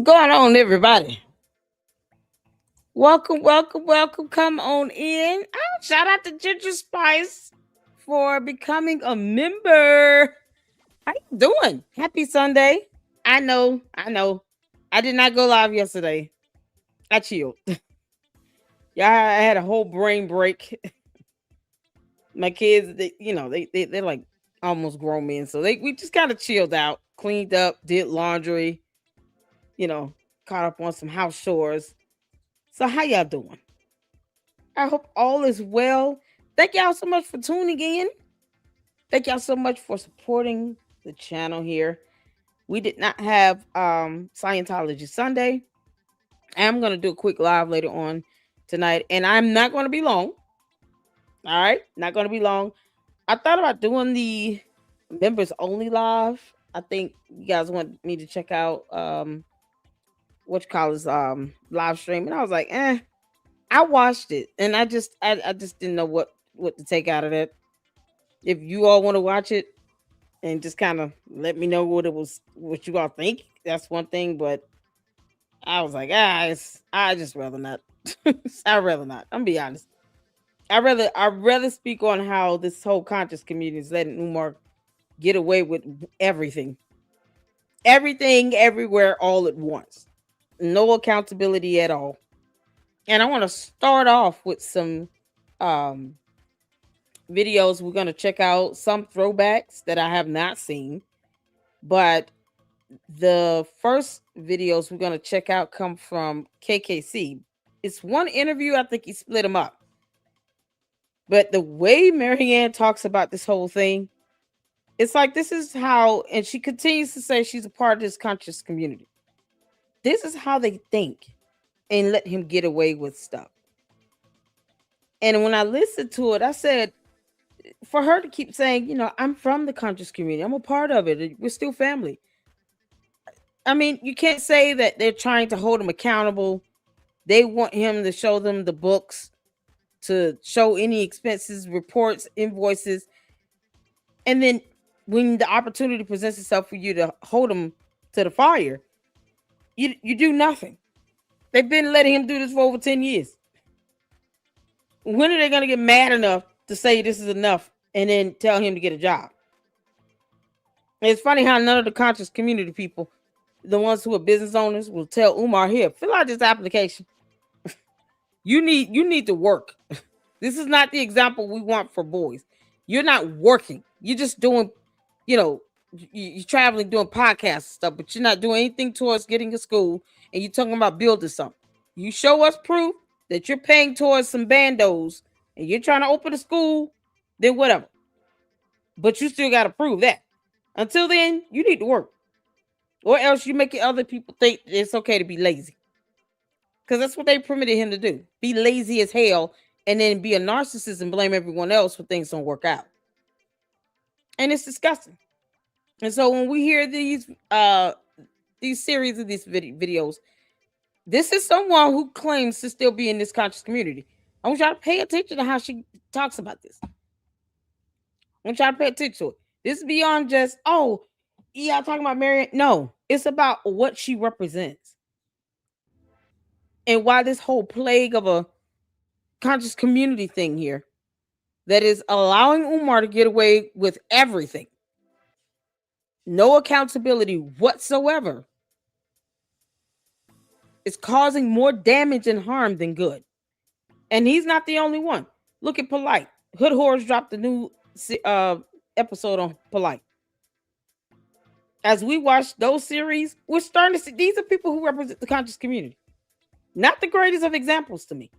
going on, everybody? Welcome, welcome, welcome. Come on in. Shout out to Ginger Spice for becoming a member. How you doing? Happy Sunday. I know. I did not go live yesterday. I chilled. Yeah, I had a whole brain break. My kids, they're like almost grown men, so we just kind of chilled out, cleaned up, did laundry, you know, caught up on some house chores. So how y'all doing? I hope all is well. Thank y'all so much for tuning in. Thank y'all so much for supporting the channel here. We did not have Scientology Sunday. I'm going to do a quick live later on tonight, and I'm not going to be long. All right, not going to be long. I thought about doing the members only live. I think you guys want me to check out what you call this live stream, and I was like, I watched it, and I just didn't know what to take out of it. If you all want to watch it and just kind of let me know what you all think, that's one thing. But I was like, I just rather not. I'd rather not. I'm be honest. I rather speak on how this whole conscious community is letting Umar get away with everything, everywhere, all at once. No accountability at all. And I want to start off with some um videos. We're going to check out some throwbacks that I have not seen, but the first videos we're going to check out come from KKC. It's one interview. I think he split them up, but the way Marianne talks about this whole thing, it's like this is how, and she continues to say she's a part of this conscious community. This is how they think and let him get away with stuff. And when I listened to it, I said, for her to keep saying, I'm from the conscious community, I'm a part of it, we're still family. I mean, you can't say that they're trying to hold him accountable. They want him to show them the books, to show any expenses, reports, invoices. And then when the opportunity presents itself for you to hold him to the fire, you do nothing. They've been letting him do this for over 10 years. When are they going to get mad enough to say this is enough and then tell him to get a job? It's funny how none of the conscious community people, the ones who are business owners, will tell Umar, here, fill out this application. You need to work. This is not the example we want for boys. You're not working. You're just doing, you're traveling, doing podcast stuff, but you're not doing anything towards getting a school, and you're talking about building something. You show us proof that you're paying towards some bandos and you're trying to open a school, then whatever. But you still got to prove that. Until then, you need to work. Or else you make other people think it's okay to be lazy. Because that's what they permitted him to do. Be lazy as hell and then be a narcissist and blame everyone else when things don't work out. And it's disgusting. And so when we hear these series of these videos, this is someone who claims to still be in this conscious community. I want y'all to pay attention to how she talks about this. I want y'all to pay attention to it. This is beyond just, talking about Marianne. No, it's about what she represents. And why this whole plague of a conscious community thing here that is allowing Umar to get away with everything. No accountability whatsoever. It's causing more damage and harm than good. And he's not the only one. Look at Polite. Hood Horrors dropped a new episode on Polite. As we watch those series, we're starting to see these are people who represent the conscious community. Not the greatest of examples to me.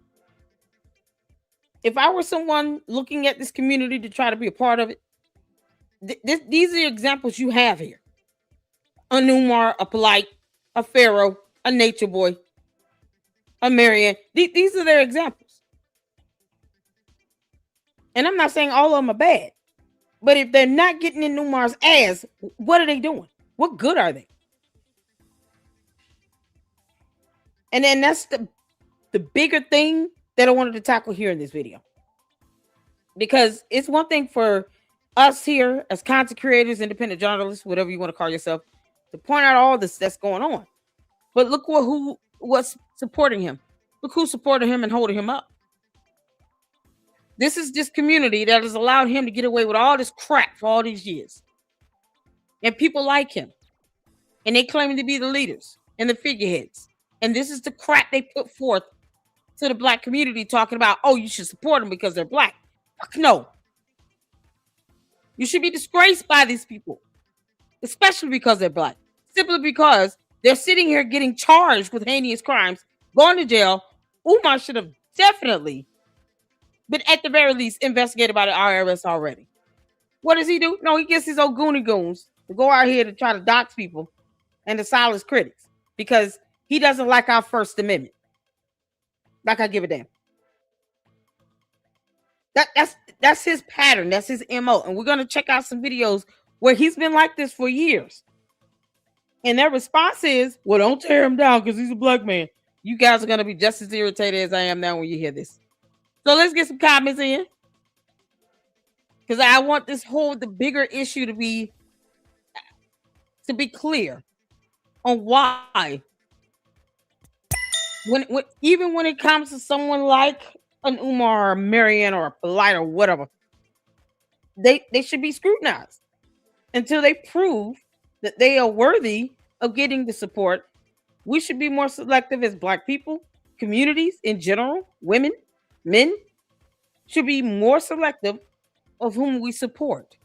If I were someone looking at this community to try to be a part of it, these are examples you have here. A Umar, a Polite, a Pharaoh, a Nature Boy, a Marianne. These are their examples. And I'm not saying all of them are bad. But if they're not getting in Umar's ass, what are they doing? What good are they? And then that's the bigger thing that I wanted to tackle here in this video. Because it's one thing for us here as content creators, independent journalists, whatever you want to call yourself, to point out all this that's going on. But look who was supporting him. Look who supported him and holding him up. This is this community that has allowed him to get away with all this crap for all these years. And people like him. And they claim to be the leaders and the figureheads. And this is the crap they put forth to the black community, talking about, oh, you should support them because they're black. Fuck no. You should be disgraced by these people, especially because they're black. Simply because they're sitting here getting charged with heinous crimes, going to jail. Umar should have definitely been, at the very least, investigated by the IRS already. What does he do? No, he gets his old goony goons to go out here to try to dox people and to silence critics because he doesn't like our First Amendment. Like I give a damn. That's his pattern. That's his MO. And we're gonna check out some videos where he's been like this for years. And their response is, well, don't tear him down because he's a black man. You guys are gonna be just as irritated as I am now when you hear this. So let's get some comments in. Because I want the bigger issue to be clear on why. Even when it comes to someone like an Umar or Marianne or a Polite or whatever, they should be scrutinized until they prove that they are worthy of getting the support. We should be more selective as black people, communities in general, women, men should be more selective of whom we support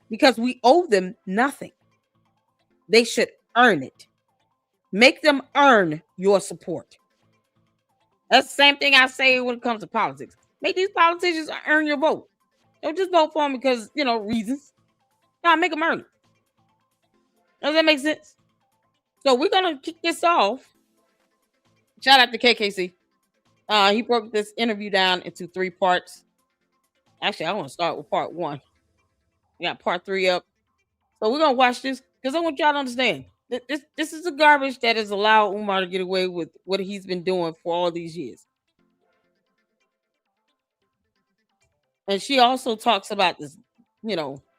because we owe them nothing. They should earn it. Make them earn your support. That's the same thing I say when it comes to politics. Make these politicians earn your vote. Don't just vote for them because, reasons. No, make them earn it. Does that make sense? So we're going to kick this off. Shout out to KKC. He broke this interview down into 3 parts. Actually, I want to start with part 1. We got part 3 up. So we're going to watch this because I want y'all to understand. This is the garbage that has allowed Umar to get away with what he's been doing for all these years. And she also talks about this,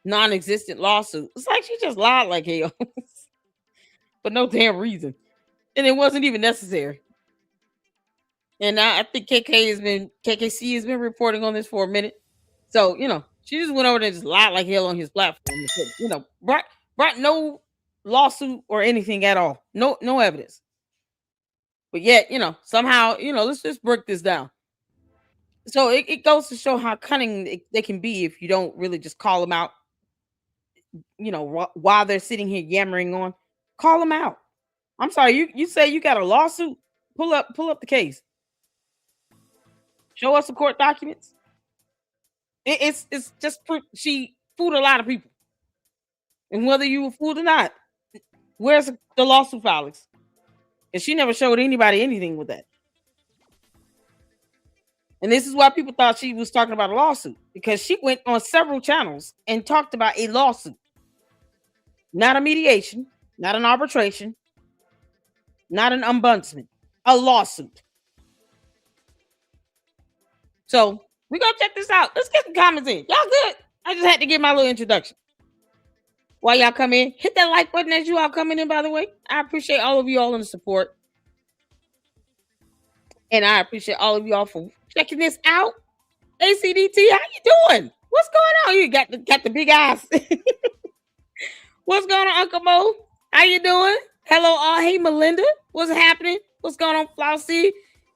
non-existent lawsuit. It's like she just lied like hell. For no damn reason. And it wasn't even necessary. And I think KKC has been reporting on this for a minute. So, she just went over there and just lied like hell on his platform. Brought no lawsuit or anything at all. No evidence. But yet, somehow, let's just break this down. So it goes to show how cunning they can be if you don't really just call them out, while they're sitting here yammering on. Call them out. I'm sorry, you say you got a lawsuit? Pull up the case. Show us the court documents. It's just proof she fooled a lot of people. And whether you were fooled or not, where's the lawsuit filings? And she never showed anybody anything with that. And this is why people thought she was talking about a lawsuit, because she went on several channels and talked about a lawsuit. Not a mediation, not an arbitration, not an ombudsman, a lawsuit. So we're going to check this out. Let's get some comments in. Y'all good? I just had to give my little introduction. While y'all come in, hit that like button as you all coming in, by the way. I appreciate all of you all in the support. And I appreciate all of you all for checking this out. ACDT, how you doing? What's going on? You got the big eyes. What's going on, Uncle Mo? How you doing? Hello, hey Melinda. What's happening? What's going on, Flossie?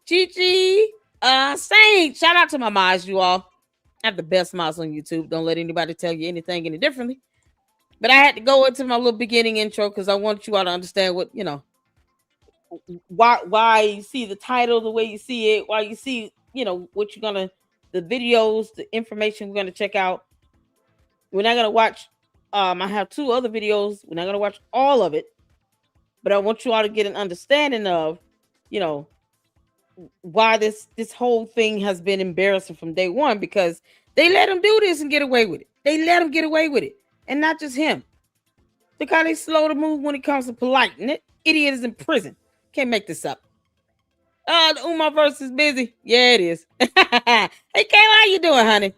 Gigi, Saint. Shout out to my mods, you all. I have the best mods on YouTube. Don't let anybody tell you anything any differently. But I had to go into my little beginning intro because I want you all to understand what, why you see the title the way you see it, why you see, what you're gonna, the videos, the information we're gonna check out. We're not gonna watch. I have 2 other videos. We're not gonna watch all of it, but I want you all to get an understanding of, why this whole thing has been embarrassing from day one, because they let him do this and get away with it. They let him get away with it. And not just him. Look how they slow to move when it comes to polite. And that idiot is in prison. Can't make this up. The Umar verse is busy. Yeah, it is. Hey, Kayla, how you doing, honey?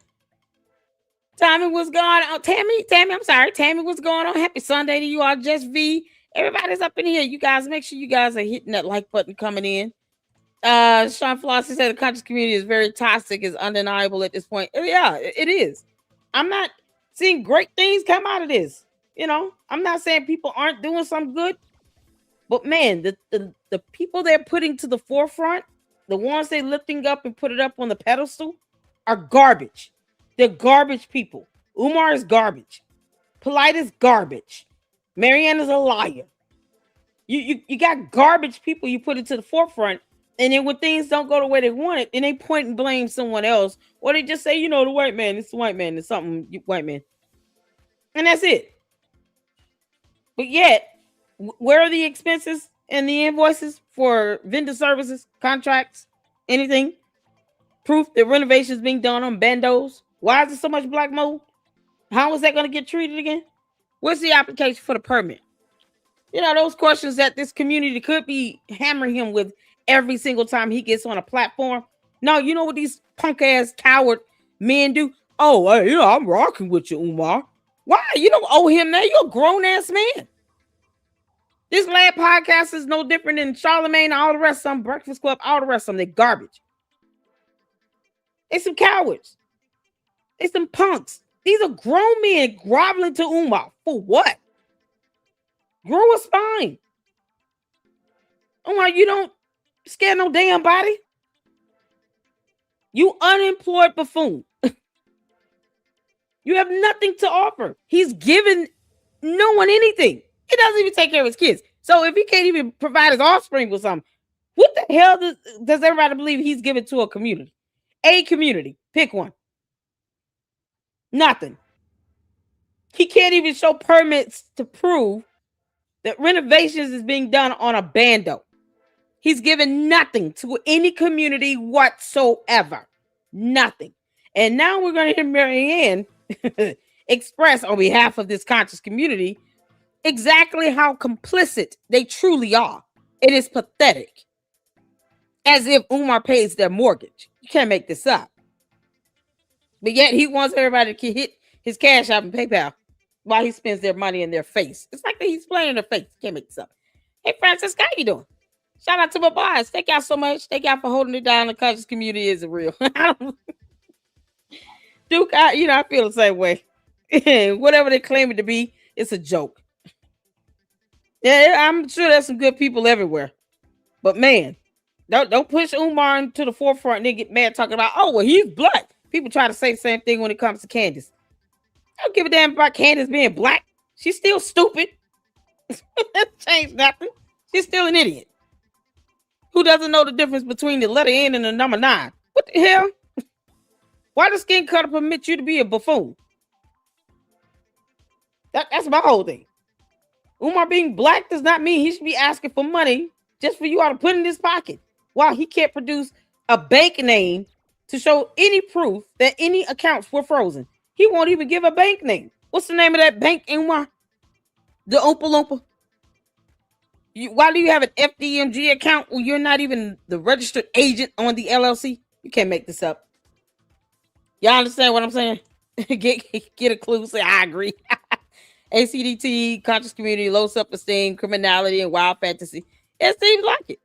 Tammy, what's going on? Tammy, I'm sorry. Tammy, what's going on? Happy Sunday to you all. Just V Everybody's up in here. You guys, make sure you guys are hitting that like button coming in. Sean Flossie said the conscious community is very toxic, is undeniable at this point. Yeah, it is. I'm not seeing great things come out of this. I'm not saying people aren't doing some good, but man, the people they're putting to the forefront, the ones they lifting up and put it up on the pedestal, are garbage. They're garbage people. Umar is garbage. Polite is garbage. Marianne is a liar. You got garbage people you put into the forefront, and then when things don't go the way they want it, then they point and blame someone else, or they just say, the white man, it's the white man, it's something white man, and that's it. But yet, where are the expenses and the invoices for vendor services, contracts, anything? Proof that renovations being done on bandos. Why is there so much black mold? How is that going to get treated again? What's the application for the permit? Those questions that this community could be hammering him with every single time he gets on a platform. No, you know what these punk ass coward men do? Oh, I'm rocking with you, Umar. Why? You don't owe him that. You're a grown ass man. This lab podcast is no different than Charlemagne, all the rest of them, Breakfast Club, all the rest of them. They're garbage. They some cowards. They some punks. These are grown men groveling to Umar. For what? Grow a spine. Umar, you don't scare no damn body. You unemployed buffoon. You have nothing to offer. He's given no one anything. He doesn't even take care of his kids. So if he can't even provide his offspring with something, what the hell does everybody believe he's giving to a community? A community. Pick one. Nothing. He can't even show permits to prove that renovations is being done on a bando. He's given nothing to any community whatsoever. Nothing. And now we're going to hear Marianne express on behalf of this conscious community exactly how complicit they truly are. It is pathetic. As if Umar pays their mortgage. You can't make this up. But yet he wants everybody to hit his Cash App and PayPal while he spends their money in their face. It's like he's playing in their face. Can't make this up. Hey, Francis, how you doing? Shout out to my boys. Thank y'all so much. Thank y'all for holding it down. The conscious community is real. Duke, I feel the same way. Whatever they claim it to be, it's a joke. Yeah, I'm sure there's some good people everywhere. But man, don't push Umar into the forefront and then get mad talking about, oh, well, he's black. People try to say the same thing when it comes to Candace. I don't give a damn about Candace being black. She's still stupid. That changed nothing. She's still an idiot. Who doesn't know the difference between the letter N and the number 9? What the hell? Why does skin color permit you to be a buffoon? That's my whole thing. Umar being black does not mean he should be asking for money just for you all to put in his pocket. While he can't produce a bank name to show any proof that any accounts were frozen. He won't even give a bank name. What's the name of that bank, Umar? The Oompa Loompa? Why do you have an FDMG account when you're not even the registered agent on the LLC? You can't make this up. Y'all understand what I'm saying? get a clue. Say, I agree. ACDT, conscious community, low self-esteem, criminality, and wild fantasy. It seems like it.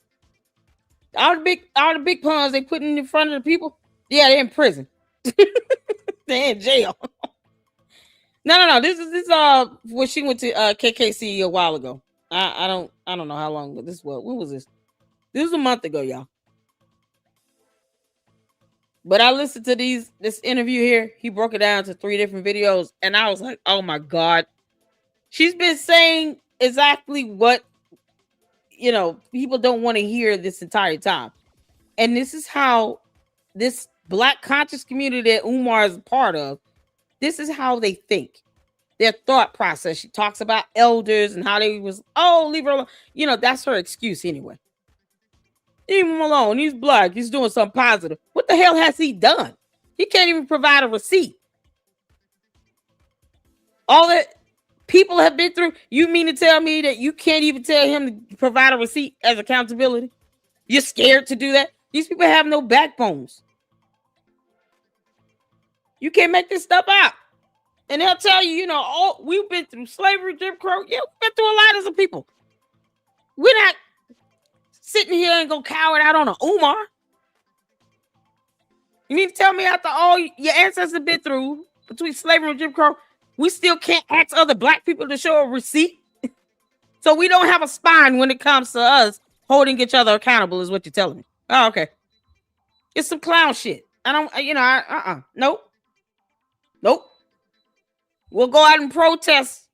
All the big puns they put in front of the people, yeah, they're in prison. They're in jail. No. This is what she went to KKC a while ago. I don't know how long ago this was. When was this? This was a month ago, y'all. But I listened to this interview here. He broke it down to 3 different videos, and I was like, oh my God. She's been saying exactly what people don't want to hear this entire time. And this is how this black conscious community that Umar is a part of, this is how they think. Their thought process. She talks about elders and how they was, leave her alone. That's her excuse anyway. Leave him alone. He's black. He's doing something positive. What the hell has he done? He can't even provide a receipt. All that people have been through. You mean to tell me that you can't even tell him to provide a receipt as accountability? You're scared to do that? These people have no backbones. You can't make this stuff out. And they'll tell you, we've been through slavery, Jim Crow. Yeah, we've been through a lot as a people. We're not sitting here and go coward out on a Umar. You need to tell me after all your ancestors have been through between slavery and Jim Crow, we still can't ask other black people to show a receipt. So we don't have a spine when it comes to us holding each other accountable, is what you're telling me. Oh, okay. It's some clown shit. I don't, Nope. We'll go out and protest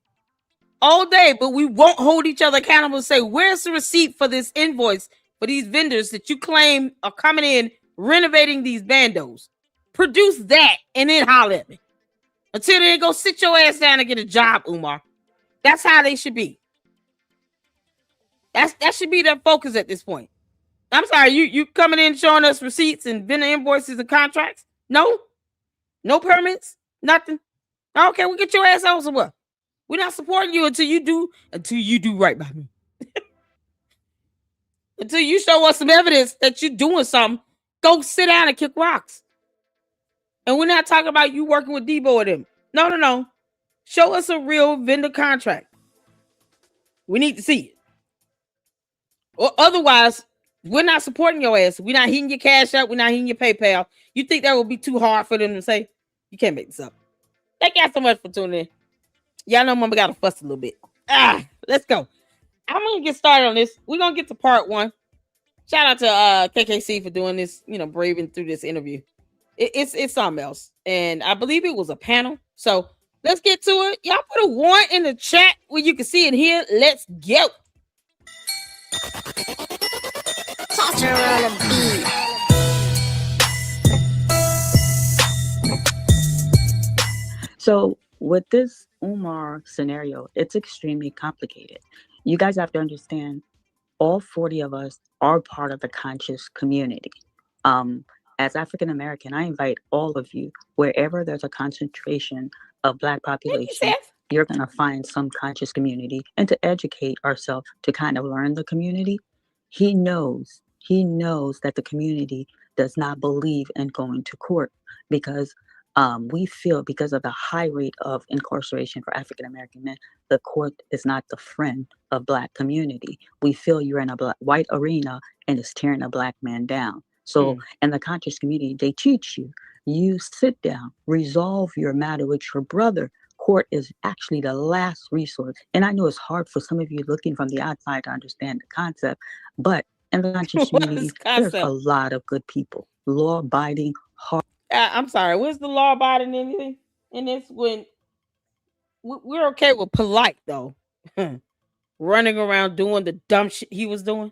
all day, but we won't hold each other accountable and say, where's the receipt for this invoice for these vendors that you claim are coming in renovating these bandos? Produce that and then holler at me. Until then, go sit your ass down and get a job, Umar. That's how they should be. That should be their focus at this point. I'm sorry, you coming in showing us receipts and vendor invoices and contracts? No permits, nothing. Okay, we'll get your ass out somewhere. We're not supporting you until you do right by me. Until you show us some evidence that you're doing something, go sit down and kick rocks. And we're not talking about you working with Debo or them. No. Show us a real vendor contract. We need to see it. Or otherwise, we're not supporting your ass. We're not hitting your cash out. We're not hitting your PayPal. You think that would be too hard for them to say? You can't make this up. Thank y'all so much for tuning in. Y'all know Mama got to fuss a little bit. Let's go. I'm going to get started on this. We're going to get to part 1. Shout out to KKC for doing this, braving through this interview. It's something else. And I believe it was a panel. So let's get to it. Y'all put a 1 in the chat where you can see it here. Let's go. Toss her on a beat. So with this Umar scenario, it's extremely complicated. You guys have to understand, all 40 of us are part of the conscious community. As African American, I invite all of you, wherever there's a concentration of Black population, you're going to find some conscious community, and to educate ourselves to kind of learn the community. He knows that the community does not believe in going to court because we feel, because of the high rate of incarceration for African American men, the court is not the friend of Black community. We feel you're in a white arena and it's tearing a Black man down. So in the conscious community, they teach you sit down, resolve your matter with your brother. Court is actually the last resource. And I know it's hard for some of you looking from the outside to understand the concept, but in the conscious community, there's a lot of good people, law-abiding, hard. I'm sorry. Where's the law-abiding anything in this? When we're okay with polite though, running around doing the dumb shit he was doing.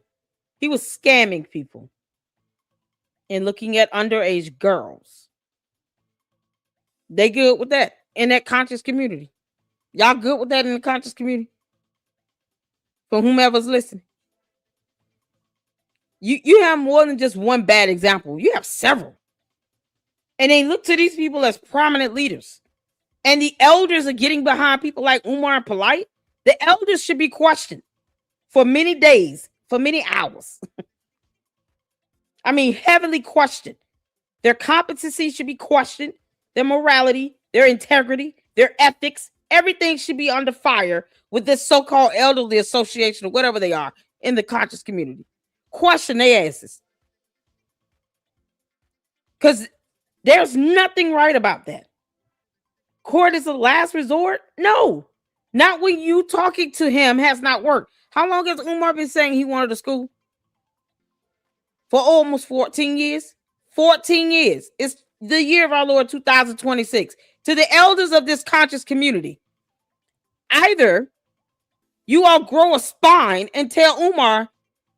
He was scamming people and looking at underage girls. They good with that in that conscious community. Y'all good with that in the conscious community? For whomever's listening. You have more than just one bad example. You have several. And they look to these people as prominent leaders. And the elders are getting behind people like Umar and Polite. The elders should be questioned for many days, for many hours. I mean, heavily questioned. Their competency should be questioned. Their morality, their integrity, their ethics, everything should be under fire with this so-called elderly association or whatever they are in the conscious community. Question their asses. Because there's nothing right about that. Court is the last resort? No. Not when you talking to him has not worked. How long has Umar been saying he wanted a school? For almost 14 years. 14 years. It's the year of our Lord 2026. To the elders of this conscious community, either you all grow a spine and tell Umar,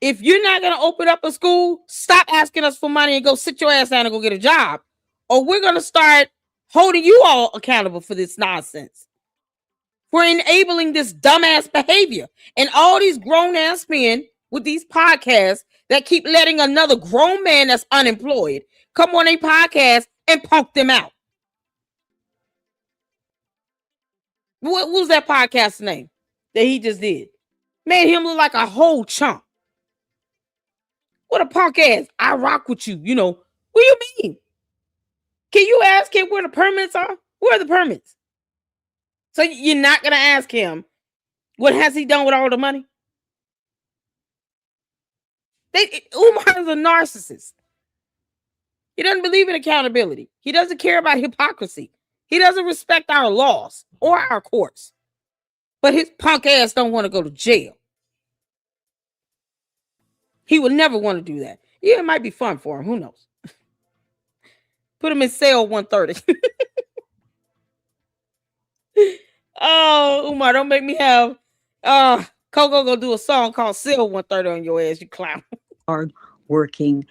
if you're not going to open up a school, stop asking us for money and go sit your ass down and go get a job. Or we're going to start holding you all accountable for this nonsense. We're enabling this dumbass behavior. And all these grown-ass men with these podcasts that keep letting another grown man that's unemployed come on a podcast and punk them out. What was that podcast's name that he just did? Made him look like a whole chump. What a punk ass. I rock with you. You know, what do you mean? Can you ask him where the permits are? Where are the permits? So you're not going to ask him, what has he done with all the money? Umar is a narcissist. He doesn't believe in accountability. He doesn't care about hypocrisy. He doesn't respect our laws or our courts. But his punk ass don't want to go to jail. He would never want to do that. Yeah, it might be fun for him. Who knows? Put him in cell 130. Oh, Umar, don't make me have Coco go do a song called Cell 130 on your ass, you clown. Hard working,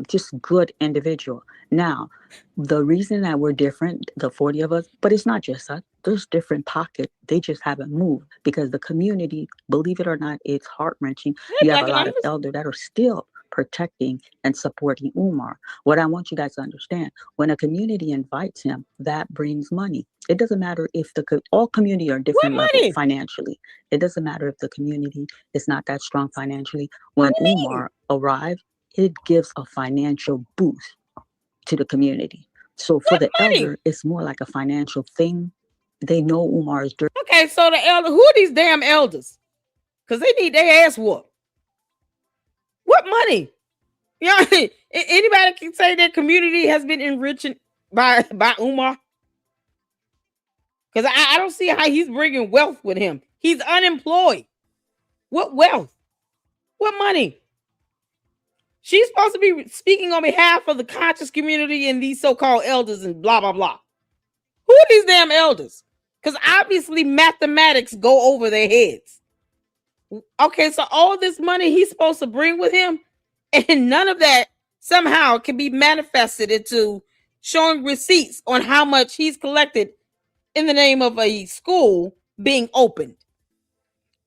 just good individual. Now, the reason that we're different, the 40 of us, but it's not just us. There's different pockets. They just haven't moved because the community, believe it or not, it's heart wrenching. Hey, You have Black a lot of Anonymous. elders that are still protecting and supporting Umar. What I want you guys to understand, when a community invites him, that brings money. It doesn't matter if all community are What different level money? financially. It doesn't matter if the community is not that strong financially. When What do you mean? Umar arrived, it gives a financial boost to the community. So for What the money? elder, it's more like a financial thing. They know Umar is dirty. Okay, so the elder, who are these damn elders? Because they need their ass whooped. What money? You know, anybody can say their community has been enriching by Umar? Because I don't see how he's bringing wealth with him. He's unemployed. What wealth? What money? She's supposed to be speaking on behalf of the conscious community and these so-called elders and blah, blah, blah. Who are these damn elders? Because obviously mathematics go over their heads. Okay, so all this money he's supposed to bring with him, and none of that somehow can be manifested into showing receipts on how much he's collected in the name of a school being opened.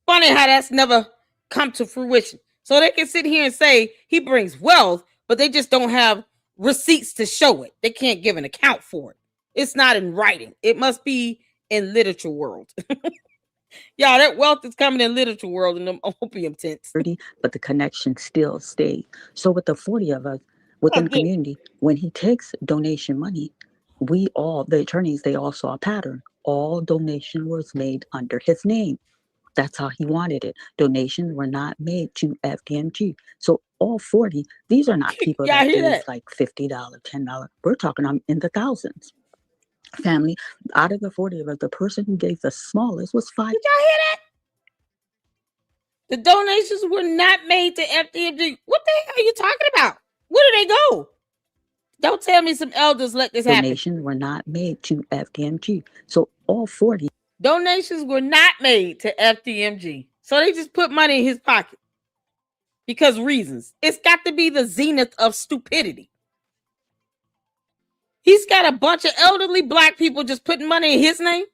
Funny how that's never come to fruition. So they can sit here and say he brings wealth, but they just don't have receipts to show it. They can't give an account for it. It's not in writing. It must be in literature world. Y'all, that wealth is coming in literature world in them opium tents. But the connection still stays. So with the 40 of us within the community, when he takes donation money, the attorneys, they all saw a pattern. All donation was made under his name. That's how he wanted it. Donations were not made to FDMG. So all 40, these are not people that gave like $50, $10. We're talking in the thousands. Family, out of the 40 of us, the person who gave the smallest was 5. Did y'all hear that? The donations were not made to FDMG. What the hell are you talking about? Where do they go? Don't tell me some elders let this happen. Donations were not made to FDMG. So all 40. Donations were not made to FDMG. So they just put money in his pocket. Because reasons. It's got to be the zenith of stupidity. He's got a bunch of elderly black people just putting money in his name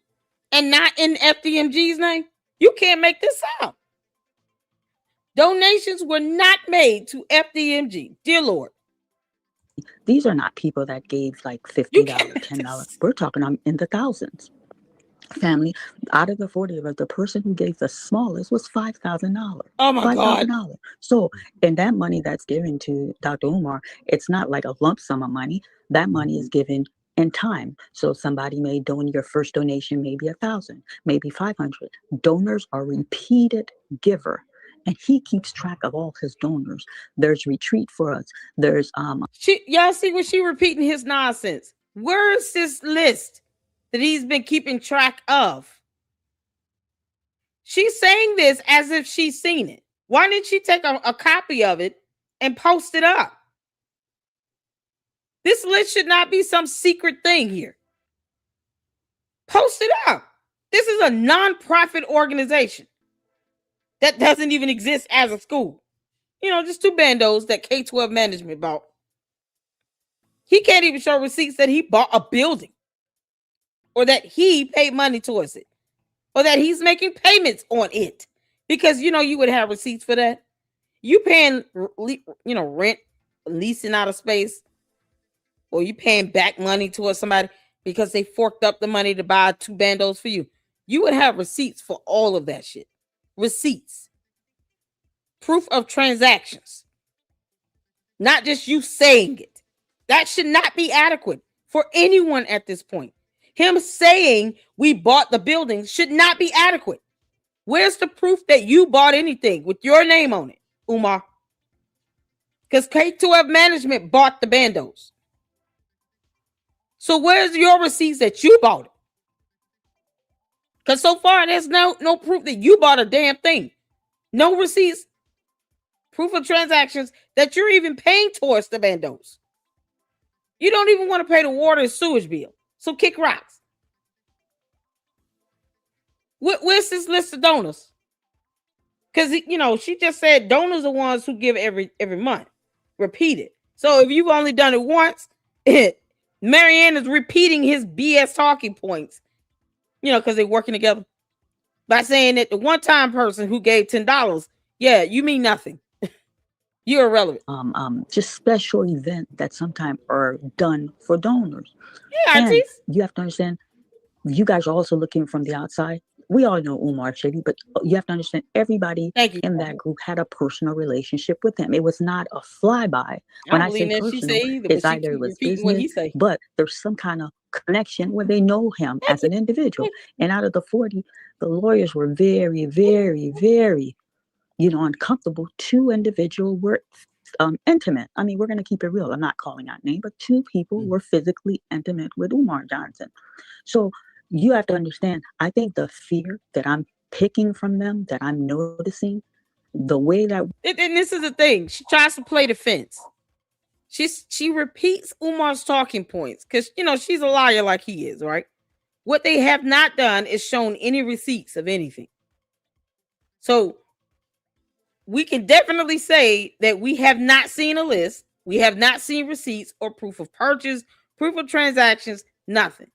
and not in FDMG's name. You can't make this out. Donations were not made to FDMG. Dear Lord. These are not people that gave like $50, $10. We're talking in the thousands. Family, out of the 40 of us, the person who gave the smallest was $5,000. Oh my God. $5,000. So, and that money that's given to Dr. Umar, it's not like a lump sum of money. That money is given in time. So somebody may donate your first donation, maybe 1,000, maybe 500. Donors are repeated giver. And he keeps track of all his donors. There's retreat for us. There's y'all see what she repeating his nonsense. Where's this list that he's been keeping track of? She's saying this as if she's seen it. Why didn't she take a copy of it and post it up? This list should not be some secret thing here. Post it up. This is a nonprofit organization that doesn't even exist as a school. You know, just two bandos that K-12 management bought. He can't even show receipts that he bought a building or that he paid money towards it or that he's making payments on it. Because, you know, you would have receipts for that. You paying, you know, rent, leasing out of space, or you paying back money towards somebody because they forked up the money to buy two bandos for you. You would have receipts for all of that shit. Receipts. Proof of transactions. Not just you saying it. That should not be adequate for anyone at this point. Him saying we bought the building should not be adequate. Where's the proof that you bought anything with your name on it, Umar? because K12 management bought the bandos. So where's your receipts that you bought it? Because so far there's no proof that you bought a damn thing. No receipts, proof of transactions that you're even paying towards the bandos. You don't even want to pay the water and sewage bill. So kick rocks. Where's this list of donors? Because she just said donors are ones who give every month. Repeat it. So if you've only done it once, Marianne is repeating his BS talking points. Because they're working together. By saying that the one-time person who gave $10, yeah, you mean nothing. You're irrelevant. Just special event that sometimes are done for donors. Yeah, And artists. you have to understand, you guys are also looking from the outside. We all know Umar Shady, but you have to understand everybody in that group had a personal relationship with him. It was not a flyby. When I say personal, it's either it was business, but there's some kind of connection where they know him as an individual. And out of the 40, the lawyers were very, very, very, uncomfortable. 2 individuals were intimate. I mean, we're going to keep it real. I'm not calling out name, but 2 people were physically intimate with Umar Johnson. So you have to understand, I think the fear that I'm picking from them, that I'm noticing, the way that... And this is the thing. She tries to play defense. She repeats Umar's talking points because, she's a liar like he is, right? What they have not done is shown any receipts of anything. So we can definitely say that we have not seen a list. We have not seen receipts or proof of purchase, proof of transactions, nothing.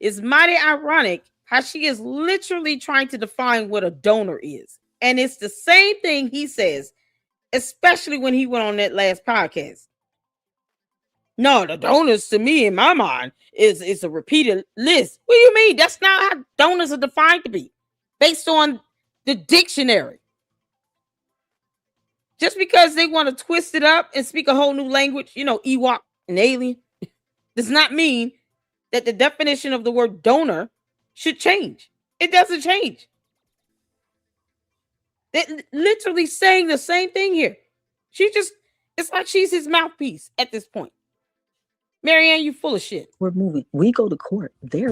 It's mighty ironic how she is literally trying to define what a donor is. And it's the same thing he says, especially when he went on that last podcast. No, the donors to me, in my mind, is a repeated list. What do you mean? That's not how donors are defined to be, based on the dictionary. Just because they want to twist it up and speak a whole new language, Ewok and alien, does not mean that the definition of the word donor should change. It doesn't change. They're literally saying the same thing here. It's like she's his mouthpiece at this point. Marianne, you full of shit. We're moving. We go to court. They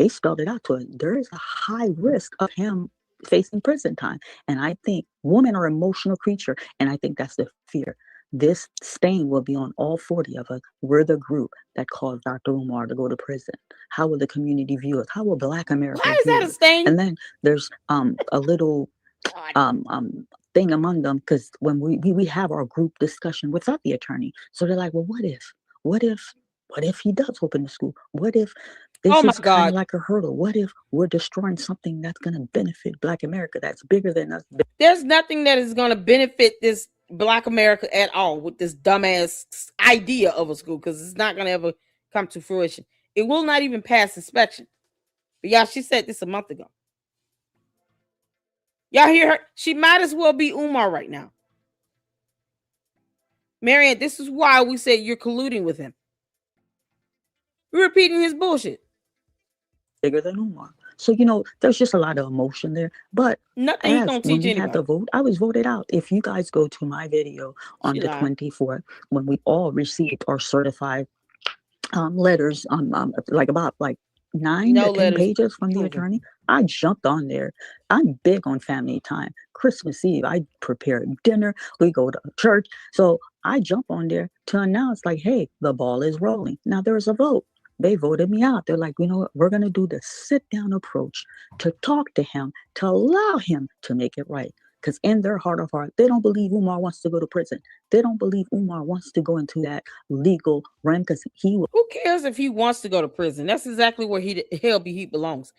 spelled it out to us. There is a high risk of him facing prison time. And I think women are emotional creature. And I think that's the fear. This stain will be on all 40 of us. We're the group that caused Dr. Umar to go to prison. How will the community view us? How will Black America Why is that a stain? And then there's a little thing among them, because when we have our group discussion without the attorney, so they're like, well, what if he does open the school? What if this is kind of like a hurdle? What if we're destroying something that's going to benefit Black America that's bigger than us? There's nothing that is going to benefit this Black America at all with this dumbass idea of a school, because it's not going to ever come to fruition. It will not even pass inspection. But y'all, she said this a month ago. Y'all hear her? She might as well be Umar right now. Marianne, this is why we said you're colluding with him. You're repeating his bullshit. Bigger than Umar. So, there's just a lot of emotion there. But nothing he's gonna teach anybody. Had the vote, I was voted out. If you guys go to my video on the 24th, when we all received our certified letters, like about 9 to 10 pages from the attorney, I jumped on there. I'm big on family time. Christmas Eve, I prepare dinner. We go to church. So I jump on there to announce, like, hey, the ball is rolling. Now there's a vote. They voted me out. They're like, you know what? We're going to do the sit-down approach to talk to him, to allow him to make it right. Because in their heart of heart, they don't believe Umar wants to go to prison. They don't believe Umar wants to go into that legal realm, because he will. Who cares if he wants to go to prison? That's exactly where he belongs.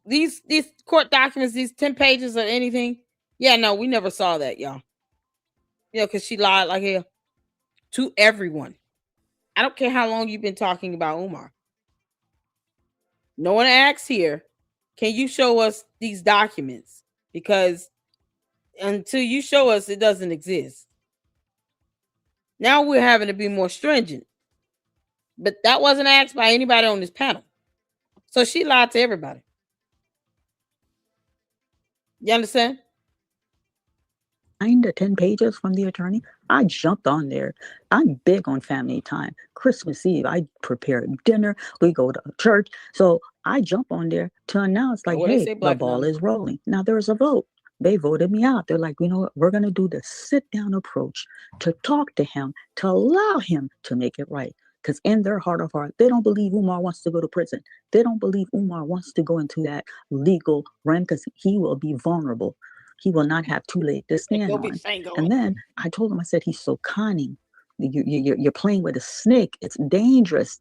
These court documents, these 10 pages or anything. Yeah, no, we never saw that, y'all. Because she lied like hell to everyone. I don't care how long you've been talking about Umar. No one asks here, can you show us these documents? Because until you show us, it doesn't exist. Now we're having to be more stringent. But that wasn't asked by anybody on this panel. So she lied to everybody. You understand? to 10 pages from the attorney. I jumped on there. I'm big on family time. Christmas Eve, I prepare dinner. We go to church. So I jump on there to announce, Now, like, what they hey, say, the Black ball Anonymous? is rolling. Now there's a vote. They voted me out. They're like, you know what? We're going to do the sit down approach to talk to him, to allow him to make it right. Because in their heart of heart, they don't believe Umar wants to go to prison. They don't believe Umar wants to go into that legal realm because he will be vulnerable. He will not have two legs to stand Go be on. single. And then I told him, I said, he's so cunning. You're playing with a snake. It's dangerous.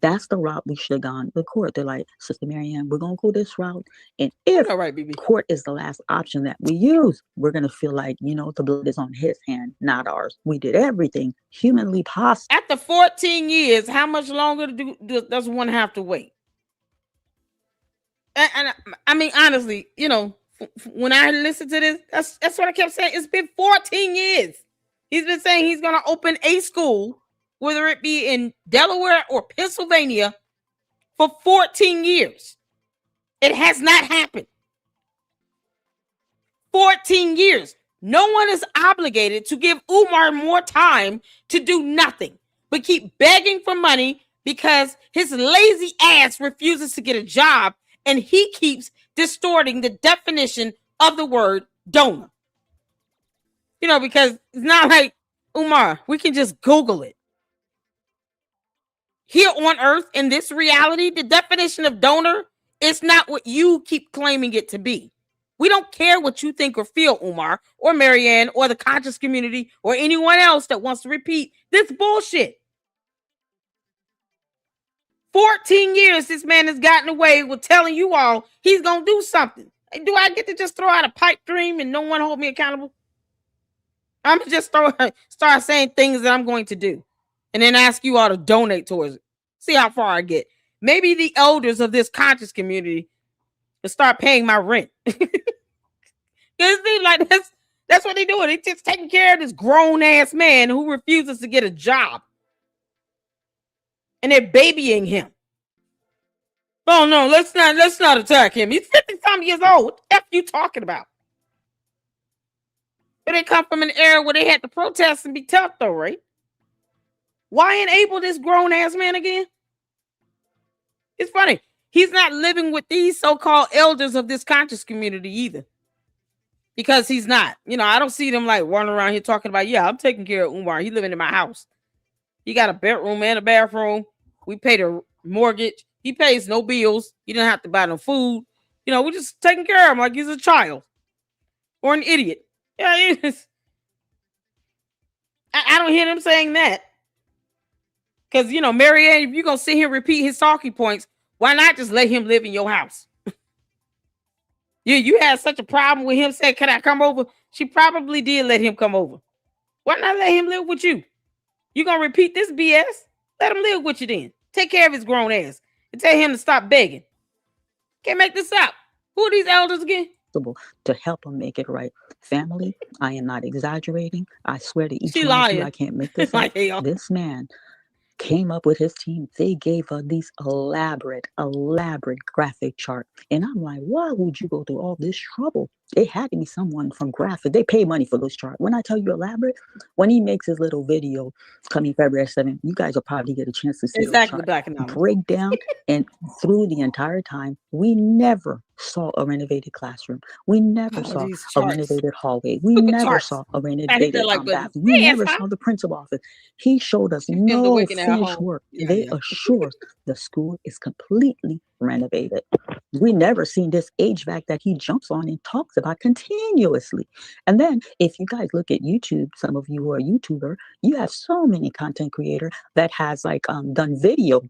That's the route we should have gone to court. They're like, Sister Marianne, we're going to go this route. And I if know, right, BB? court is the last option that we use, we're going to feel like, the blood is on his hand, not ours. We did everything humanly possible. After 14 years, how much longer does one have to wait? And I mean, honestly, when I listened to this, that's what I kept saying. It's been 14 years. He's been saying he's going to open a school, whether it be in Delaware or Pennsylvania, for 14 years. It has not happened. 14 years. No one is obligated to give Umar more time to do nothing but keep begging for money because his lazy ass refuses to get a job and he keeps distorting the definition of the word donor. Because it's not like, Umar, we can just Google it. Here on earth, in this reality, the definition of donor is not what you keep claiming it to be. We don't care what you think or feel, Umar, or Marianne, or the conscious community, or anyone else that wants to repeat this bullshit. 14 years this man has gotten away with telling you all he's going to do something. Do I get to just throw out a pipe dream and no one hold me accountable? I'm going to just start saying things that I'm going to do and then ask you all to donate towards it. See how far I get. Maybe the elders of this conscious community will start paying my rent. It like that's what they doing. They just taking care of this grown ass man who refuses to get a job, and they're babying him. Oh no, let's not attack him. He's 50-some years old. What the F you talking about? But they come from an era where they had to protest and be tough, though, right? Why enable this grown ass man again? It's funny. He's not living with these so-called elders of this conscious community either. Because he's not. I don't see them like running around here talking about, yeah, I'm taking care of Umar. He living in my house. He got a bedroom and a bathroom. We pay the mortgage. He pays no bills. He didn't have to buy no food. We're just taking care of him like he's a child or an idiot. Yeah, it is. I don't hear them saying that. Because, Marianne, if you're going to sit here and repeat his talking points, why not just let him live in your house? You had such a problem with him saying, can I come over? She probably did let him come over. Why not let him live with you? You going to repeat this BS? Let him live with you then. Take care of his grown ass and tell him to stop begging. Can't make this up. Who are these elders again? To help him make it right. Family, I am not exaggerating. I swear to each She one lying. of you, I can't make this up. This man came up with his team. They gave us these elaborate graphic chart. And I'm like, why would you go through all this trouble? It had to be someone from graphic. They pay money for those charts. When I tell you elaborate, when he makes his little video coming February 7th, you guys will probably get a chance to see exactly the chart breakdown. And through the entire time, we never saw a renovated classroom. We never saw a renovated hallway. We never saw a renovated bathroom. We never saw the principal office. He showed us no finished work. They assure us the school is completely renovated. We never seen this HVAC that he jumps on and talks about continuously. And then if you guys look at YouTube, some of you who are YouTuber, you have so many content creator that has like done video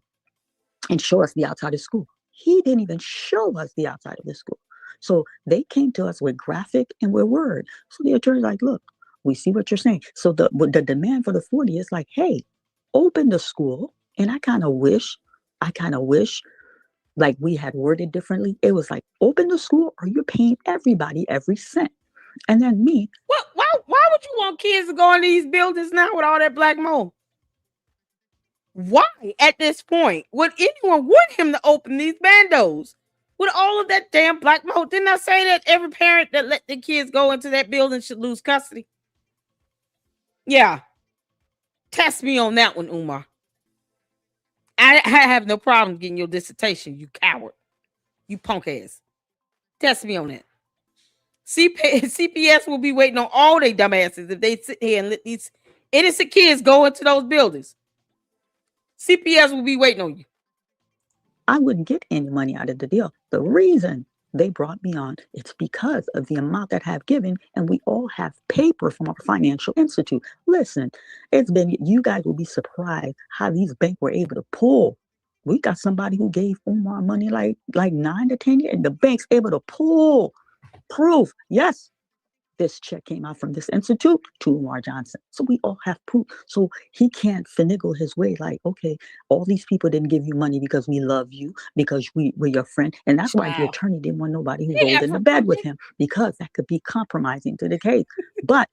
and show us the outside of school. He didn't even show us the outside of the school. So they came to us with graphic and with word. So the attorney's like, look, we see what you're saying. So the demand for the 40 is like, hey, open the school. And I kind of wish like we had worded differently. It was like, open the school or you're paying everybody every cent. And then me. Why would you want kids to go in these buildings now with all that black mold? Why, at this point, would anyone want him to open these bandos with all of that damn black mold? Didn't I say that every parent that let the kids go into that building should lose custody? Yeah, test me on that one, Umar. I have no problem getting your dissertation, you coward. You punk ass. Test me on that. CPS will be waiting on all they dumbasses if they sit here and let these innocent kids go into those buildings. CPS will be waiting on you. I wouldn't get any money out of the deal. The reason they brought me on, it's because of the amount that I've given, and we all have paper from our financial institute. Listen, it's been, you guys will be surprised how these banks were able to pull. We got somebody who gave Umar money like 9 to 10 years, and the bank's able to pull proof. Yes, this check came out from this institute to Umar Johnson. So we all have proof. So he can't finagle his way like, okay, all these people didn't give you money because we love you, because we're your friend. And that's why the Child. attorney didn't want nobody who Yeah, rolled in the for bed with fucking him, because that could be compromising to the case. But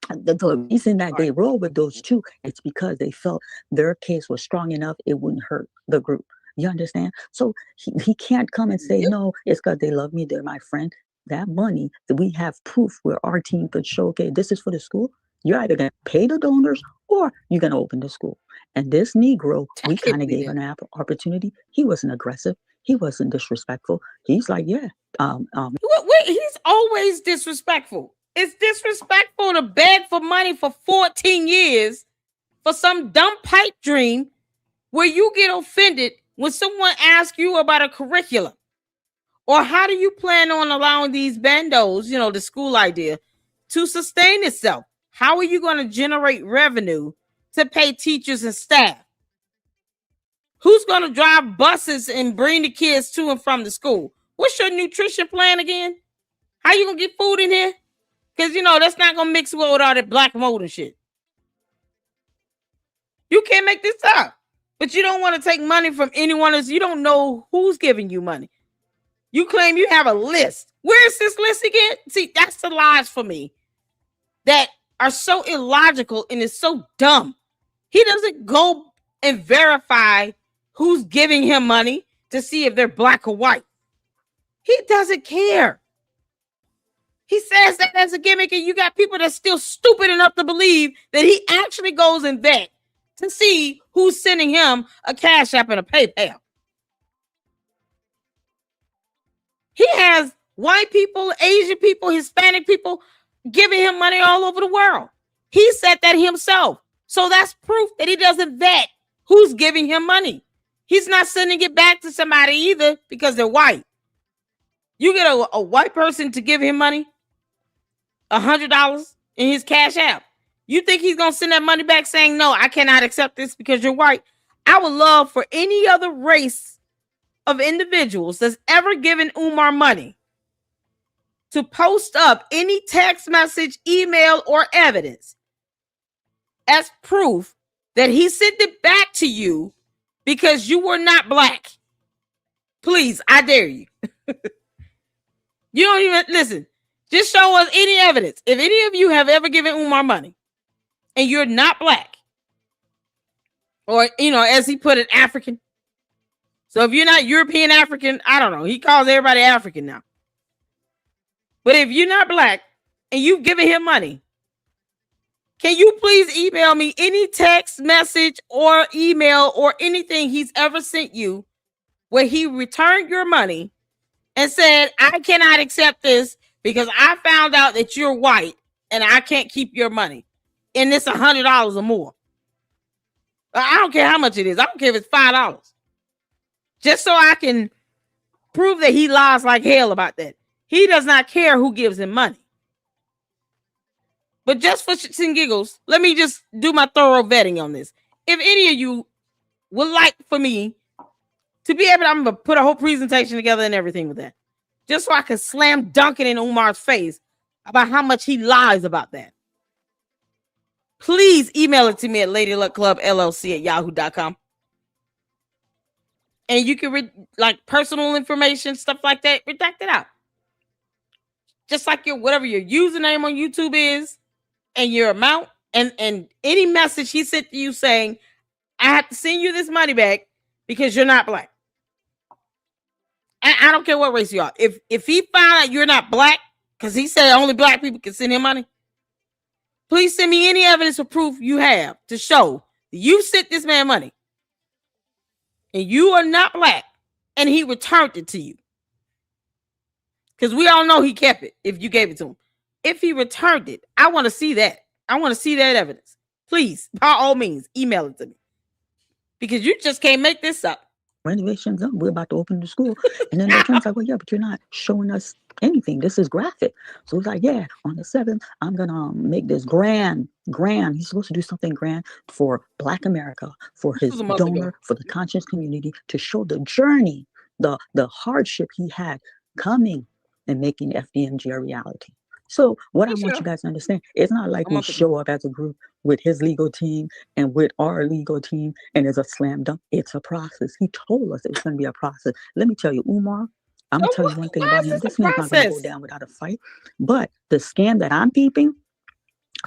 the reason that they rolled with those two, it's because they felt their case was strong enough, it wouldn't hurt the group. You understand? So he can't come and say, yep. no, it's because they love me, they're my friend. That money that we have proof where our team could show, okay, this is for the school. You're either going to pay the donors or you're going to open the school. And this Negro, I we can't kind of believe gave that. an opportunity. He wasn't aggressive. He wasn't disrespectful. He's like, yeah, He's always disrespectful. It's disrespectful to beg for money for 14 years for some dumb pipe dream where you get offended when someone asks you about a curriculum. Or how do you plan on allowing these bandos, the school idea, to sustain itself? How are you going to generate revenue to pay teachers and staff? Who's going to drive buses and bring the kids to and from the school? What's your nutrition plan again? How you going to get food in here? Because, that's not going to mix well with all that black mold and shit. You can't make this up. But you don't want to take money from anyone else. You don't know who's giving you money. You claim you have a list. Where's this list again? See, that's the lies for me that are so illogical and is so dumb. He doesn't go and verify who's giving him money to see if they're black or white. He doesn't care. He says that as a gimmick, and you got people that's still stupid enough to believe that he actually goes and vet to see who's sending him a Cash App and a PayPal. He has white people, Asian people, Hispanic people giving him money all over the world. He said that himself. So that's proof that he doesn't vet who's giving him money. He's not sending it back to somebody either because they're white. You get a white person to give him money, $100 in his Cash App. You think he's going to send that money back saying, no, I cannot accept this because you're white? I would love for any other race of individuals that's ever given Umar money to post up any text message, email, or evidence as proof that he sent it back to you because you were not black. Please, I dare you. You don't even listen. Just show us any evidence. If any of you have ever given Umar money and you're not black, or, as he put it, African. So if you're not European African, I don't know. He calls everybody African now. But if you're not black and you've given him money, can you please email me any text message or email or anything he's ever sent you where he returned your money and said, I cannot accept this because I found out that you're white and I can't keep your money. And it's $100 or more. I don't care how much it is. I don't care if it's $5. Just so I can prove that he lies like hell about that. He does not care who gives him money. But just for shits and giggles, let me just do my thorough vetting on this. If any of you would like for me to be able to, I'm going to put a whole presentation together and everything with that. Just so I can slam dunk it in Umar's face about how much he lies about that. Please email it to me at ladyluckclubllc@yahoo.com. And you can like personal information, stuff like that, redact it out. Just like whatever your username on YouTube is and your amount and any message he sent to you saying, I have to send you this money back because you're not black. I don't care what race you are. If he found out you're not black, because he said only black people can send him money, Please send me any evidence or proof you have to show that you sent this man money and you are not black and he returned it to you. Because we all know he kept it if you gave it to him. If he returned it, I want to see that. I want to see that evidence. Please, by all means, email it to me. Because you just can't make this up. Renovations up. We're about to open the school. And then the attorney's like, well, yeah, but you're not showing us anything. This is graphic. So he's like, yeah, on the 7th, I'm going to make this grand. He's supposed to do something grand for Black America, for his donor, for the conscious community, to show the journey, the hardship he had coming and making FDMG a reality. So what I want you guys to understand, it's not like we show up as a group with his legal team and with our legal team and it's a slam dunk. It's a process. He told us it was going to be a process. Let me tell you, Umar, I'm going to tell you one thing about him. This man's not going to go down without a fight. But the scam that I'm peeping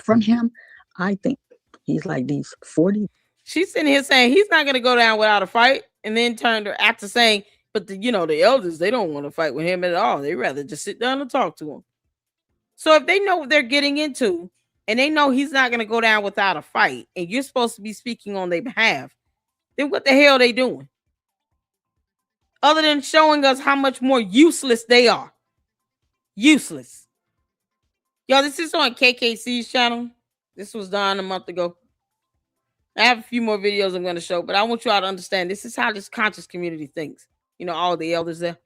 from him, I think he's like these 40. She's sitting here saying he's not going to go down without a fight, and then turned her after saying, but the elders, they don't want to fight with him at all. They rather just sit down and talk to him. So if they know what they're getting into and they know he's not going to go down without a fight and you're supposed to be speaking on their behalf, then what the hell are they doing? Other than showing us how much more useless they are. Useless. Y'all, this is on KKC's channel. This was done a month ago. I have a few more videos I'm going to show, but I want you all to understand this is how this conscious community thinks. All the elders there,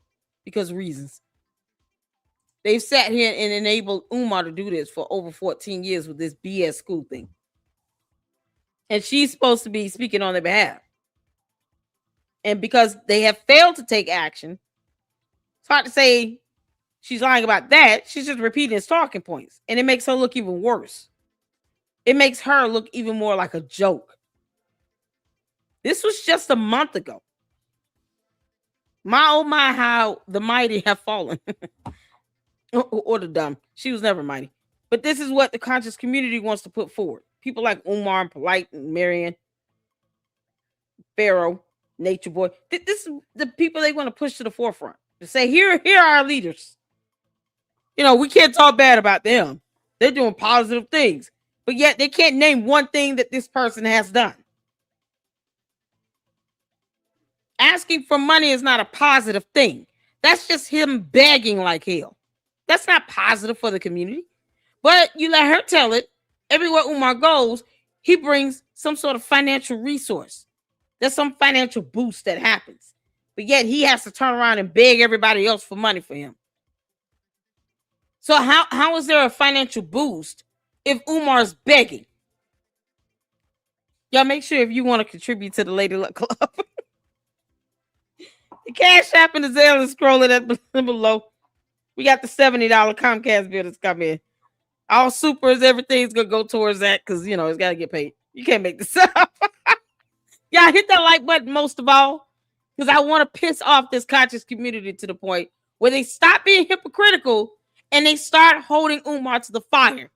because of reasons. They've sat here and enabled Umar to do this for over 14 years with this BS school thing. And she's supposed to be speaking on their behalf. And because they have failed to take action, it's hard to say she's lying about that. She's just repeating his talking points. And it makes her look even worse. It makes her look even more like a joke. This was just a month ago. My, oh my, how the mighty have fallen. Or the dumb. She was never mighty. But this is what the conscious community wants to put forward. People like Umar and Polite and Marion, Pharaoh, Nature Boy. This is the people they want to push to the forefront. To say, here are our leaders. We can't talk bad about them. They're doing positive things. But yet they can't name one thing that this person has done. Asking for money is not a positive thing. That's just him begging like hell. That's not positive for the community. But you let her tell it. Everywhere Umar goes, he brings some sort of financial resource. There's some financial boost that happens. But yet he has to turn around and beg everybody else for money for him. So how is there a financial boost if Umar's begging? Y'all make sure if you want to contribute to the Lady Luck Club. The Cash App and the Zelle is scrolling at below. We got the $70 Comcast bill that's come in. All supers, everything's going to go towards that because, it's got to get paid. You can't make this up. Y'all hit that like button most of all because I want to piss off this conscious community to the point where they stop being hypocritical and they start holding Umar to the fire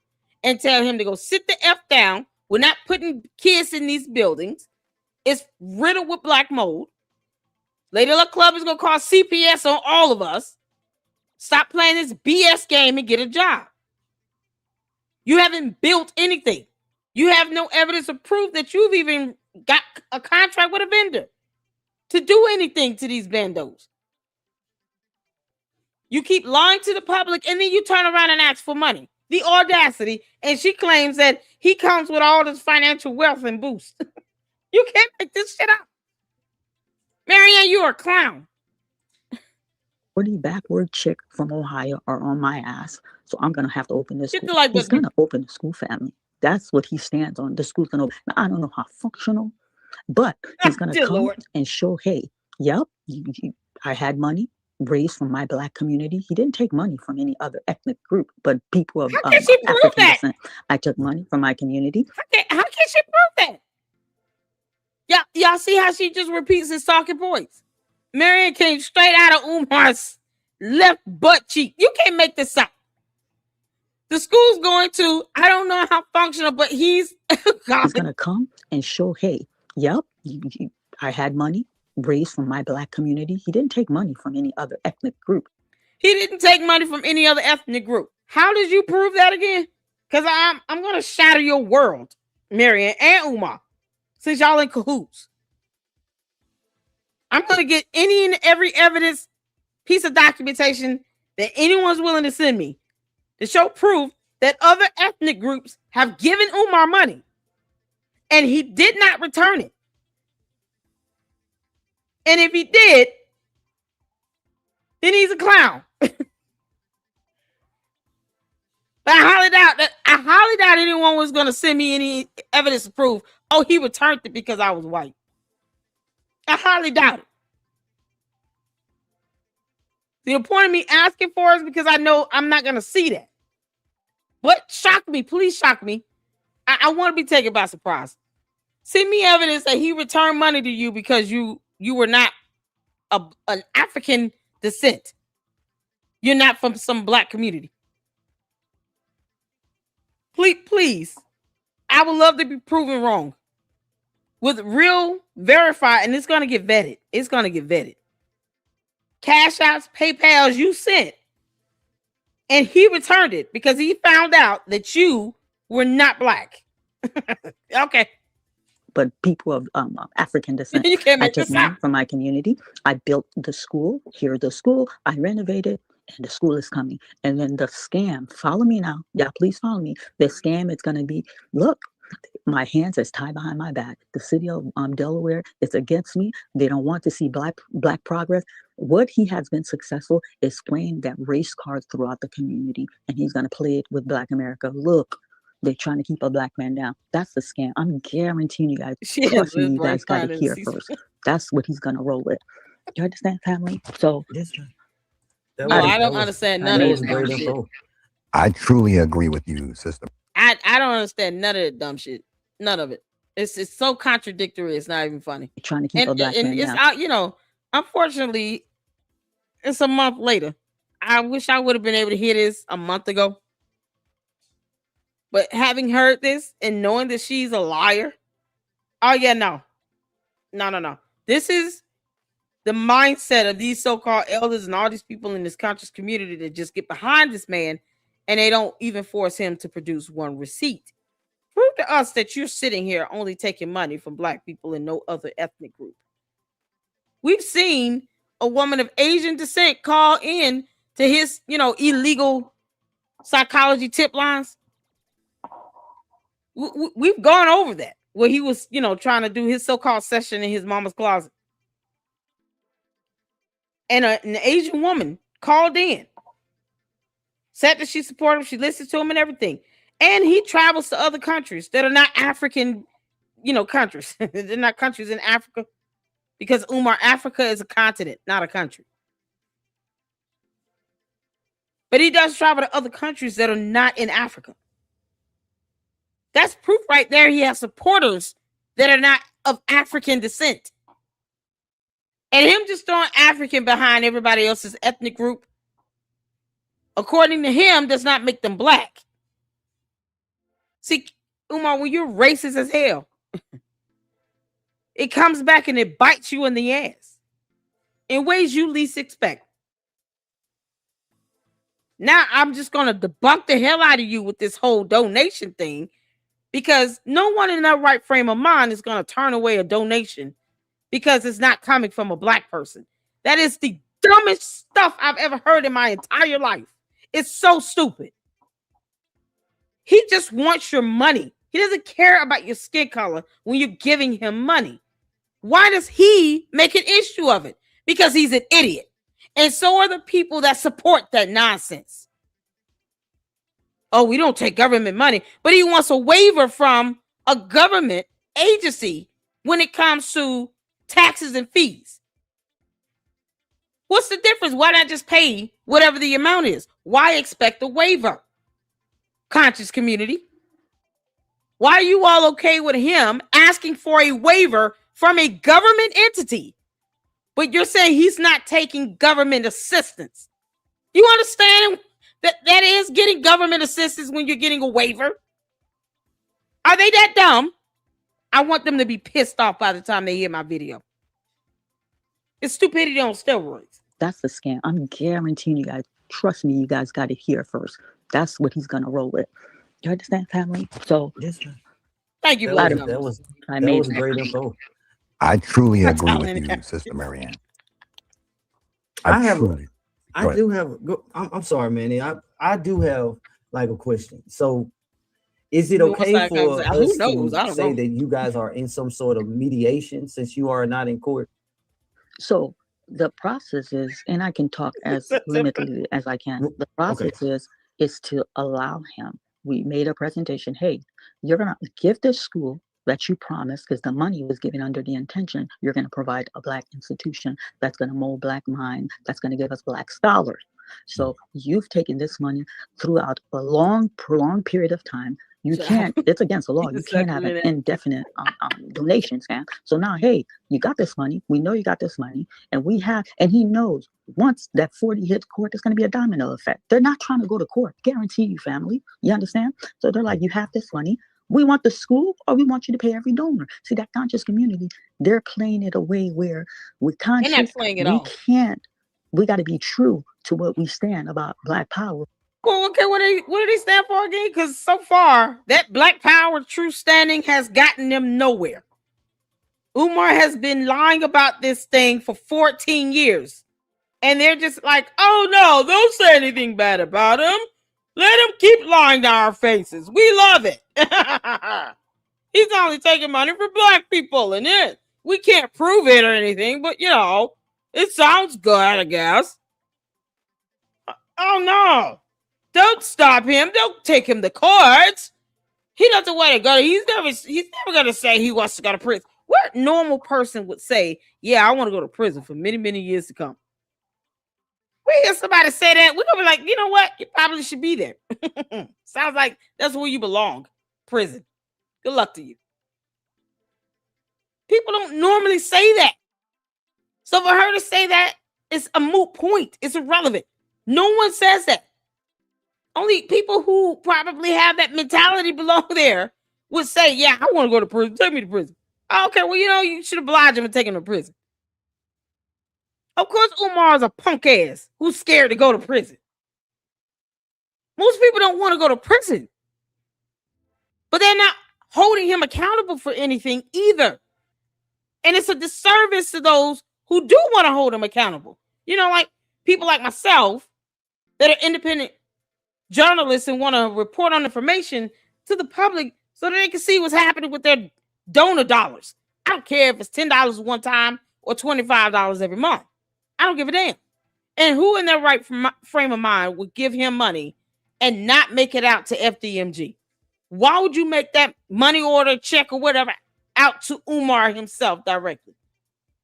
and tell him to go sit the F down. We're not putting kids in these buildings. It's riddled with black mold. Lady Luck Club is going to call CPS on all of us. Stop playing this BS game and get a job. You haven't built anything. You have no evidence or proof that you've even got a contract with a vendor to do anything to these bandos. You keep lying to the public and then you turn around and ask for money. The audacity. And she claims that he comes with all this financial wealth and boost. You can't make this shit up. Marianne, you're a clown. 40 backward chick from Ohio are on my ass. So I'm going to have to open this school. Like he's going to open the school, family. That's what he stands on. The school's going to open. Now, I don't know how functional, but he's going to come and show, hey, yep, I had money raised from my black community. He didn't take money from any other ethnic group, but people of African descent. I took money from my community. How can she prove that? Y'all see how she just repeats his talking points? Marion came straight out of Umar's left butt cheek. You can't make this up. The school's going to, I don't know how functional, but he's going to come and show, hey, yep, I had money raised from my black community. He didn't take money from any other ethnic group. He didn't take money from any other ethnic group. How did you prove that again? Because I'm gonna shatter your world, Marion and Umar, since y'all in cahoots. I'm gonna get any and every evidence, piece of documentation that anyone's willing to send me to show proof that other ethnic groups have given Umar money and he did not return it. And if he did, then he's a clown. But I highly doubt anyone was going to send me any evidence to prove, oh, he returned it because I was white. I highly doubt it. The point of me asking for is because I know I'm not going to see that. But shock me, please shock me. I want to be taken by surprise. Send me evidence that he returned money to you because you were not an African descent. You're not from some black community. Please. I would love to be proven wrong. With real verified, and it's going to get vetted. It's going to get vetted. Cash outs, PayPals you sent. And he returned it because he found out that you were not black. Okay. But people of African descent, You can't I make took this money up. from my community. I built the school. Here's the school. I renovated, and the school is coming. And then the scam, follow me now. Yeah, please follow me. The scam is going to be, look, my hands is tied behind my back. The city of Delaware is against me. They don't want to see black progress. What he has been successful is playing that race card throughout the community, and he's going to play it with Black America. Look, they're trying to keep a black man down. That's the scam. I'm guaranteeing you guys. Trust me, you guys got to hear first. That's what he's going to roll with. You understand, family? So, no, I don't understand none of this dumb shit. I truly agree with you, sister. I don't understand none of the dumb shit. None of it. It's so contradictory. It's not even funny. Trying to keep a black man it's down. out. You know, unfortunately, it's a month later. I wish I would have been able to hear this a month ago. But having heard this and knowing that she's a liar, oh yeah, no. This is the mindset of these so-called elders and all these people in this conscious community that just get behind this man and they don't even force him to produce one receipt. Prove to us that you're sitting here only taking money from black people and no other ethnic group. We've seen a woman of Asian descent call in to his, illegal psychology tip lines. We've gone over that where he was, trying to do his so-called session in his mama's closet. And an Asian woman called in, said that she supported him, she listens to him and everything. And he travels to other countries that are not African, countries. They're not countries in Africa. Because Umar, Africa is a continent, not a country. But he does travel to other countries that are not in Africa. That's proof right there. He has supporters that are not of African descent. And him just throwing African behind everybody else's ethnic group, according to him, does not make them black. See, Umar, when you're racist as hell, it comes back and it bites you in the ass in ways you least expect. Now I'm just going to debunk the hell out of you with this whole donation thing, because no one in their right frame of mind is going to turn away a donation because it's not coming from a black person. That is the dumbest stuff I've ever heard in my entire life. It's so stupid. He just wants your money. He doesn't care about your skin color when you're giving him money. Why does he make an issue of it? Because he's an idiot. And so are the people that support that nonsense. Oh, we don't take government money, but he wants a waiver from a government agency when it comes to taxes and fees. What's the difference? Why not just pay whatever the amount is? Why expect a waiver? Conscious community. Why are you all okay with him asking for a waiver from a government entity, but you're saying he's not taking government assistance? You understand that is getting government assistance when you're getting a waiver? Are they that dumb? I want them to be pissed off by the time they hear my video. It's stupidity on steroids. That's the scam. I'm guaranteeing you guys. Trust me, you guys got to hear first. That's what he's going to roll with. You understand, family? So Yes, Thank you, that Blood was I, that Numbers. was I that made was that. great info. I truly That's agree all with in you, there. Sister Marianne. I I have truly. I Go ahead. do have I'm sorry, Manny. I do have like a question. So is it You want to okay start a for conversation? Who us knows? to I don't say know. that you guys are in some sort of mediation since you are not in court? So the process is, and I can talk as limitedly as I can. The Okay. process is to allow him. We made a presentation. Hey, you're gonna give this school that you promised, because the money was given under the intention you're going to provide a black institution that's going to mold black mind, that's going to give us black scholars. So you've taken this money throughout a long, prolonged period of time. You Child. can't, it's against the law. He's a You can't have an succulent. indefinite donation scam. So now, hey, you got this money. We know you got this money. And we have, and he knows once that 40 hits court, it's going to be a domino effect. They're not trying to go to court. Guarantee you, family. You understand? So they're like, you have this money. We want the school, or we want you to pay every donor. See, that conscious community, they're playing it away where we're They're not conscious. playing it We all. can't, we got to be true to what we stand about black power. Well, okay, what do they stand for again? Because so far, that Black Power true standing has gotten them nowhere. Umar has been lying about this thing for 14 years. And they're just like, oh no, don't say anything bad about him. Let him keep lying to our faces. We love it. He's only taking money for black people, and it we can't prove it or anything, but it sounds good, I guess. Oh no. Don't stop him. Don't take him to court. He doesn't want to go. He's never gonna say he wants to go to prison. What normal person would say, yeah, I want to go to prison for many, many years to come? We hear somebody say that, we're gonna be like, you know what? You probably should be there. Sounds like that's where you belong. Prison. Good luck to you. People don't normally say that. So for her to say that, it's a moot point. It's irrelevant. No one says that. Only people who probably have that mentality below there would say, yeah, I want to go to prison. Take me to prison. Okay, well, you should oblige him and take him to prison. Of course, Umar is a punk ass who's scared to go to prison. Most people don't want to go to prison, but they're not holding him accountable for anything either. And it's a disservice to those who do want to hold him accountable. Like people like myself that are independent journalists and want to report on information to the public so that they can see what's happening with their donor dollars. I don't care if it's $10 one time or $25 every month. I don't give a damn. And who in their right frame of mind would give him money and not make it out to FDMG? Why would you make that money order, check, or whatever out to Umar himself directly?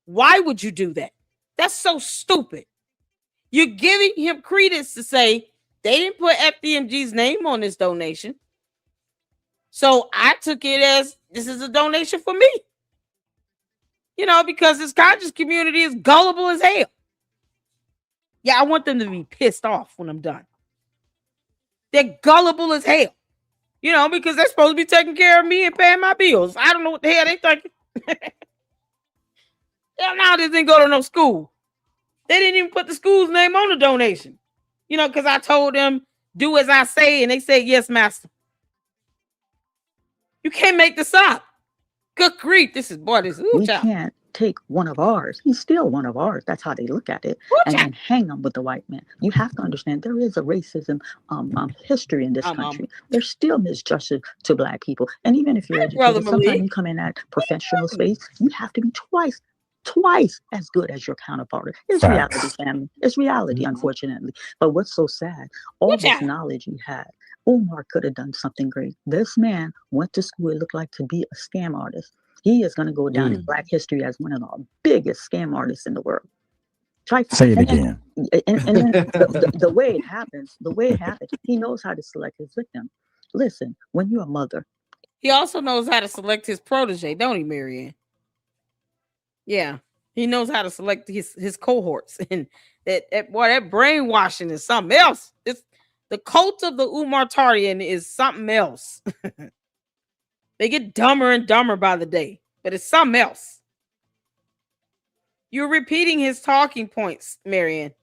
Why would you do that? That's so stupid. You're giving him credence to say they didn't put FDMG's name on this donation. So I took it as this is a donation for me. Because this conscious community is gullible as hell. Yeah, I want them to be pissed off when I'm done. They're gullible as hell. Because they're supposed to be taking care of me and paying my bills. I don't know what the hell they thinking. Hell, now this didn't go to no school. They didn't even put the school's name on the donation. Because I told them, do as I say, and they said, yes, master. You can't make this up. Good grief. This is, ooh, We child. can't take one of ours. He's still one of ours. That's how they look at it, Ooh, and child. then hang him with the white man. You have to understand there is a racism history in this country. There's still misjustice to black people, and even if you're Brother educated, sometimes Malik. you come in that professional space. You have to be twice as good as your counterpart. It's reality, Facts. family. It's reality, unfortunately. But what's so sad, all this knowledge he had, Umar could have done something great. This man went to school, it looked like, to be a scam artist. He is going to go down in Black history as one of the biggest scam artists in the world. Say it and again. then the way it happens, he knows how to select his victim. Listen, when you're a mother, He also knows how to select his protege, don't he, Marianne? Yeah. He knows how to select his cohorts. And that brainwashing is something else. It's the cult of the Umar Tardian is something else. They get dumber and dumber by the day, but it's something else. You're repeating his talking points, Marianne.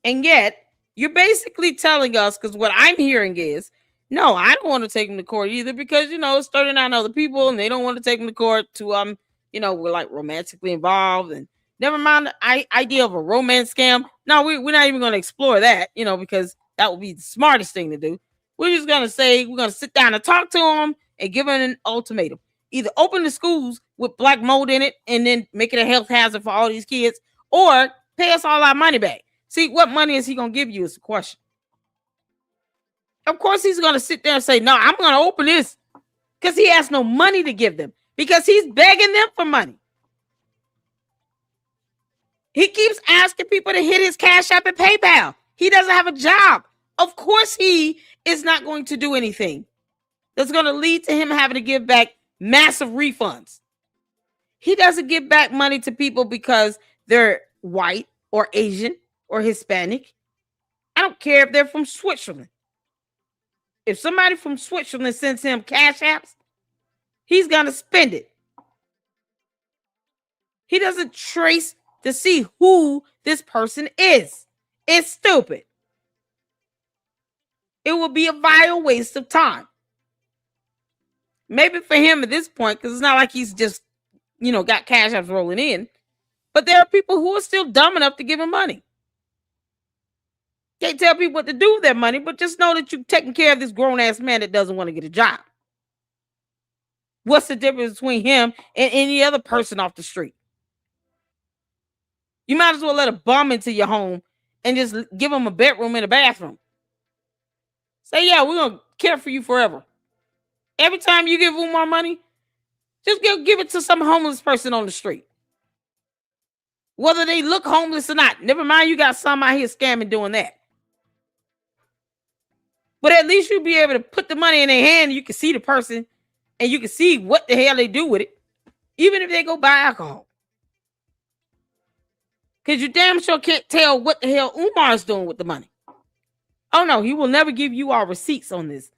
And yet, you're basically telling us, because what I'm hearing is, No, I don't want to take him to court either because it's 39 other people and they don't want to take him to court to we're like romantically involved and never mind the idea of a romance scam. No, we're not even going to explore that, because that would be the smartest thing to do. We're just going to say we're going to sit down and talk to him and give him an ultimatum. Either open the schools with black mold in it and then make it a health hazard for all these kids, or pay us all our money back. See, what money is he going to give you is the question. Of course, he's going to sit there and say, no, I'm going to open this because he has no money to give them because he's begging them for money. He keeps asking people to hit his Cash App and PayPal. He doesn't have a job. Of course, he is not going to do anything that's going to lead to him having to give back massive refunds. He doesn't give back money to people because they're white or Asian or Hispanic. I don't care if they're from Switzerland. If somebody from Switzerland sends him Cash Apps, he's going to spend it. He doesn't trace to see who this person is. It's stupid. It will be a vile waste of time. Maybe for him at this point, because it's not like he's just, got Cash Apps rolling in. But there are people who are still dumb enough to give him money. Can't tell people what to do with their money, but just know that you're taking care of this grown-ass man that doesn't want to get a job. What's the difference between him and any other person off the street? You might as well let a bum into your home and just give him a bedroom and a bathroom. Say, yeah, we're going to care for you forever. Every time you give Umar money, just give it to some homeless person on the street. Whether they look homeless or not. Never mind, you got some out here scamming doing that. But at least you'll be able to put the money in their hand. And you can see the person and you can see what the hell they do with it. Even if they go buy alcohol. Because you damn sure can't tell what the hell Umar's doing with the money. Oh no, he will never give you all receipts on this.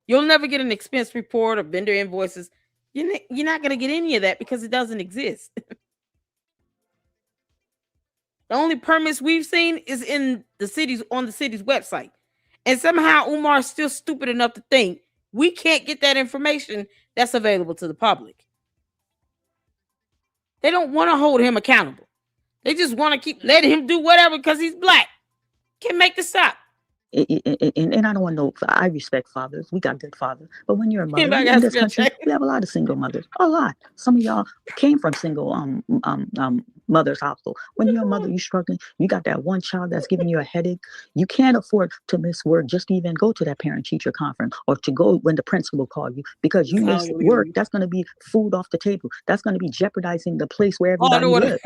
You'll never get an expense report or vendor invoices. You're not going to get any of that because it doesn't exist. The only permits we've seen is on the city's website. And somehow Umar's still stupid enough to think we can't get that information that's available to the public. They don't want to hold him accountable. They just want to keep letting him do whatever because he's black. Can't make this up. And I don't want no. I respect fathers. We got good fathers. But when you're a mother in this country, we have a lot of single mothers. A lot. Some of y'all came from single mother's household. When you're a mother, you're struggling. You got that one child that's giving you a headache. You can't afford to miss work just to even go to that parent-teacher conference or to go when the principal called you because you miss work. That's going to be food off the table. That's going to be jeopardizing the place where everybody lives.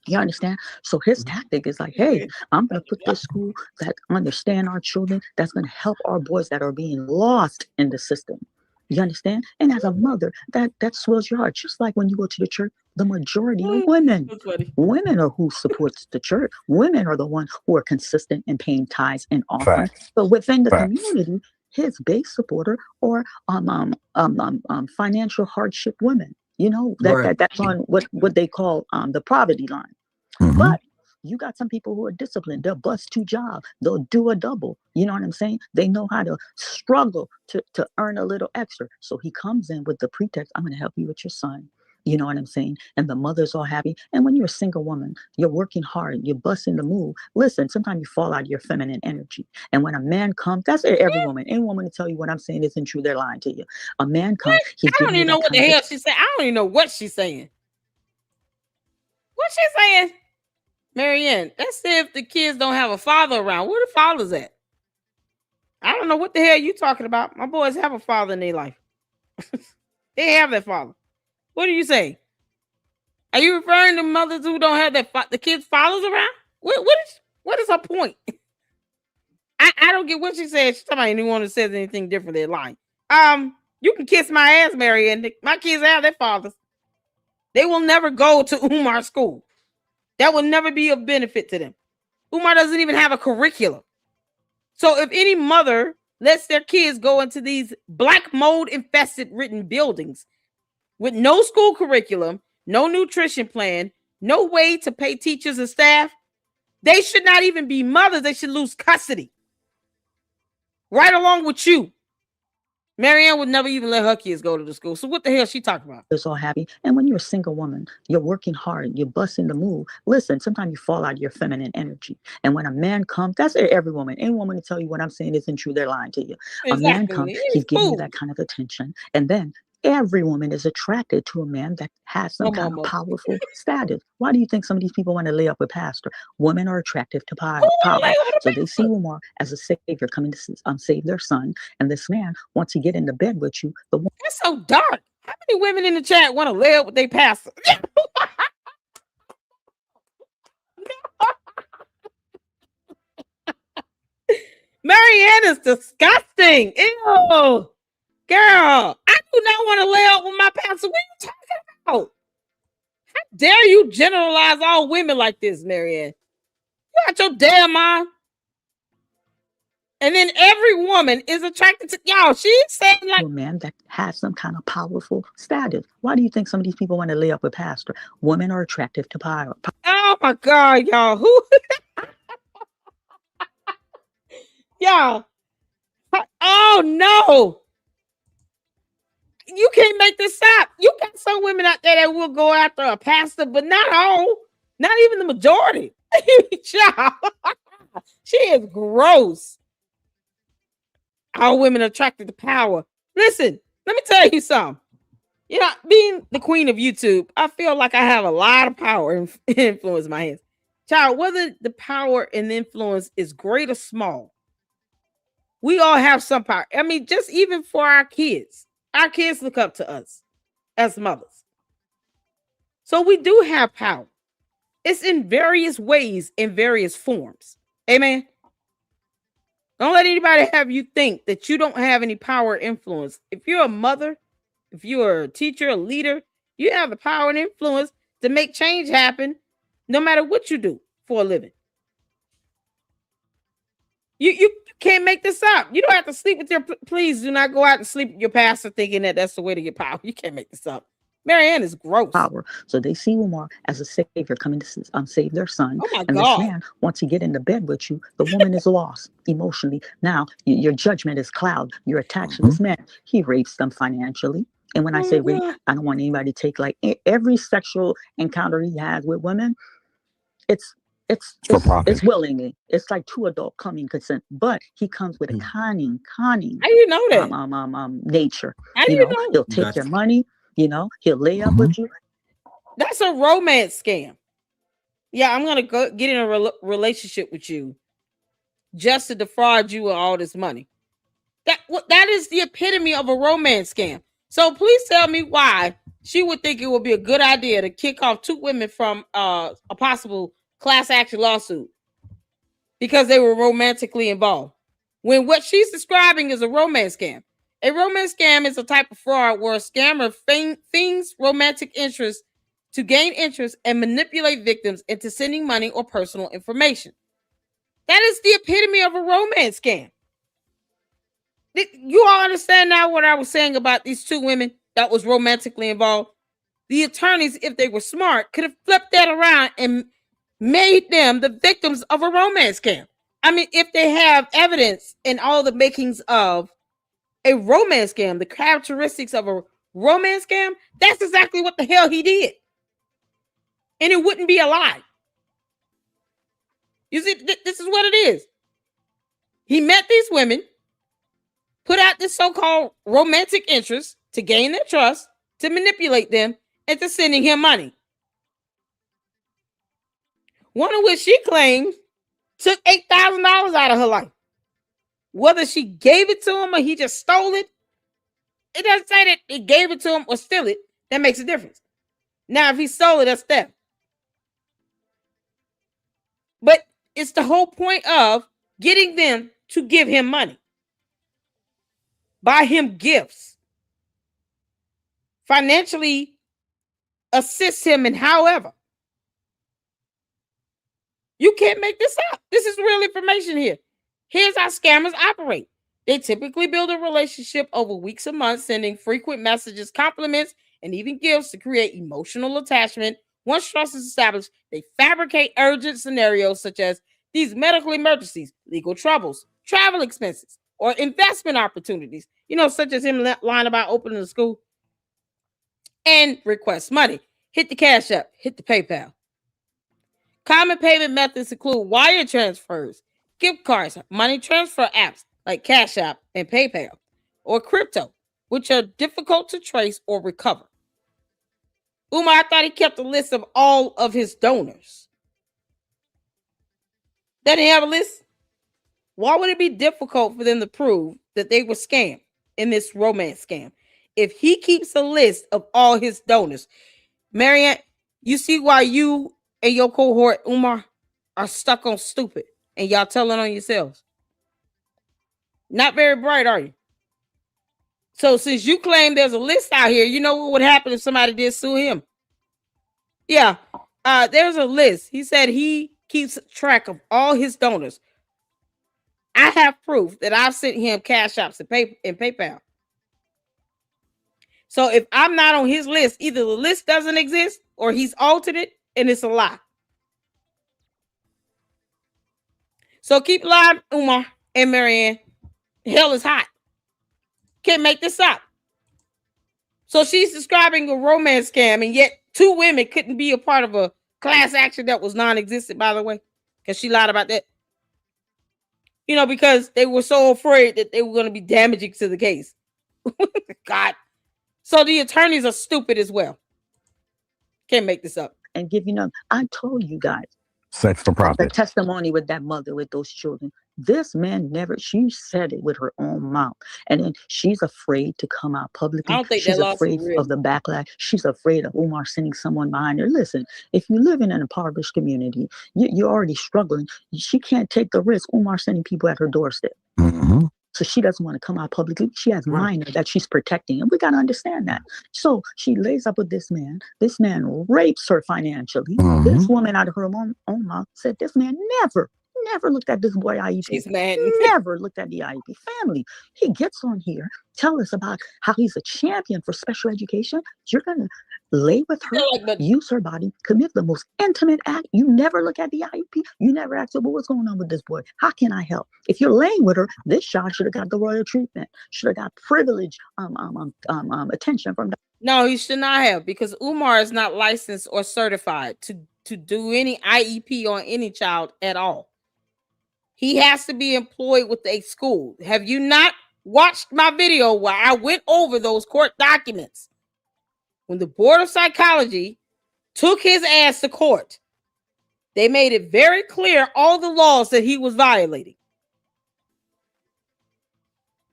You understand? So his tactic is like, hey, I'm going to put this school that understand our children, that's going to help our boys that are being lost in the system. You understand? And as a mother, that swells your heart. Just like when you go to the church, the majority are women. Women are who supports the church. Women are the ones who are consistent in paying tithes and offerings. So within the community, his base supporter or financial hardship women. That's on what they call the poverty line. Mm-hmm. But you got some people who are disciplined. They'll bust 2 jobs. They'll do a double. You know what I'm saying? They know how to struggle to earn a little extra. So he comes in with the pretext, I'm going to help you with your son. You know what I'm saying? And the mothers are happy. And when you're a single woman, you're working hard, you're busting the move. Listen, sometimes you fall out of your feminine energy. And when a man comes, that's every woman. Any woman to tell you what I'm saying isn't true, they're lying to you. A man comes, I don't even know what the hell she's saying. I don't even know what she's saying. What's she saying? Marianne, let's see if the kids don't have a father around. Where the father's at? I don't know what the hell you talking about. My boys have a father in their life. They have that father. What are you saying? Are you referring to mothers who don't have the kids' fathers around? What is her point? I don't get what she said. She's talking about anyone who says anything different, they're lying. You can kiss my ass, Marianne. My kids have their fathers. They will never go to Umar school. That will never be of benefit to them. Umar doesn't even have a curriculum. So if any mother lets their kids go into these black mold infested written buildings with no school curriculum, no nutrition plan, no way to pay teachers and staff, they should not even be mothers. They should lose custody. Right along with you. Marianne would never even let her kids go to the school. So what the hell is she talking about? You're so happy. And when you're a single woman, you're working hard, you're busting the move. Listen, sometimes you fall out of your feminine energy. And when a man comes, that's every woman. Any woman to tell you what I'm saying isn't true, they're lying to you. A man comes, Exactly. he's giving you Fool. that kind of attention. And then every woman is attracted to a man that has some My kind of mama. powerful status. Why do you think some of these people want to lay up with pastor? Women are attractive to Who wanna lay power. with a So they see pastor? Umar as a savior coming to save their son. And this man, once he get into bed with you, the woman That's so dark. How many women in the chat want to lay up with their pastor? Marianne is disgusting. Ew. Girl, I do not want to lay up with my pastor. What are you talking about? How dare you generalize all women like this, Marianne? You got your damn mind. And then every woman is attracted to y'all. She's saying like a man that has some kind of powerful status. Why do you think some of these people want to lay up with pastor? Women are attractive to power. oh my God, y'all. Who y'all? Oh no. You can't make this up. You got some women out there that will go after a pastor, but not all. Not even the majority. Child. She is gross. All women are attracted to power. Listen, let me tell you something. You know, being the queen of YouTube, I feel like I have a lot of power and influence in my hands. Child, whether the power and influence is great or small, we all have some power. I mean, just even for our kids look up to us as mothers. So we do have power. It's in various ways, in various forms. Amen. Don't let anybody have you think that you don't have any power or influence. If you're a mother, if you're a teacher, a leader, you have the power and influence to make change happen no matter what you do for a living. You can't make this up. You don't have to sleep with your, please do not go out and sleep with your pastor thinking that that's the way to get power. You can't make this up. Marianne is gross. Power. So they see Umar as a savior coming to save their son. Oh my and God. This man, once he get into bed with you, the woman is lost emotionally. Now your judgment is cloud. You're attached to this man. He rapes them financially. And when I say rape, I don't want anybody to take like every sexual encounter he has with women. It's willingly. It's like two adult coming consent, but he comes with a conning. How do you know that? Nature. How do you know? He'll take your money. He'll lay up with you. That's a romance scam. Yeah, I'm gonna go get in a relationship with you just to defraud you of all this money. That is the epitome of a romance scam. So please tell me why she would think it would be a good idea to kick off two women from a possible class action lawsuit because they were romantically involved. When what she's describing is a romance scam. A romance scam is a type of fraud where a scammer feigns romantic interest to gain interest and manipulate victims into sending money or personal information. That is the epitome of a romance scam. You all understand now what I was saying about these two women that was romantically involved? The attorneys, if they were smart, could have flipped that around and made them the victims of a romance scam. I mean, if they have evidence and all the makings of a romance scam, the characteristics of a romance scam, that's exactly what the hell he did. And it wouldn't be a lie. You see, this is what it is. He met these women, put out this so-called romantic interest to gain their trust, to manipulate them, into sending him money. One of which she claimed took $8,000 out of her life. Whether she gave it to him or he just stole it, it doesn't say that he gave it to him or steal it. That makes a difference. Now, if he stole it, that's theft. But it's the whole point of getting them to give him money. Buy him gifts. Financially assist him in however. You can't make this up. This is real information here. Here's how scammers operate. They typically build a relationship over weeks or months, sending frequent messages, compliments, and even gifts to create emotional attachment. Once trust is established, they fabricate urgent scenarios such as these medical emergencies, legal troubles, travel expenses, or investment opportunities, such as him lying about opening the school, and request money. Hit the Cash App, hit the PayPal. Common payment methods include wire transfers, gift cards, money transfer apps like Cash App and PayPal, or crypto, which are difficult to trace or recover. Umar thought he kept a list of all of his donors. They didn't have a list. Why would it be difficult for them to prove that they were scammed in this romance scam if he keeps a list of all his donors? Marianne, you see why you and your cohort, Umar, are stuck on stupid and y'all telling on yourselves. Not very bright, are you? So since you claim there's a list out here, you know what would happen if somebody did sue him? Yeah, there's a list. He said he keeps track of all his donors. I have proof that I've sent him Cash Apps and PayPal. So if I'm not on his list, either the list doesn't exist or he's altered it and it's a lie. So keep lying, Umar and Marianne. Hell is hot. Can't make this up. So she's describing a romance scam, and yet 2 women couldn't be a part of a class action that was non-existent, by the way, because she lied about that. Because they were so afraid that they were going to be damaging to the case. God. So the attorneys are stupid as well. Can't make this up. And give I told you guys. Sex for The profit. testimony with that mother with those children. This man she said it with her own mouth. And then she's afraid to come out publicly. I don't think she's that lawsuit afraid real. of the backlash. She's afraid of Umar sending someone behind her. Listen, if you live in an impoverished community, you're already struggling. She can't take the risk Umar sending people at her doorstep. Mm-hmm. So she doesn't want to come out publicly. She has minors that she's protecting. And we got to understand that. So she lays up with this man. This man rapes her financially. Mm-hmm. This woman out of her own mouth said this man never looked at this boy IEP. She's mad. Never looked at the IEP family. He gets on here, tell us about how he's a champion for special education. You're going to lay with her, use her body, commit the most intimate act. You never look at the IEP. You never ask her, well, what's going on with this boy? How can I help? If you're laying with her, this child should have got the royal treatment, should have got privilege attention from the. No, he should not have, because Umar is not licensed or certified to do any IEP on any child at all. He has to be employed with a school. Have you not watched my video where I went over those court documents? When the Board of Psychology took his ass to court, they made it very clear all the laws that he was violating.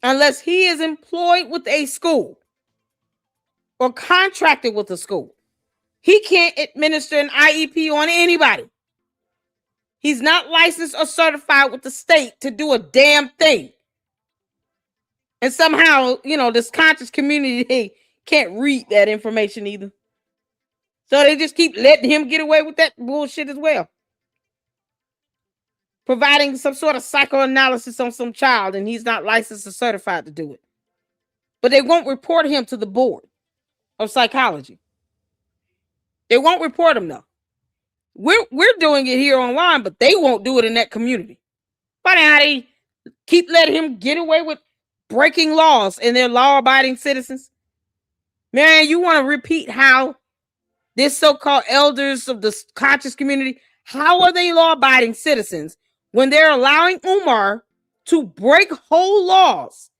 Unless he is employed with a school or contracted with a school, he can't administer an IEP on anybody. He's not licensed or certified with the state to do a damn thing. And somehow, this conscious community, they can't read that information either. So they just keep letting him get away with that bullshit as well. Providing some sort of psychoanalysis on some child, and he's not licensed or certified to do it. But they won't report him to the Board of Psychology. They won't report him, though. We're doing it here online, but they won't do it in that community. Funny how they keep letting him get away with breaking laws and they're law-abiding citizens. Man, you want to repeat how this so-called elders of the conscious community, how are they law-abiding citizens when they're allowing Umar to break whole laws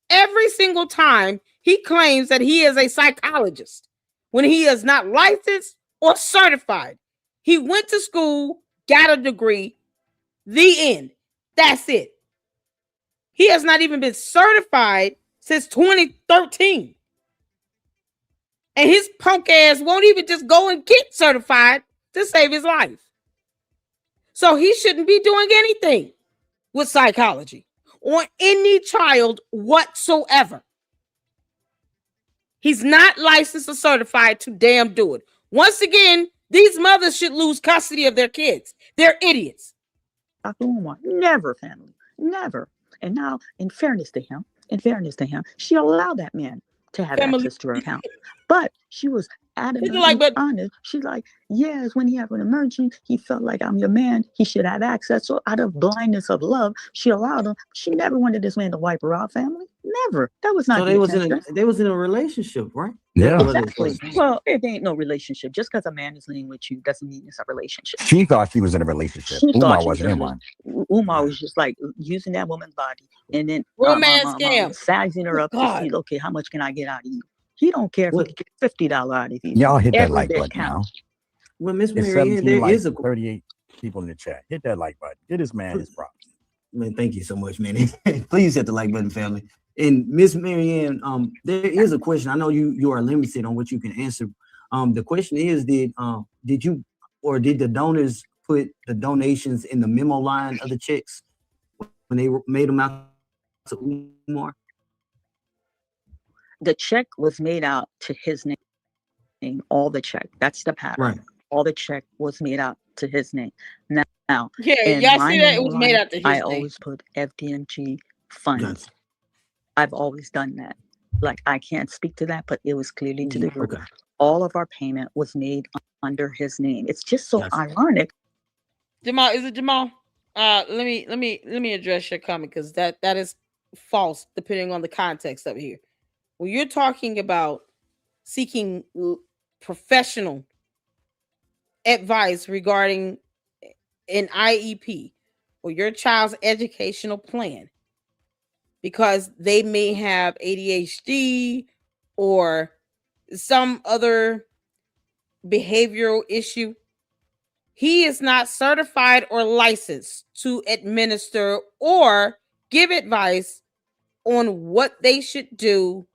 every single time he claims that he is a psychologist when he is not licensed or certified? He went to school, got a degree, the end. That's it. He has not even been certified since 2013. And his punk ass won't even just go and get certified to save his life. So he shouldn't be doing anything with psychology on any child whatsoever. He's not licensed or certified to damn do it. Once again, these mothers should lose custody of their kids. They're idiots. Dr. Umar, never, family, never. And now, in fairness to him, she allowed that man to have access to her account. But she was adamantly honest. She's like, yes, when he had an emergency, he felt like, I'm your man. He should have access. So out of blindness of love, she allowed him. She never wanted this man to wipe her out, family. Never. That was not So the intention. they was in a relationship, right? Yeah. Well, Exactly. Well, it ain't no relationship. Just because a man is laying with you doesn't mean it's a relationship. She thought she was in a relationship. She Umar thought she was wasn't in a in one. Umar was just like using that woman's body and then Romance scam. sizing her Oh, up to God. see, okay, how much can I get out of you? He don't care if he What? can get $50 out of you. Y'all hit that Every like bit button now. counts. Well, Miss It's Mary Ann, 17 there like is a 38 people in the chat. Hit that like button. Get this man his props. man. Thank you so much, man. Please hit the like button, family. And Miss Mary Ann, there is a question. I know you are limited on what you can answer. The question is, did you or did the donors put the donations in the memo line of the checks when they made them out to Umar? The check was made out to his name, all the check. That's the pattern. Right. All the check was made out to his name. Now, Yeah, in y'all my see that? It memo was made line, out to his I name. always put FDMG funds. Gotcha. I've always done that. Like, I can't speak to that, but it was clearly to the group. Okay. All of our payment was made under his name. It's just so Gotcha. ironic. Jamal, is it Jamal? Let me address your comment because that is false depending on the context of it here. When you're talking about seeking professional advice regarding an IEP or your child's educational plan because they may have ADHD or some other behavioral issue, he is not certified or licensed to administer or give advice on what they should do,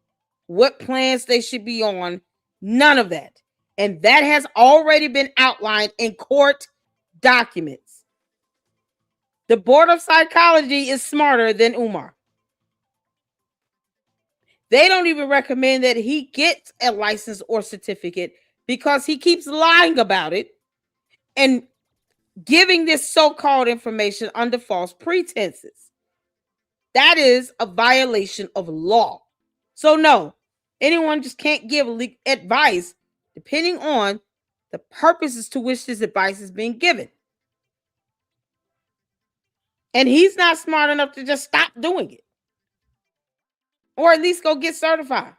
what plans they should be on, none of that. And that has already been outlined in court documents. The Board of Psychology is smarter than Umar. They don't even recommend that he gets a license or certificate because he keeps lying about it and giving this so-called information under false pretenses. That is a violation of law. So no, anyone just can't give advice depending on the purposes to which this advice is being given. And he's not smart enough to just stop doing it. Or at least go get certified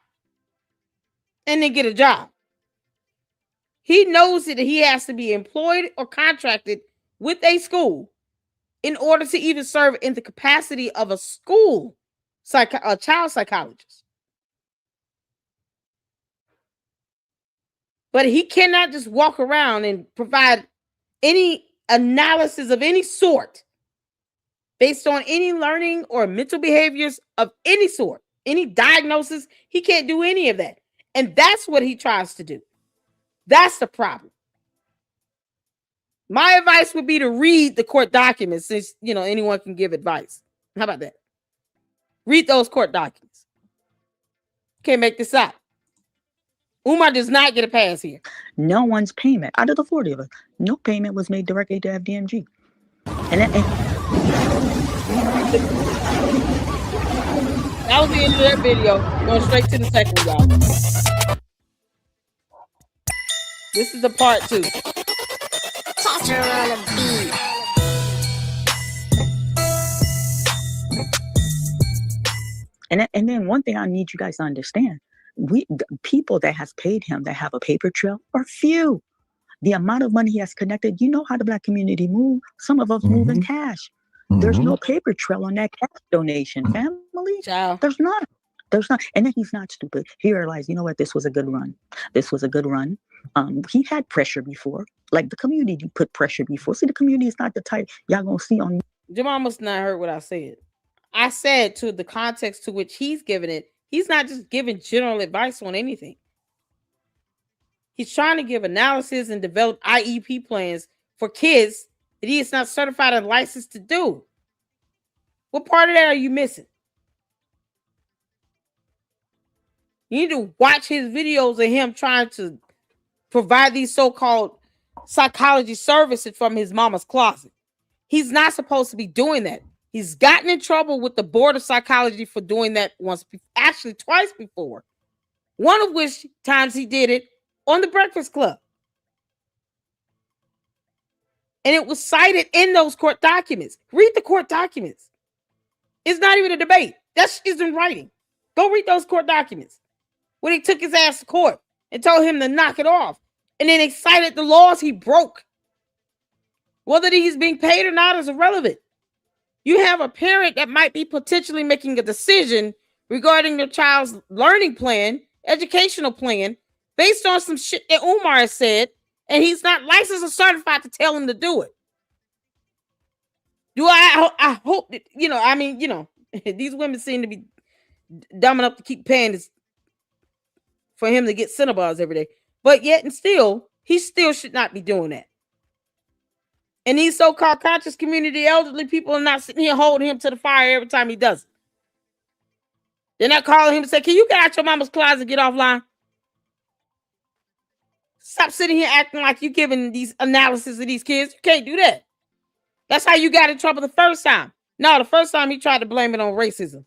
and then get a job. He knows that he has to be employed or contracted with a school in order to even serve in the capacity of a school a child psychologist. But he cannot just walk around and provide any analysis of any sort based on any learning or mental behaviors of any sort, any diagnosis. He can't do any of that. And that's what he tries to do. That's the problem. My advice would be to read the court documents since, anyone can give advice. How about that? Read those court documents. Can't make this up. Umar does not get a pass here. No one's payment, out of the 40 of us, no payment was made directly to FDMG. That was the end of that video. Going straight to the second one, y'all. This is the part 2. Catcher on a beat. And then one thing I need you guys to understand, the people that has paid him that have a paper trail are few. The amount of money he has connected, you know how the Black community move. Some of us move in cash. There's no paper trail on that cash donation, family. Child. There's not. And then he's not stupid. He realized, you know what, this was a good run. He had pressure before. Like the community put pressure before. See, the community is not the type y'all gonna see on. Jamal must not heard what I said. I said to the context to which he's given it, he's not just giving general advice on anything. He's trying to give analysis and develop IEP plans for kids that he is not certified and licensed to do. What part of that are you missing? You need to watch his videos of him trying to provide these so-called psychology services from his mama's closet. He's not supposed to be doing that. He's gotten in trouble with the Board of Psychology for doing that twice before. One of which times he did it on the Breakfast Club. And it was cited in those court documents. Read the court documents. It's not even a debate. That's in writing. Go read those court documents when he took his ass to court and told him to knock it off, and then cited the laws he broke. Whether he's being paid or not is irrelevant. You have a parent that might be potentially making a decision regarding their child's learning plan, educational plan, based on some shit that Umar has said, and he's not licensed or certified to tell him to do it. I hope that, these women seem to be dumb enough to keep paying this for him to get Cinnabars every day. But yet and still, he still should not be doing that. And these so-called conscious community elderly people are not sitting here holding him to the fire every time he does it. They're not calling him and say, can you get out your mama's closet and get offline? Stop sitting here acting like you're giving these analysis of these kids. You can't do that. That's how you got in trouble the first time. No, the first time he tried to blame it on racism.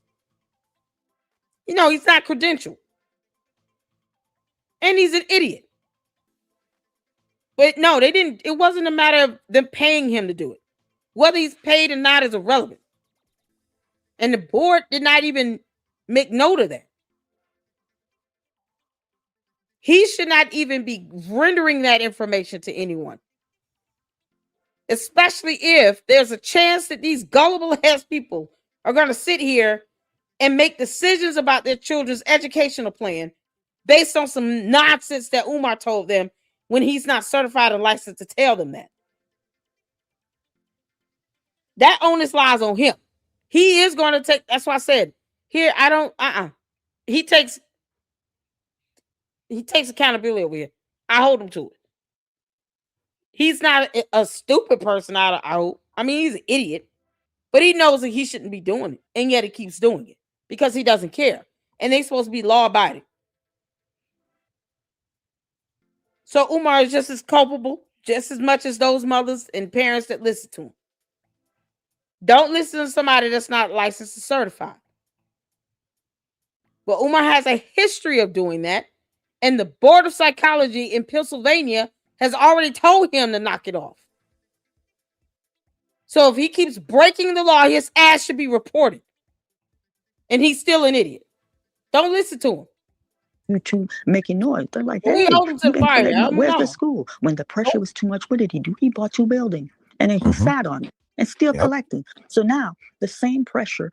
He's not credentialed. And he's an idiot. But no, they didn't. It wasn't a matter of them paying him to do it. Whether he's paid or not is irrelevant. And the board did not even make note of that. He should not even be rendering that information to anyone. Especially if there's a chance that these gullible ass people are going to sit here and make decisions about their children's educational plan based on some nonsense that Umar told them when he's not certified and licensed to tell them that. That onus lies on him. He is going to take, that's why I said, here, I don't, He takes accountability over here. I hold him to it. He's not a stupid person, I hope. I mean, he's an idiot. But he knows that he shouldn't be doing it. And yet he keeps doing it. Because he doesn't care. And they're supposed to be law-abiding. So Umar is just as culpable, just as much as those mothers and parents that listen to him. Don't listen to somebody that's not licensed or certified. But Umar has a history of doing that. And the Board of Psychology in Pennsylvania has already told him to knock it off. So if he keeps breaking the law, his ass should be reported. And he's still an idiot. Don't listen to him. YouTube making noise. They're like, We hey, hold him to the fire. where's the school? When the pressure was too much, what did he do? He bought 2 buildings and then he sat on it and still collecting. So now the same pressure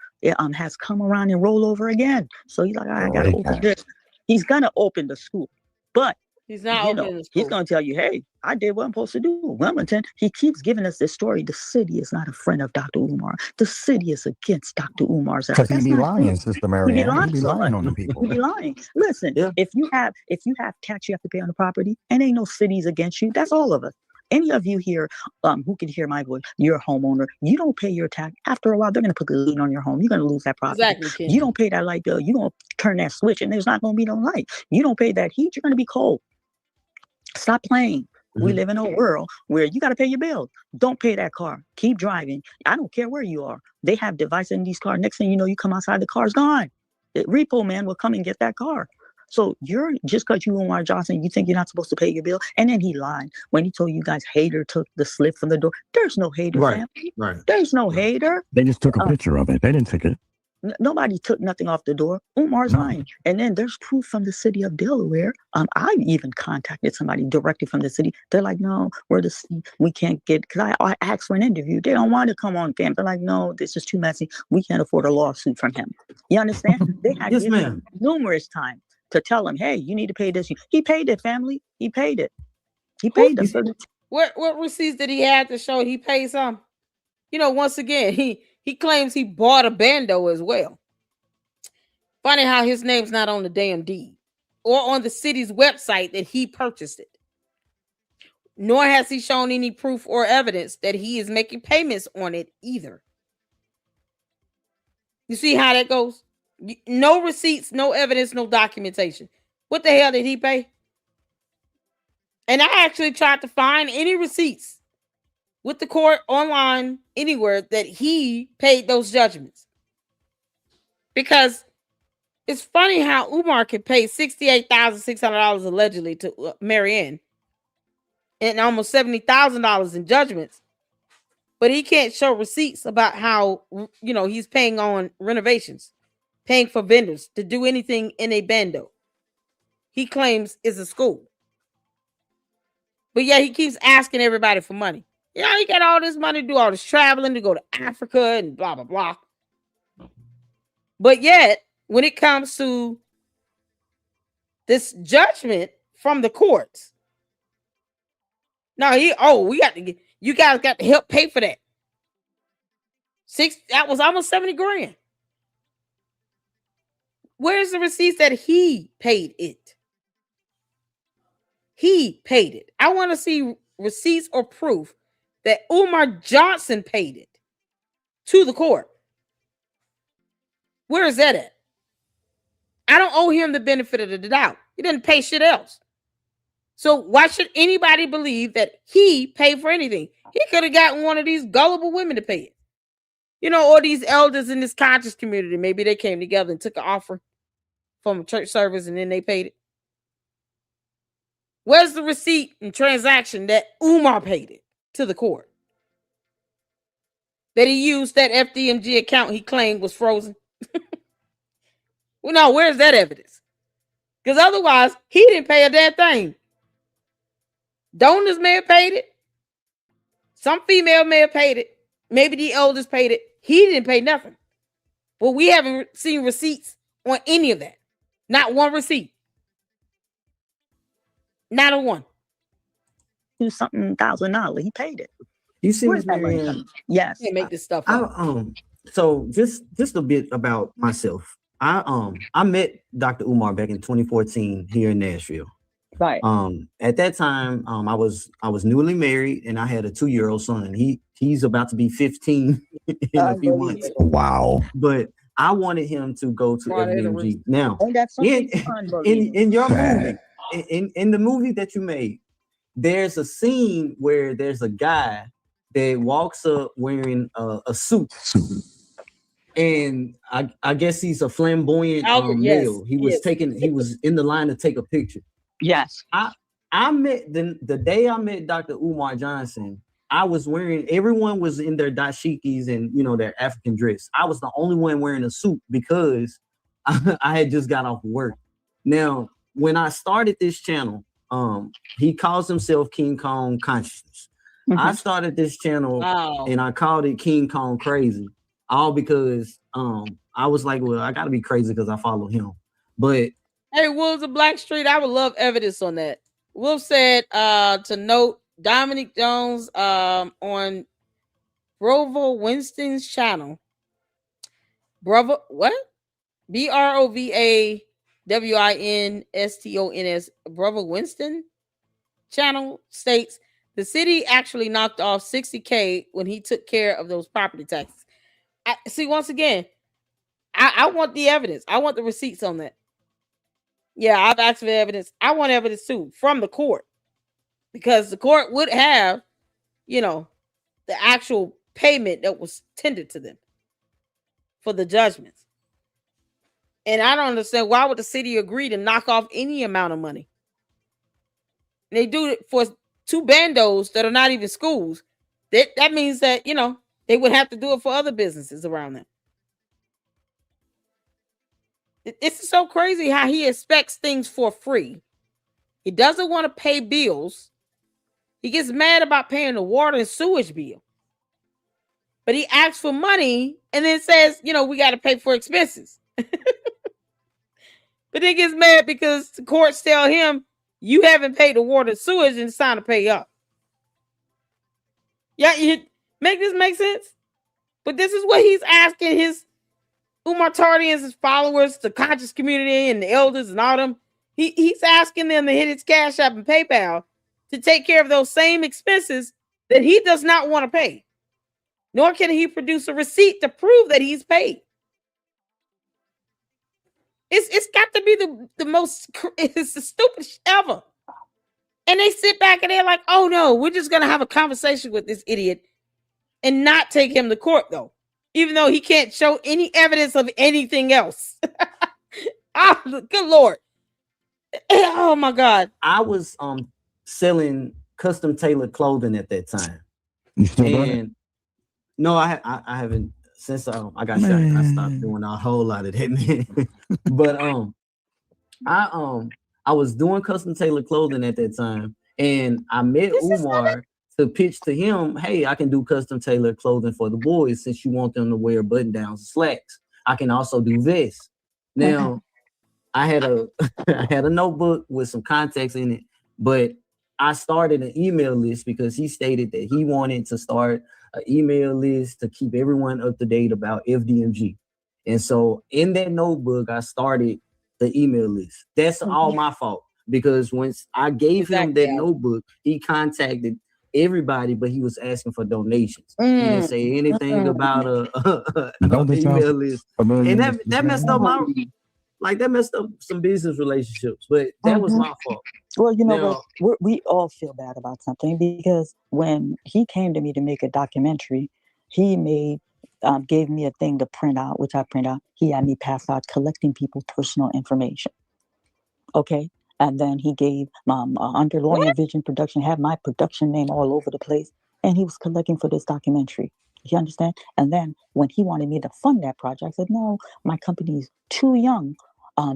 has come around and roll over again. So he's like, I got to open this. He's going to open the school, but he's not opening the school. He's going to tell you, hey, I did what I'm supposed to do. Wilmington, he keeps giving us this story. The city is not a friend of Dr. Umar. The city is against Dr. Umar's efforts. Because he be lying, Sister Marianne. He be lying on the people. He be lying. Listen, if you have tax you have to pay on the property, and ain't no cities against you, that's all of us. Any of you here who can hear my voice, you're a homeowner. You don't pay your tax. After a while, they're going to put the lien on your home. You're going to lose that property. Exactly. You don't pay that light bill. You're going to turn that switch, and there's not going to be no light. You don't pay that heat. You're going to be cold. Stop playing. We live in a world where you got to pay your bills. Don't pay that car. Keep driving. I don't care where you are. They have devices in these cars. Next thing you know, you come outside, the car's gone. The repo man will come and get that car. So you're just because you Umar Johnson, you think you're not supposed to pay your bill. And then he lied when he told you guys hater took the slip from the door. There's no hater, family. Right. There's no hater. They just took a picture of it. They didn't take it. Nobody took nothing off the door. Umar's lying. And then there's proof from the city of Delaware. I even contacted somebody directly from the city. They're like, no, we're the city. We can't get, because I asked for an interview. They don't want to come on campus. They're like, no, this is too messy. We can't afford a lawsuit from him. You understand? They had Yes, given ma'am. him numerous times to tell him, hey, you need to pay this. He paid it, family. He paid it. He paid them. What receipts did he have to show he paid some? Once again, he claims he bought a bando as well. Funny how his name's not on the damn deed or on the city's website that he purchased it. Nor has he shown any proof or evidence that he is making payments on it either. You see how that goes? No receipts, no evidence, no documentation. What the hell did he pay? And I actually tried to find any receipts with the court online anywhere that he paid those judgments. Because it's funny how Umar could pay $68,600 allegedly to Marianne and almost $70,000 in judgments, but he can't show receipts about how he's paying on renovations paying for vendors to do anything in a bando he claims is a school. But yeah, he keeps asking everybody for money. You know, he got all this money to do all this traveling, to go to Africa and blah, blah, blah. But yet, when it comes to this judgment from the courts, no, we got to get, you guys got to help pay for that. That was almost 70 grand. Where's the receipts that he paid it? He paid it. I want to see receipts or proof that Umar Johnson paid it to the court. Where is that at? I don't owe him the benefit of the doubt. He didn't pay shit else. So why should anybody believe that he paid for anything? He could have gotten one of these gullible women to pay it. You know, or these elders in this conscious community. Maybe they came together and took an offering from a church service and then they paid it. Where's the receipt and transaction that Umar paid it to the court? That he used that FDMG account he claimed was frozen? Well, no, where's that evidence? Because otherwise, he didn't pay a damn thing. Donors may have paid it. Some female may have paid it. Maybe the elders paid it. He didn't pay nothing. But we haven't seen receipts on any of that. Not one receipt. Not a one. $2-something thousand. He paid it. You see, Where's Miss that money Marianne, from? Yes. Can't make this stuff up. so just a bit about myself. I met Dr. Umar back in 2014 here in Nashville. Right. At that time, I was newly married and I had a 2-year-old son. He's about to be 15 in a few months. Wow. But I wanted him to go to FDMG. Now, Oh, that's in your Sad. movie, in the movie that you made, there's a scene where there's a guy that walks up wearing a suit. And I guess he's a flamboyant male. He was in the line to take a picture. Yes. I met the day I met Dr. Umar Johnson. Everyone was in their dashikis and their African dress. I was the only one wearing a suit because I had just got off work. Now, when I started this channel, he calls himself King Kong Consciousness. Mhm. I started this channel and I called it King Kong Crazy, all because I was like, well, I gotta be crazy because I follow him. But hey, Wolves of Black Street, I would love evidence on that. Wolf said to note Dominic Jones on Brovo Winston's channel. Bravo, what? BROVAWINSTONS Bravo Winston channel states the city actually knocked off $60K when he took care of those property taxes. See, once again, I want the evidence. I want the receipts on that. Yeah, I've asked for evidence. I want evidence too from the court because the court would have, the actual payment that was tendered to them for the judgments. And I don't understand why would the city agree to knock off any amount of money? And they do it for 2 bandos that are not even schools. That means that, they would have to do it for other businesses around them. It's so crazy how he expects things for free. He doesn't want to pay bills. He gets mad about paying the water and sewage bill. But he asks for money and then says, we got to pay for expenses. But then gets mad because the courts tell him you haven't paid the water and sewage and it's time to pay up. Yeah, you make this make sense? But this is what he's asking his Umar Tardians, his followers, the conscious community and the elders and all them. He's asking them to hit his Cash App and PayPal to take care of those same expenses that he does not want to pay. Nor can he produce a receipt to prove that he's paid. It's got to be the most, it's the stupidest ever. And they sit back and they're like, oh no, we're just going to have a conversation with this idiot and not take him to court though. Even though he can't show any evidence of anything else. Oh, good Lord. Oh my God. I was selling custom tailored clothing at that time. You still doing it? And no, I haven't since I got shot, I stopped Man. doing a whole lot of that, man. But I was doing custom tailored clothing at that time, and I met This is not Umar to pitch to him, hey, I can do custom tailored clothing for the boys since you want them to wear button downs and slacks. I can also do vests. Now I had a I had a notebook with some context in it, but I started an email list because he stated that he wanted to start an email list to keep everyone up to date about FDMG. And so in that notebook, I started the email list. That's all my fault because once I gave him exactly. that notebook, he contacted everybody, but he was asking for donations. He didn't say anything about a Don't this sound email list, familiar, and Mr. that messed up Sanders? my that messed up some business relationships, but that was my fault. Well, you know Now, what? We all feel bad about something because when he came to me to make a documentary, he gave me a thing to print out, which I print out. He had me pass out collecting people's personal information. Okay. And then he gave under Lawyer and Vision Production, had my production name all over the place. And he was collecting for this documentary. You understand? And then when he wanted me to fund that project, I said, no, my company's too young.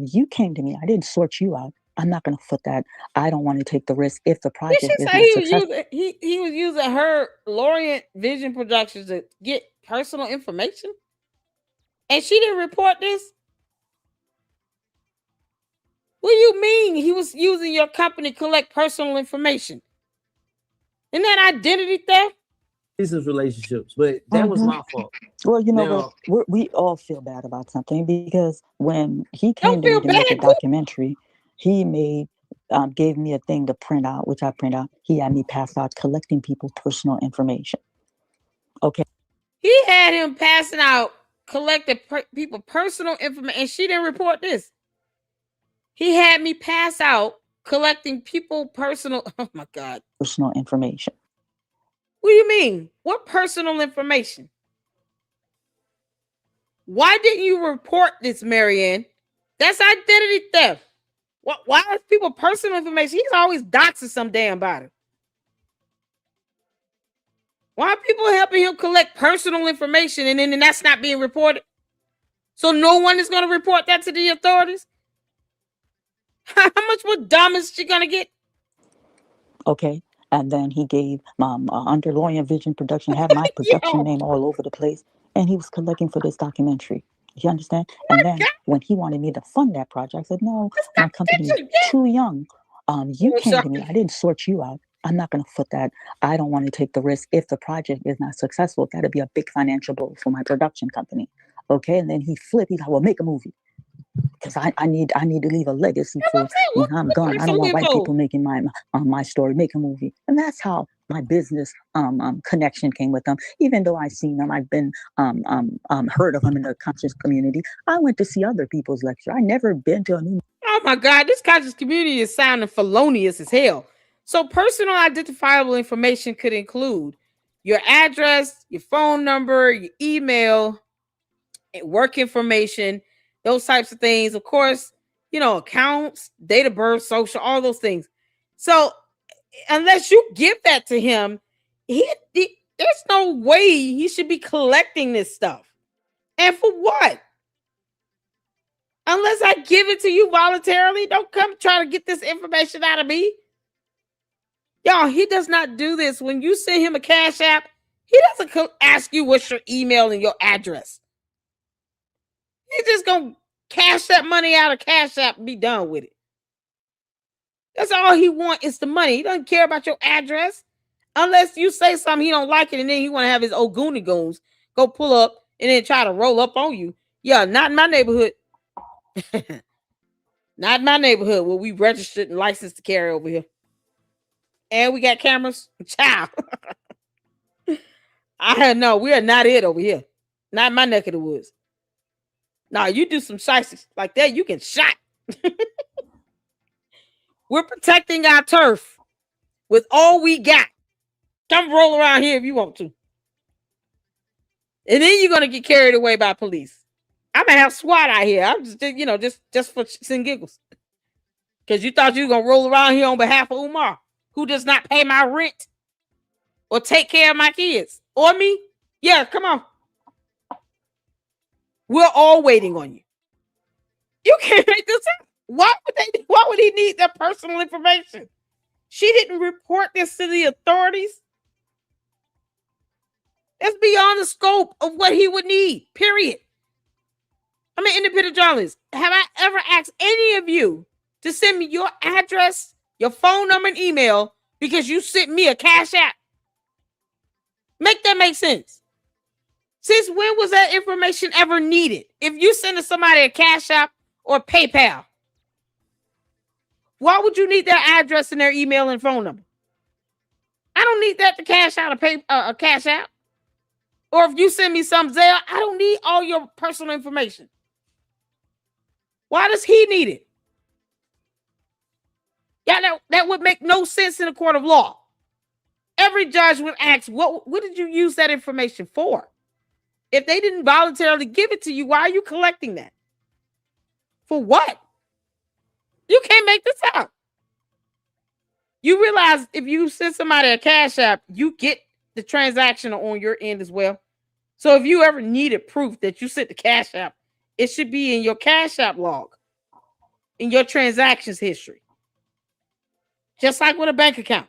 You came to me. I didn't sort you out. I'm not going to foot that. I don't want to take the risk if the Did project she is say not he was successful. using he was using her Lorient Vision Productions to get personal information? And she didn't report this? What do you mean he was using your company to collect personal information? Isn't that identity theft? business relationships, but that was my fault. Well, you know Now, what? We all feel bad about something because when he came Don't to me feel to make a bad. documentary, he gave me a thing to print out, which I print out. He had me pass out collecting people's personal information. Okay. He had him passing out collecting people personal information, and she didn't report this. He had me pass out collecting people personal. Oh my God. Personal information. What do you mean? What personal information? Why didn't you report this, Marianne? That's identity theft. Why is people personal information? He's always doxing some damn body. Why are people helping him collect personal information and then that's not being reported? So no one is going to report that to the authorities? How much more dumb is she going to get? Okay. And then he gave under Lawyer and Vision Production, had my production Yo, name all over the place. And he was collecting for this documentary. You understand? And then God, when he wanted me to fund that project, I said, no, that's my not company's attention. Yeah. too young. You Oh, came to me. sorry. I didn't sort you out. I'm not going to foot that. I don't want to take the risk if the project is not successful. That'd be a big financial blow for my production company. Okay. And then he flipped. He's like, well, make a movie. Because I need to leave a legacy That's what for I'm saying. when I'm What gone. I don't personal want white info? people making my story, make a movie. And that's how my business connection came with them. Even though I've seen them, I've been heard of them in the conscious community. I went to see other people's lecture. I never been to a new. Oh my God, this conscious community is sounding felonious as hell. So personal identifiable information could include your address, your phone number, your email, work information, those types of things. Of course, accounts, date of birth, social, all those things. So unless you give that to him, there's no way he should be collecting this stuff. And for what? Unless I give it to you voluntarily, don't come try to get this information out of me. Y'all, he does not do this. When you send him a Cash App, he doesn't ask you what's your email and your address. He's just going to cash that money out of Cash App and be done with it. That's all he wants is the money. He doesn't care about your address. Unless you say something he don't like it and then he want to have his old Goonie Goons go pull up and then try to roll up on you. Yeah, not in my neighborhood. Not in my neighborhood where we registered and licensed to carry over here. And we got cameras. Child. No, we are not it over here. Not in my neck of the woods. Now, you do some shiesties like that, you can shot. We're protecting our turf with all we got. Come roll around here if you want to. And then you're going to get carried away by police. I'm going to have SWAT out here. I'm just for shits and giggles. Because you thought you were going to roll around here on behalf of Umar, who does not pay my rent or take care of my kids or me. Yeah, come on. We're all waiting on you. You can't make this up. Why would he need that personal information? She didn't report this to the authorities. That's beyond the scope of what he would need, period. I'm an independent journalist. Have I ever asked any of you to send me your address, your phone number, and email because you sent me a Cash App? Make that make sense. Since when was that information ever needed? If you send somebody a Cash App or PayPal, why would you need their address and their email and phone number? I don't need that to cash out a Cash App. Or if you send me some Zelle, I don't need all your personal information. Why does he need it? Yeah, that would make no sense in a court of law. Every judge would ask, what did you use that information for? If they didn't voluntarily give it to you, why are you collecting that? For what? You can't make this up. You realize if you send somebody a Cash App, you get the transaction on your end as well. So if you ever needed proof that you sent the Cash App, it should be in your Cash App log, in your transactions history. Just like with a bank account.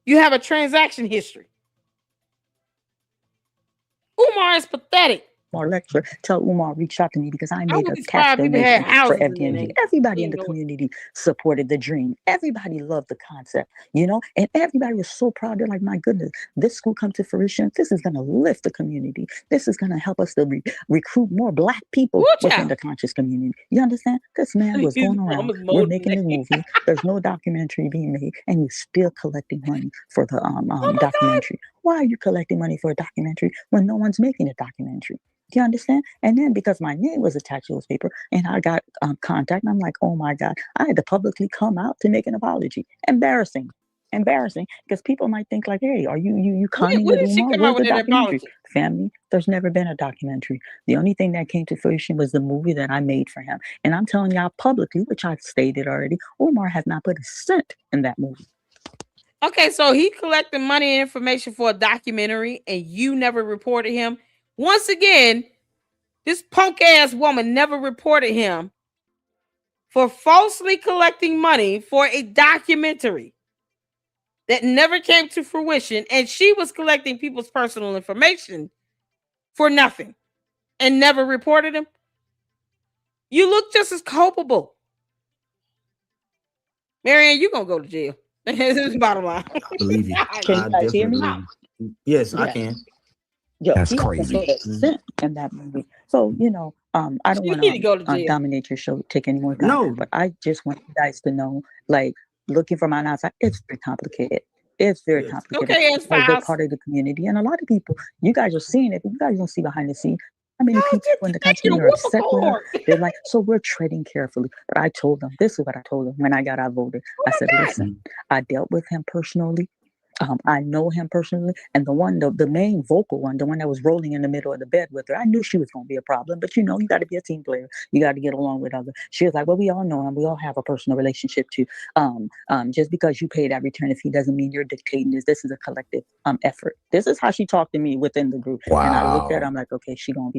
You have a transaction history. Umar is pathetic. Lecture, tell Umar reach out to me because I I made would a be cash surprised people had donation for houses in their FDNG. name. Everybody in You the know it. community supported the dream. Everybody loved the concept, you know, and everybody was so proud. They're like, my goodness, this school come to fruition. This is going to lift the community. This is going to help us to recruit more Black people Woo, within child. the conscious community. You understand? This man was His going around. mama's We're making motivated. this movie. There's no documentary being made, and you're still collecting money for the Oh my God. documentary. Why are you collecting money for a documentary when no one's making a documentary? Do you understand? And then because my name was attached to those paper and I got contact, and I'm like, oh my God, I had to publicly come out to make an apology. Embarrassing. Because people might think like, hey, are you conning When with did she Umar? come Where's out the with that documentary? apology? Family, there's never been a documentary. The only thing that came to fruition was the movie that I made for him. And I'm telling y'all publicly, which I've stated already, Umar has not put a cent in that movie. Okay, so he collected money and information for a documentary and you never reported him. Once again, this punk ass woman never reported him for falsely collecting money for a documentary that never came to fruition. And she was collecting people's personal information for nothing and never reported him. You look just as culpable. Marianne, you're going to go to jail. This is the bottom line. I believe you. Can I you guys hear definitely me? believe you. Yes, I Yes. can. Yo, That's he hasn't crazy. put a cent in that movie. So, you know, I don't You want need to go to jail. dominate your show, take any more time. No, But I just want you guys to know, like, looking from an outside, it's very complicated. It's very Yes. complicated Okay, it's because they're files. part of the community. And a lot of people, you guys are seeing it, but you guys don't see behind the scenes. How many No, people just in the they need country to are whip a upset with her? cord. They're like, so we're treading carefully. But I told them, this is what I told them when I got outvoted. I said, God. listen, I dealt with him personally. I know him personally, and the main vocal one, the one that was rolling in the middle of the bed with her, I knew she was going to be a problem. But you know, you got to be a team player. You got to get along with others. She was like, "Well, we all know him. We all have a personal relationship too. Just because you pay that return fee doesn't mean you're dictating this. This is a collective effort." This is how she talked to me within the group, and I looked at her. I'm like, "Okay, she's gonna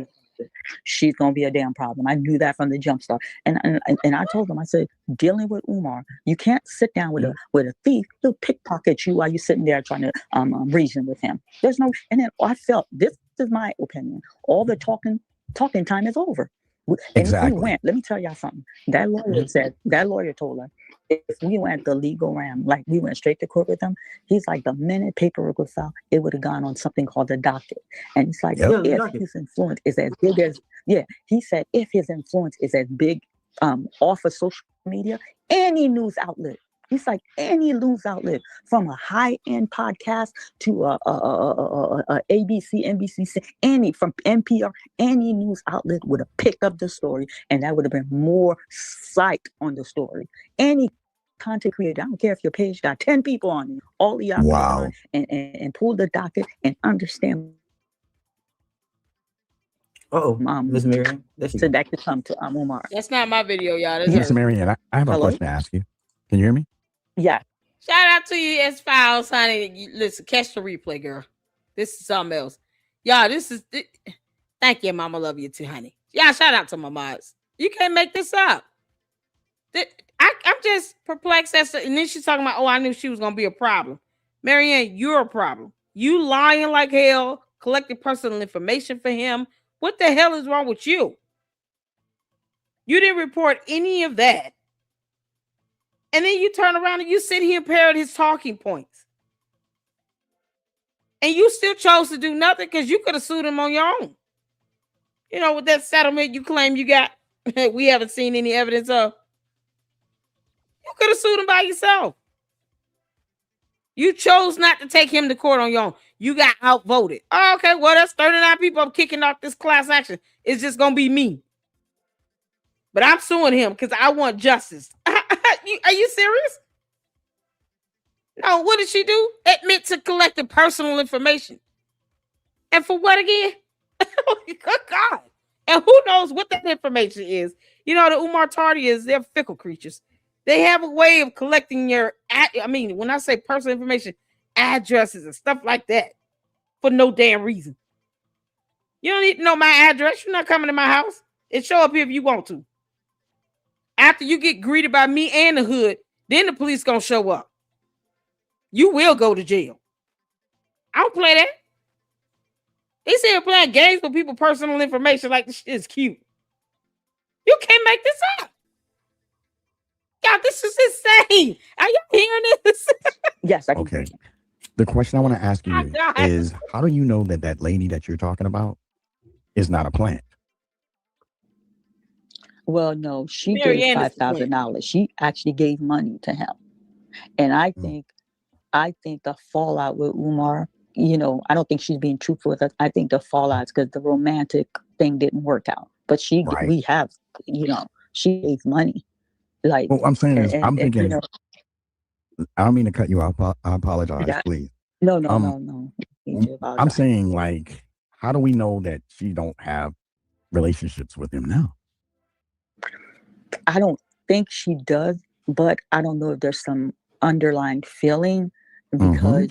be a damn problem." I knew that from the jump start, and I told them, I said, dealing with Umar, you can't sit down with a thief. He'll pickpocket you while you're sitting there trying to reason with him. There's no, and then I felt, this is my opinion, all the talking time is over. And Exactly. if we went, let me tell y'all something. That lawyer told us, if we went the legal ram, like we went straight to court with them, he's like, the minute paperwork was filed, it would have gone on something called the docket. And it's like, Yep. if his influence is as big as, he said, if his influence is as big off of social media, any news outlet, he's like, any news outlet, from a high-end podcast to a ABC, NBC, from NPR, any news outlet would have picked up the story, and that would have been more sight on the story. Any content creator, I don't care if your page got 10 people on it, all of y'all Wow. and pull the docket and understand. Miss Marianne, So that could come to Umar. That's not my video, y'all. That's Miss hers. Marianne, I have a Hello? question to ask you. Can you hear me? Yeah. Shout out to you, S Files, honey. Listen, catch the replay, girl. This is something else. Y'all, this is Thank you, Mama. Love you too, honey. Yeah, shout out to my mods. You can't make this up. I'm just perplexed as to, and then she's talking about, oh, I knew she was gonna be a problem. Marianne, you're a problem. You lying like hell, collecting personal information for him. What the hell is wrong with you? You didn't report any of that. And then you turn around and you sit here and parrot his talking points. And you still chose to do nothing because you could have sued him on your own. You know, with that settlement you claim you got, we haven't seen any evidence of. You could have sued him by yourself. You chose not to take him to court on your own. You got outvoted. Oh, okay, well, that's 39 people I'm kicking off this class action. It's just going to be me. But I'm suing him because I want justice. Are you serious? No, what did she do? Admit to collecting personal information. And for what again? Good God. And who knows what that information is? You know, the Umar Tardias, they're fickle creatures. They have a way of collecting your, when I say personal information, addresses and stuff like that for no damn reason. You don't need to know my address. You're not coming to my house. It show up here if you want to. After you get greeted by me and the hood, then the police gonna show up. You will go to jail. I don't play that. They say you're playing games with people's personal information like this shit is cute. You can't make this up. God, this is insane. Are you hearing this? Yes, I can. Okay. The question I want to ask My you God. is, how do you know that that lady that you're talking about is not a plant? Well, no, she Mary gave Ann is the plant. $5,000. She actually gave money to him, and I Mm. think the fallout with Umar, I don't think she's being truthful with us. I think the fallout's because the romantic thing didn't work out. But Right. we have, she gave money, like, Well, I'm saying is, I'm and thinking, I don't mean to cut you off. I apologize, yeah, please. no, Um, need to I'm apologize. saying, like, how do we know that she don't have relationships with him now? I don't think she does, but I don't know if there's some underlying feeling Mm-hmm. because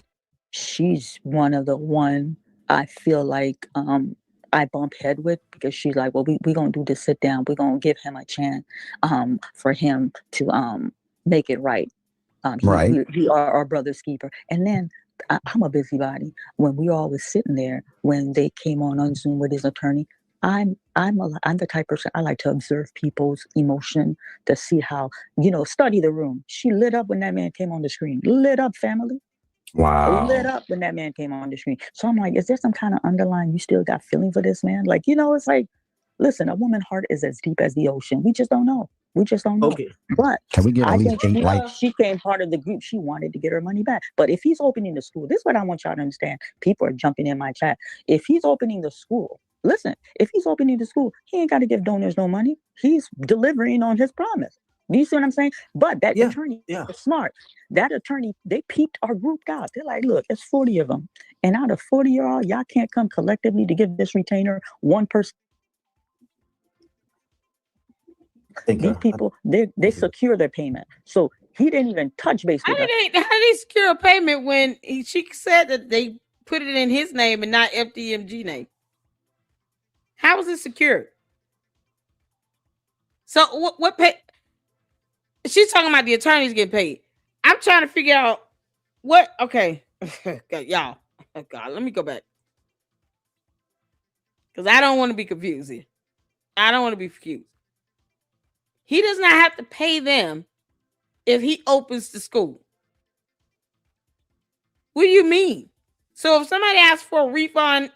she's one of the one I feel like I bump head with because she's like, well, we gonna do this sit down. We're gonna give him a chance for him to make it right. Right. We are our brother's keeper. And then I'm a busybody. When we all was sitting there, when they came on Zoom with his attorney, I'm the type of person I like to observe people's emotion to see how, study the room. She lit up when that man came on the screen. Lit up, family. Lit Wow. up when that man came on the screen. So I'm like, is there some kind of underlying, you still got feeling for this man? Like, it's like, listen, a woman's heart is as deep as the ocean. We just don't know. Okay. But Can we get I at least think 8 likes? she came part of the group. She wanted to get her money back. But if he's opening the school, this is what I want y'all to understand. People are jumping in my chat. If he's opening the school, listen, if he's opening the school, he ain't got to give donors no money. He's delivering on his promise. Do you see what I'm saying? But that attorney is smart. That attorney, they peeped our group out. They're like, look, it's 40 of them. And out of 40 of y'all can't come collectively to give this retainer one person. These people, they secure their payment. So he didn't even touch base with us. How did they secure a payment when she said that they put it in his name and not FDMG name? How was it secured? So what pay? She's talking about the attorneys getting paid. I'm trying to figure out what. Okay, y'all. Oh God, let me go back because I don't want to be confused here. I don't want to be confused. He does not have to pay them if he opens the school. What do you mean? So if somebody asks for a refund,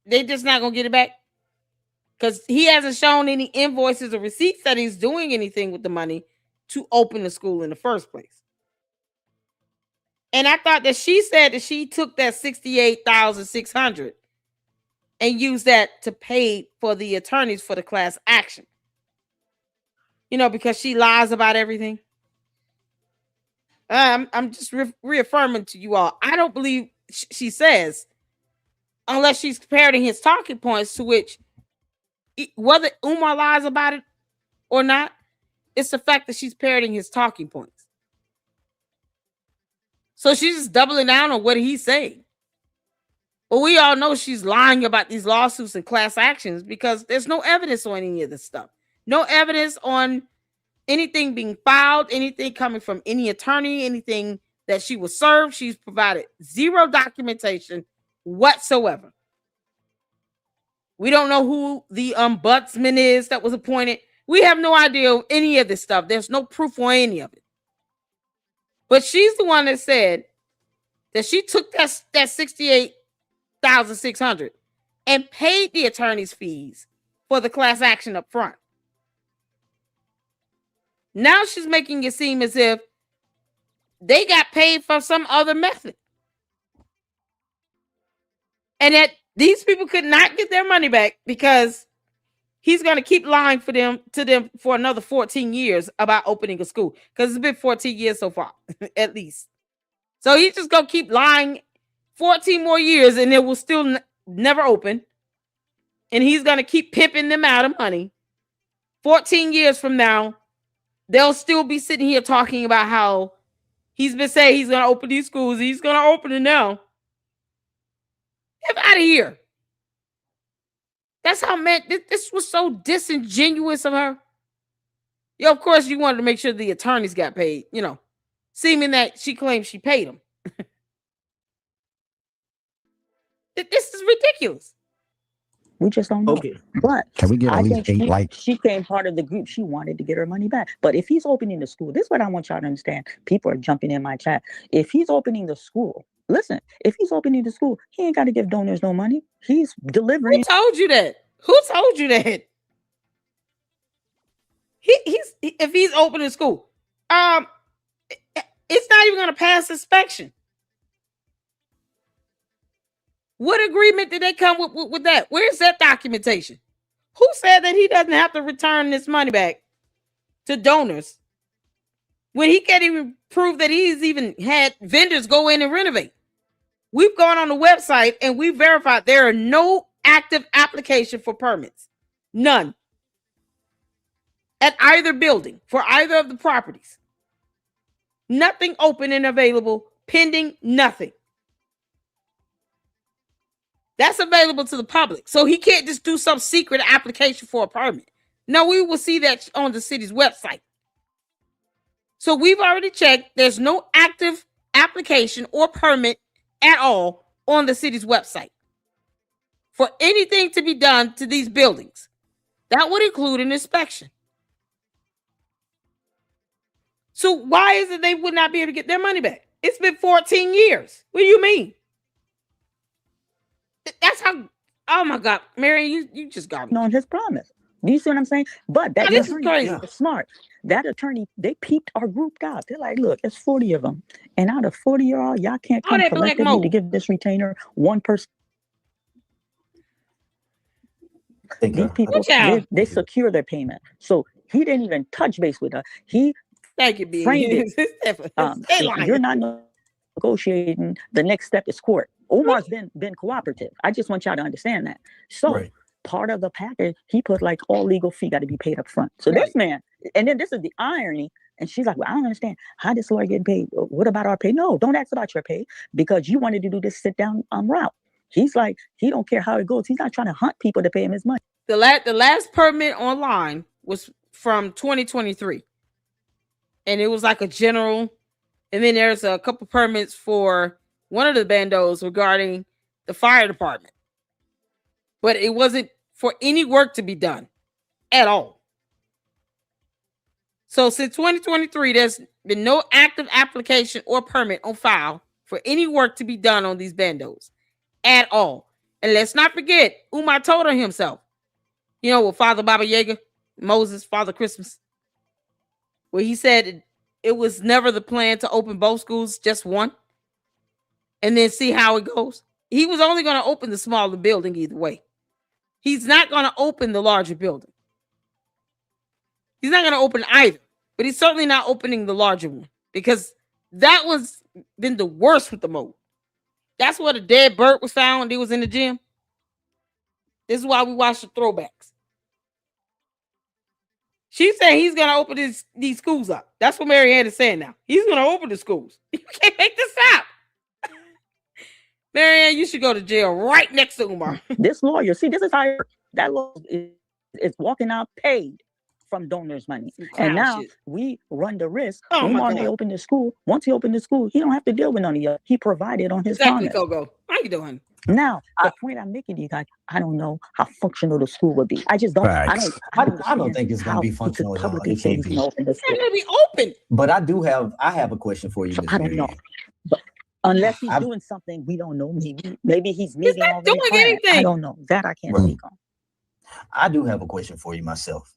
they just not gonna get it back? Because he hasn't shown any invoices or receipts that he's doing anything with the money to open the school in the first place. And I thought that she said that she took that $68,600 and used that to pay for the attorneys for the class action. Because she lies about everything. I'm just reaffirming to you all. I don't believe she says, unless she's parroting his talking points, to which, whether Umar lies about it or not, it's the fact that she's parroting his talking points. So she's just doubling down on what he's saying. Well, we all know she's lying about these lawsuits and class actions because there's no evidence on any of this stuff. No evidence on anything being filed, anything coming from any attorney, anything that she was served. She's provided zero documentation whatsoever. We don't know who the ombudsman is that was appointed. We have no idea of any of this stuff. There's no proof on any of it. But she's the one that said that she took that $68,600 and paid the attorney's fees for the class action up front. Now she's making it seem as if they got paid for some other method. And that these people could not get their money back because he's going to keep lying to them for another 14 years about opening a school. Because it's been 14 years so far, at least. So he's just going to keep lying 14 more years and it will still never open. And he's going to keep pimping them out of money. 14 years from now, they'll still be sitting here talking about how he's been saying he's going to open these schools. He's going to open it now. Get out of here. That's how, man, this was so disingenuous of her. Yeah, of course, you wanted to make sure the attorneys got paid, seeming that she claimed she paid them. This is ridiculous. We just don't know. Okay. But Can we get at I least think eight likes? she came part of the group. She wanted to get her money back. But if he's opening the school, this is what I want y'all to understand. People are jumping in my chat. If he's opening the school, listen, if he's opening the school, he ain't got to give donors no money. He's delivering. Who told you that? Who told you that? If he's opening school, it's not even going to pass inspection. What agreement did they come with that? Where's that documentation? Who said that he doesn't have to return this money back to donors when he can't even prove that he's even had vendors go in and renovate? We've gone on the website and we verified there are no active application for permits. None. At either building for either of the properties. Nothing open and available, pending, nothing. That's available to the public. So he can't just do some secret application for a permit. No, we will see that on the city's website. So we've already checked. There's no active application or permit at all on the city's website for anything to be done to these buildings. That would include an inspection. So why is it they would not be able to get their money back? It's been 14 years. What do you mean? That's how, oh my God, Mary, you just got me. On his promise. Do you see what I'm saying? But that This is attorney crazy. is smart. That attorney, they peeped our group out. They're like, look, it's 40 of them. And out of 40 of y'all can't Oh, come that black collectively mold. to give this retainer one person. These people, Watch out. they secure their payment. So he didn't even touch base with her. He Thank you, B. framed Stay lying. you're not negotiating. The next step is court. Omar's been cooperative. I just want y'all to understand that. So Right. part of the package, he put like all legal fee got to be paid up front. So this man, and then this is the irony. And she's like, well, I don't understand how this lawyer getting paid. What about our pay? No, don't ask about your pay because you wanted to do this sit down route. He's like, he don't care how it goes. He's not trying to hunt people to pay him his money. The last permit online was from 2023. And it was like a general. And then there's a couple permits for one of the bandos regarding the fire department. But it wasn't for any work to be done at all. So since 2023, there's been no active application or permit on file for any work to be done on these bandos at all. And let's not forget, Umar told her himself, with Father Baba Yaga, Moses, Father Christmas, where he said it was never the plan to open both schools, just one, and then see how it goes. He was only going to open the smaller building either way. He's not going to open the larger building. He's not going to open either, but he's certainly not opening the larger one because that was been the worst with the mold. That's where the dead bird was found. It was in the gym. This is why we watch the throwbacks. She said he's going to open these schools up. That's what Marianne is saying now. He's going to open the schools. You can't make this up. Marianne, you should go to jail right next to Umar. This lawyer, see, this is how that lawyer is walking out paid from donors' money. Some And clown now shit. we run the risk. Oh my Umar, they God. open the school. Once he opened the school, he don't have to deal with none of you. He provided on his Exactly, promise. Coco. How you doing? Now, the point I'm making to you guys, I don't know how functional the school would be. I just don't. Facts. I don't I don't understand think it's gonna how be he could functional at all. publicly It say can't he's going to be. open the It's school. gonna be open. But I have a question for you, So Miss I don't know. Marianne. But unless he's I doing something we don't know, maybe he's He's meeting not all the doing requirements. I anything. don't know. That I can't Right. speak on. I do have a question for you myself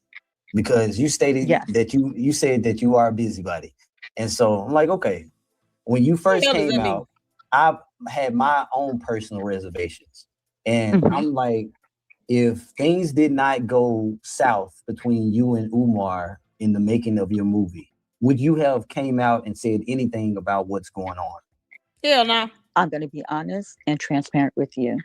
because you stated Yes. that you said that you are a busybody, and so I'm like, okay, when you What the first hell does came that mean? out, I had my own personal reservations, and Mhm. I'm like, if things did not go south between you and Umar in the making of your movie, would you have came out and said anything about what's going on? Hell no. I'm going to be honest and transparent with you.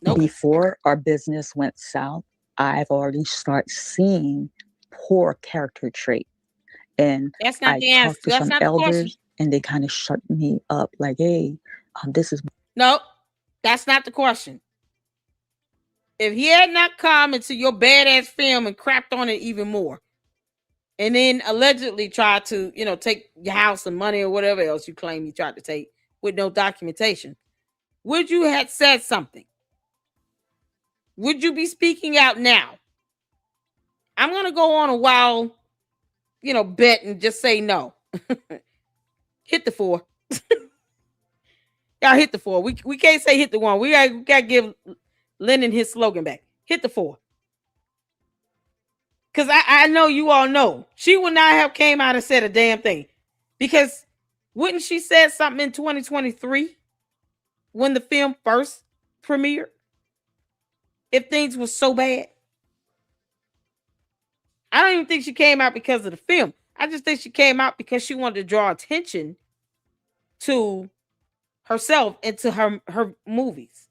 Nope. Before our business went south, I've already started seeing poor character trait. And That's not I the answer. talked to That's some not the question. elders and they kind of shut me up like, hey, this is Nope. That's not the question. If he had not come into your badass film and crapped on it even more, and then allegedly tried to, take your house and money or whatever else you claim you tried to take with no documentation, would you have said something? Would you be speaking out now? I'm gonna go on a wild, bet and just say no. Hit the 4. Y'all hit the 4. We can't say hit the 1. We gotta give Lennon his slogan back. Hit the 4. Because I know you all know she would not have came out and said a damn thing. Because wouldn't she said something in 2023 when the film first premiered? If things were so bad. I don't even think she came out because of the film. I just think she came out because she wanted to draw attention to herself and to her movies.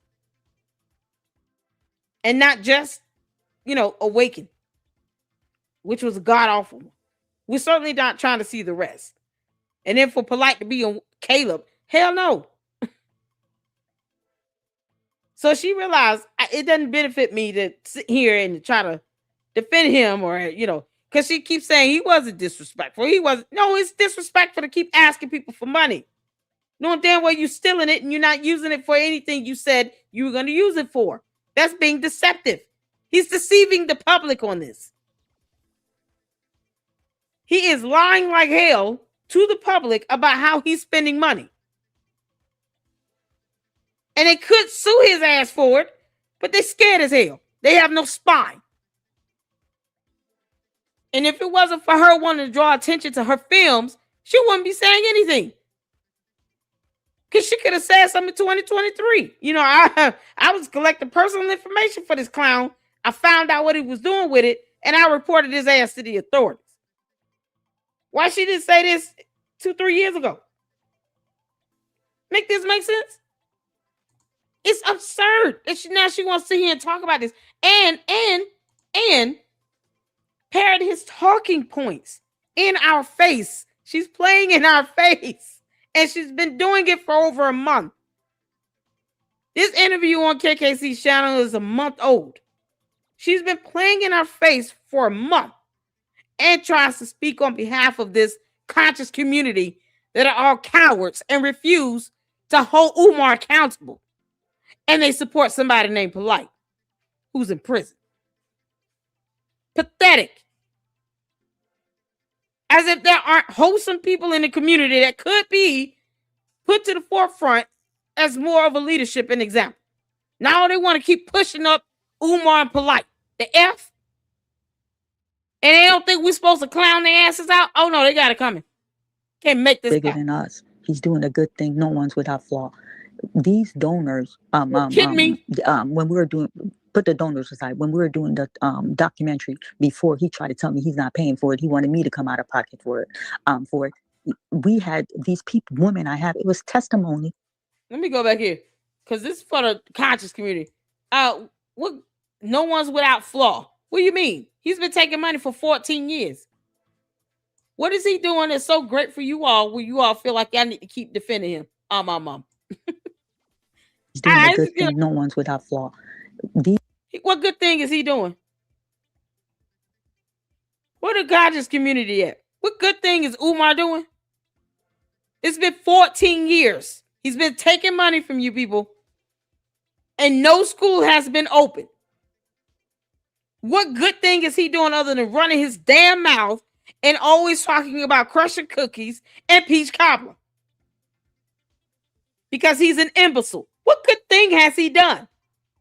And not just, Awaken, which was god awful. We're certainly not trying to see the rest. And then for Polite to be on Caleb, hell no. So she realized it doesn't benefit me to sit here and try to defend him or, because she keeps saying he wasn't disrespectful. No, it's disrespectful to keep asking people for money. Knowing damn well you're stealing it and you're not using it for anything you said you were going to use it for. That's being deceptive. He's deceiving the public on this. He is lying like hell to the public about how he's spending money. And they could sue his ass for it, but they're scared as hell. They have no spine. And if it wasn't for her wanting to draw attention to her films, she wouldn't be saying anything. Because she could have said something in 2023. I was collecting personal information for this clown. I found out what he was doing with it, and I reported his ass to the authorities. Why she didn't say this 2-3 years ago? Make this make sense? It's absurd that now she wants to sit here and talk about this and parrot his talking points in our face. She's playing in our face, and she's been doing it for over a month. This interview on KKC's channel is a month old. She's been playing in our face for a month and tries to speak on behalf of this conscious community that are all cowards and refuse to hold Umar accountable. And they support somebody named Polite, who's in prison. Pathetic. As if there aren't wholesome people in the community that could be put to the forefront as more of a leadership and example. Now they want to keep pushing up Umar and Polite. The F. And they don't think we're supposed to clown their asses out. Oh no, they got it coming. Can't make this bigger than us. He's doing a good thing. No one's without flaw. These donors, kidding me? when we were doing, put the donors aside, when we were doing the documentary, before he tried to tell me he's not paying for it, he wanted me to come out of pocket for it. We had these people, women I have, it was testimony. Let me go back here, because this is for the conscious community. What? No one's without flaw. What do you mean? He's been taking money for 14 years. What is he doing that's so great for you all where you all feel like y'all need to keep defending him? My mom. He's doing a good thing. No one's without flaw. What good thing is he doing? Where the conscious community at? What good thing is Umar doing? It's been 14 years. He's been taking money from you people, and no school has been open. What good thing is he doing other than running his damn mouth and always talking about crushing cookies and peach cobbler? Because he's an imbecile. What good thing has he done?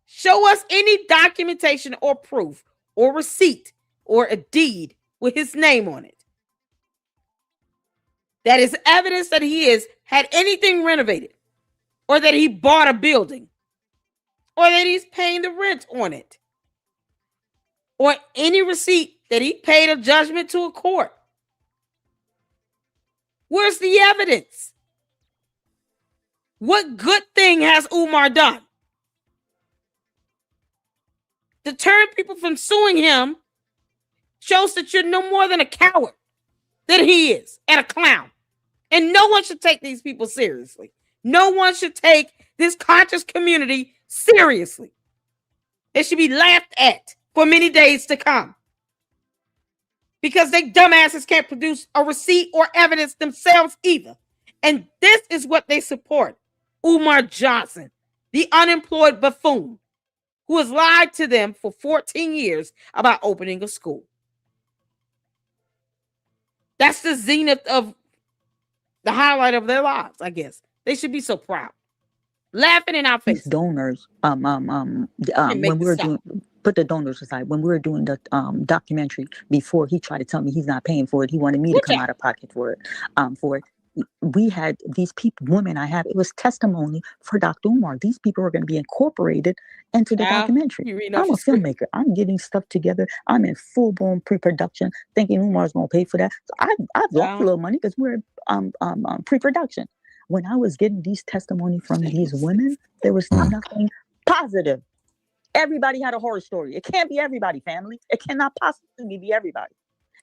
Show us any documentation or proof or receipt or a deed with his name on it. That is evidence that he has had anything renovated, or that he bought a building, or that he's paying the rent on it, or any receipt that he paid a judgment to a court. Where's the evidence? What good thing has Umar done? Deterring people from suing him shows that you're no more than a coward than he is, and a clown. And no one should take these people seriously. No one should take this conscious community seriously. They should be laughed at for many days to come, because they dumbasses can't produce a receipt or evidence themselves either. And this is what they support. Umar Johnson, the unemployed buffoon, who has lied to them for 14 years about opening a school. That's the zenith of the highlight of their lives, I guess. They should be so proud. Laughing in our These faces. donors, when we were doing, put the donors aside, when we were doing the documentary, before he tried to tell me he's not paying for it, he wanted me to come out of pocket for it. We had these people, women I have, it was testimony for Dr. Umar. These people are going to be incorporated into the documentary. I'm a filmmaker. I'm getting stuff together. I'm in full-blown pre-production, thinking Umar's going to pay for that. So I've lost a little money because we're pre-production. When I was getting these testimony from these women, there was nothing positive. Everybody had a horror story. It can't be everybody, family. It cannot possibly be everybody.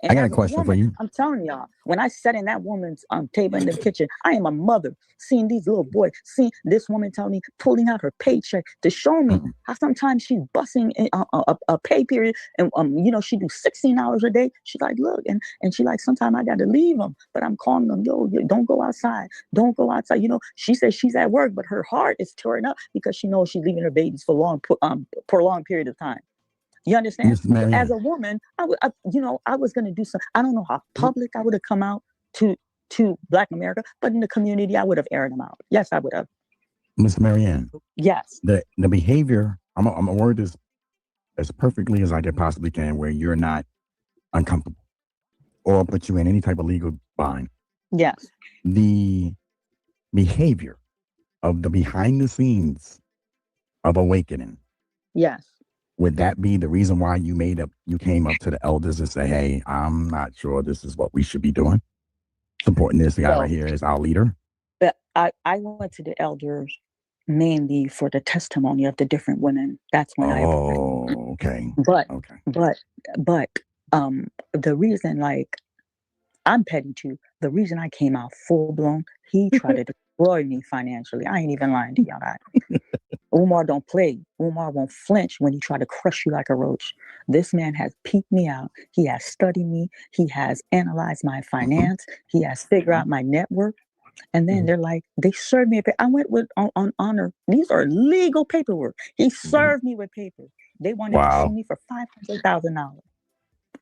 And I got a question for you. I'm telling y'all, when I sat in that woman's table in the kitchen, I am a mother, seeing these little boys, seeing this woman tell me, pulling out her paycheck to show me how sometimes she's busting a pay period, and she do 16 hours a day. She's like, look, and she like, sometimes I got to leave them, but I'm calling them, yo, don't go outside, don't go outside. She says she's at work, but her heart is torn up because she knows she's leaving her babies for prolonged period of time. You understand? As a woman, I was going to do something. I don't know how public I would have come out to Black America, but in the community, I would have aired them out. Yes, I would have. Miss Marianne. Yes. The behavior, I'm a word this as perfectly as I possibly can, where you're not uncomfortable or put you in any type of legal bind. Yes. The behavior of the behind the scenes of awakening. Yes. Would that be the reason why you came up to the elders and say, hey, I'm not sure this is what we should be doing? Supporting this guy right here as our leader? But I went to the elders mainly for the testimony of the different women. That's when okay. But the reason, like, I'm petty too. The reason I came out full blown, he tried to destroy me financially. I ain't even lying to y'all. Umar don't play. Umar won't flinch when he try to crush you like a roach. This man has peeked me out. He has studied me. He has analyzed my finance. He has figured out my network. And then they're like, they served me. I went with on honor. These are legal paperwork. He served me with papers. They wanted to sue me for $500,000.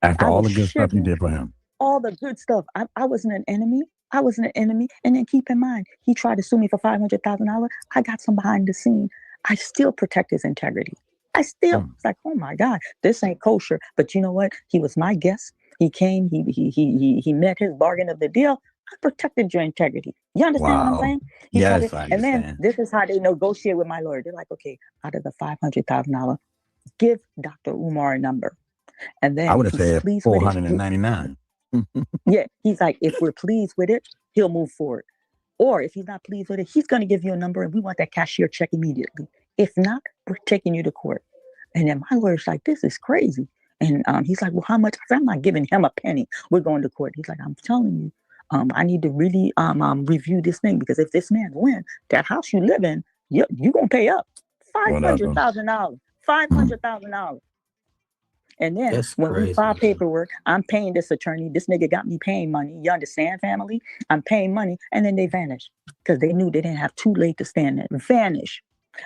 After all the good stuff you did for him. All the good stuff. I wasn't an enemy. And then keep in mind, he tried to sue me for $500,000. I got some behind the scene. I still protect his integrity. It's like, oh my God, this ain't kosher. But you know what? He was my guest. He came, he met his bargain of the deal. I protected your integrity. You understand what I'm saying? Yes, I understand. And then this is how they negotiate with my lawyer. They're like, okay, out of the $500,000, give Dr. Umar a number. And then I would have said $499. Yeah, he's like, if we're pleased with it, he'll move forward. Or if he's not pleased with it, he's going to give you a number and we want that cashier check immediately. If not, we're taking you to court. And then my lawyer's like, this is crazy. And he's like, well, how much? I said, I'm not giving him a penny. We're going to court. He's like, I'm telling you, I need to really review this thing, because if this man wins, that house you live in, you gonna pay up What up, bro? $500,000, $500,000. And then That's when we crazy, file man. paperwork, I'm paying this attorney. This nigga got me paying money. You understand, family? I'm paying money, and then they vanish because they knew they didn't have too late to stand there. Vanish.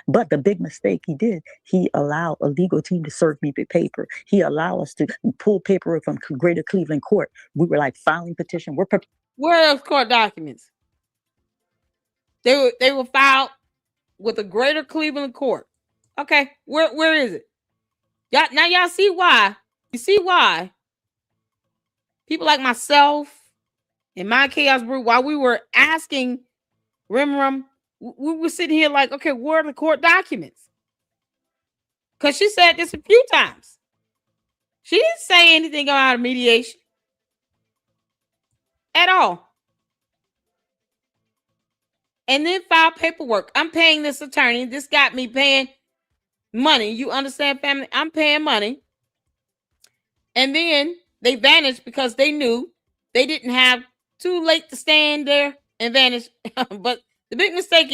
But the big mistake he did, he allowed a legal team to serve me the paper. He allowed us to pull paperwork from Greater Cleveland Court. We were like filing petition. Where are those court documents? They were filed with a Greater Cleveland Court. Okay, where is it? Y'all see why? You see why people like myself and my Chaos Brew, while we were asking Rim, we were sitting here like, okay, where are the court documents? Because she said this a few times. She didn't say anything about a mediation at all. And then file paperwork. I'm paying this attorney. This got me paying money. You understand, family? I'm paying money. And then they vanished because they knew they didn't have too late to stand there and vanish. But the big mistake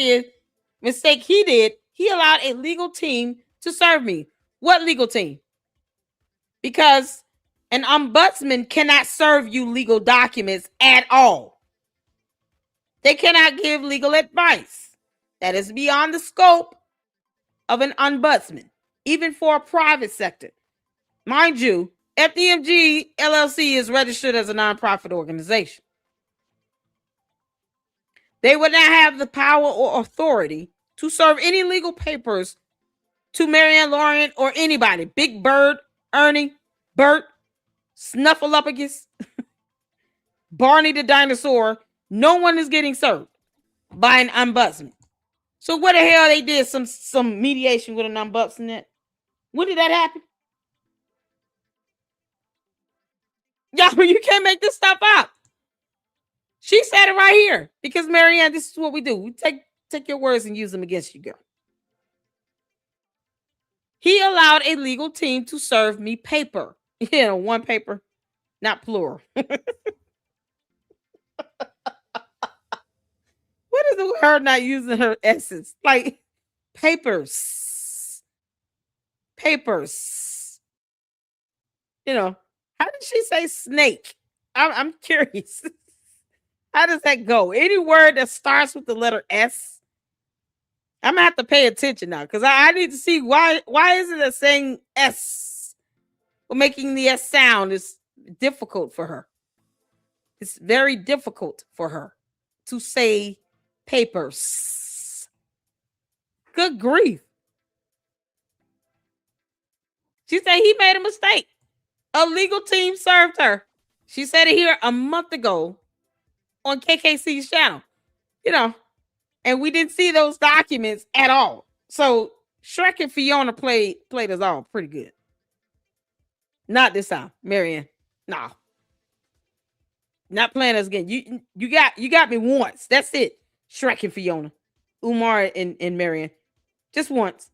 he did, he allowed a legal team to serve me. What legal team? Because an ombudsman cannot serve you legal documents at all. They cannot give legal advice. That is beyond the scope of an ombudsman, even for a private sector. Mind you, FDMG LLC is registered as a nonprofit organization. They would not have the power or authority to serve any legal papers to Marianne Lawrence or anybody. Big Bird, Ernie, Bert, Snuffleupagus, Barney the dinosaur. No one is getting served by an ombudsman. So what the hell they did some mediation with an ombudsman? When did that happen? Y'all, you can't make this stuff up. She said it right here. Because Marianne, this is what we do. We take your words and use them against you, girl. He allowed a legal team to serve me paper. One paper, not plural. What is the her not using her essence? Like papers. Papers. How did she say snake? I'm curious. How does that go? Any word that starts with the letter S? I'm gonna have to pay attention now because I need to see why is it a saying S? Well, making the S sound is difficult for her. It's very difficult for her to say papers. Good grief. She said he made a mistake. A legal team served her. She said it here a month ago on KKC's channel. And we didn't see those documents at all. So Shrek and Fiona played us all pretty good. Not this time, Marianne. No. Not playing us again. You got me once. That's it. Shrek and Fiona. Umar and Marianne. Just once.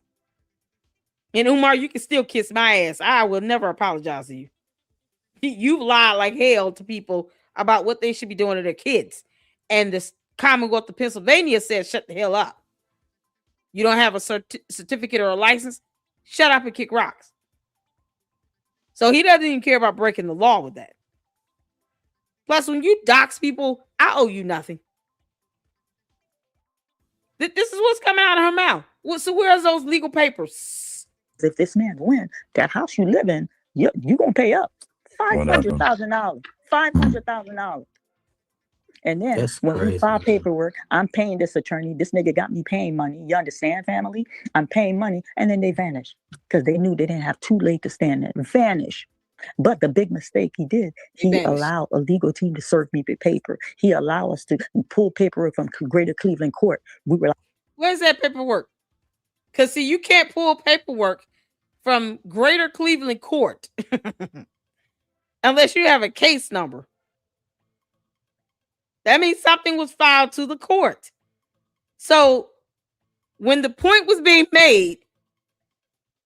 And Umar, you can still kiss my ass. I will never apologize to you. You've lied like hell to people about what they should be doing to their kids. And the Commonwealth of Pennsylvania said, shut the hell up. You don't have a certificate or a license? Shut up and kick rocks. So he doesn't even care about breaking the law with that. Plus, when you dox people, I owe you nothing. This is what's coming out of her mouth. So where's those legal papers? If this man win, that house you live in, you gonna pay up $500,000. $500,000. And then when we file paperwork, I'm paying this attorney. This nigga got me paying money. You understand, family? I'm paying money. And then they vanish because they knew they didn't have too late to stand there. Vanish. But the big mistake he did, he allowed a legal team to serve me the paper. He allowed us to pull paperwork from Greater Cleveland Court. We were like, where's that paperwork? Because see, you can't pull paperwork from Greater Cleveland Court unless you have a case number. That means something was filed to the court. So when the point was being made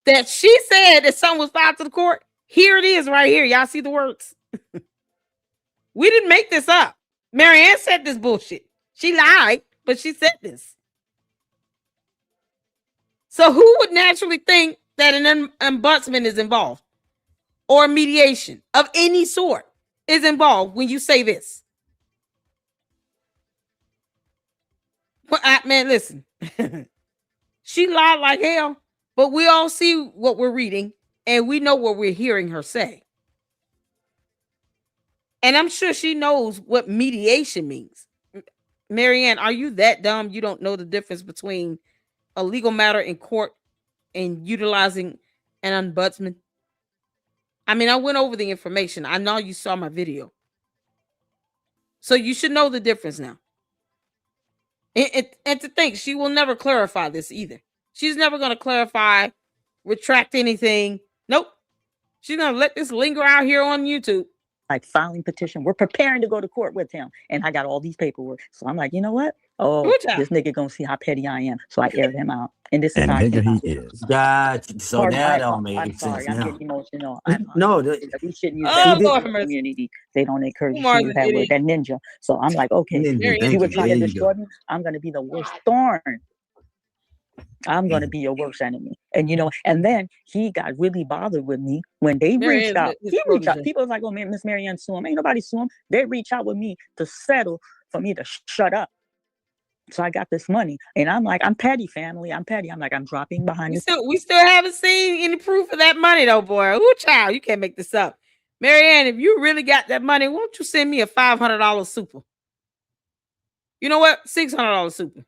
that she said that something was filed to the court, here it is right here. Y'all see the words? We didn't make this up. Marianne said this bullshit. She lied, but she said this. So who would naturally think that an ombudsman is involved or mediation of any sort is involved when you say this? Well, man, listen. She lied like hell, but we all see what we're reading and we know what we're hearing her say. And I'm sure she knows what mediation means. Marianne, are you that dumb you don't know the difference between a legal matter in court and utilizing an ombudsman? I mean, I went over the information. I know you saw my video. So you should know the difference now. And to think, she will never clarify this either. She's never going to clarify, retract anything. Nope. She's going to let this linger out here on YouTube. Like filing petition. We're preparing to go to court with him. And I got all these paperwork. So I'm like, you know what? Oh, this nigga gonna see how petty I am. So I aired him out. And this is And how I nigga came he out. is. Gotcha. So Pardon, now I- that all I'm makes sorry, sense I'm now. getting emotional. No, We shouldn't use Oh, that in Lord the mercy. community. They don't encourage you Umar's to use an that word, idiot. that ninja. So I'm like, okay, Ninja, Very you thank were you. trying There to you destroy go. me. I'm gonna be the worst thorn. I'm gonna be your worst enemy. And you know, and then he got really bothered with me when they reached out. His He reached out. protege. People was like, oh man, Miss Marianne sue him. Ain't nobody sue him. They reached out with me to settle for me to shut up. So I got this money. And I'm like, I'm petty, family. I'm petty. I'm like, I'm dropping behind this. We still haven't seen any proof of that money though, boy. Ooh, child, you can't make this up. Marianne, if you really got that money, won't you send me a $500 super? You know what? $600 super.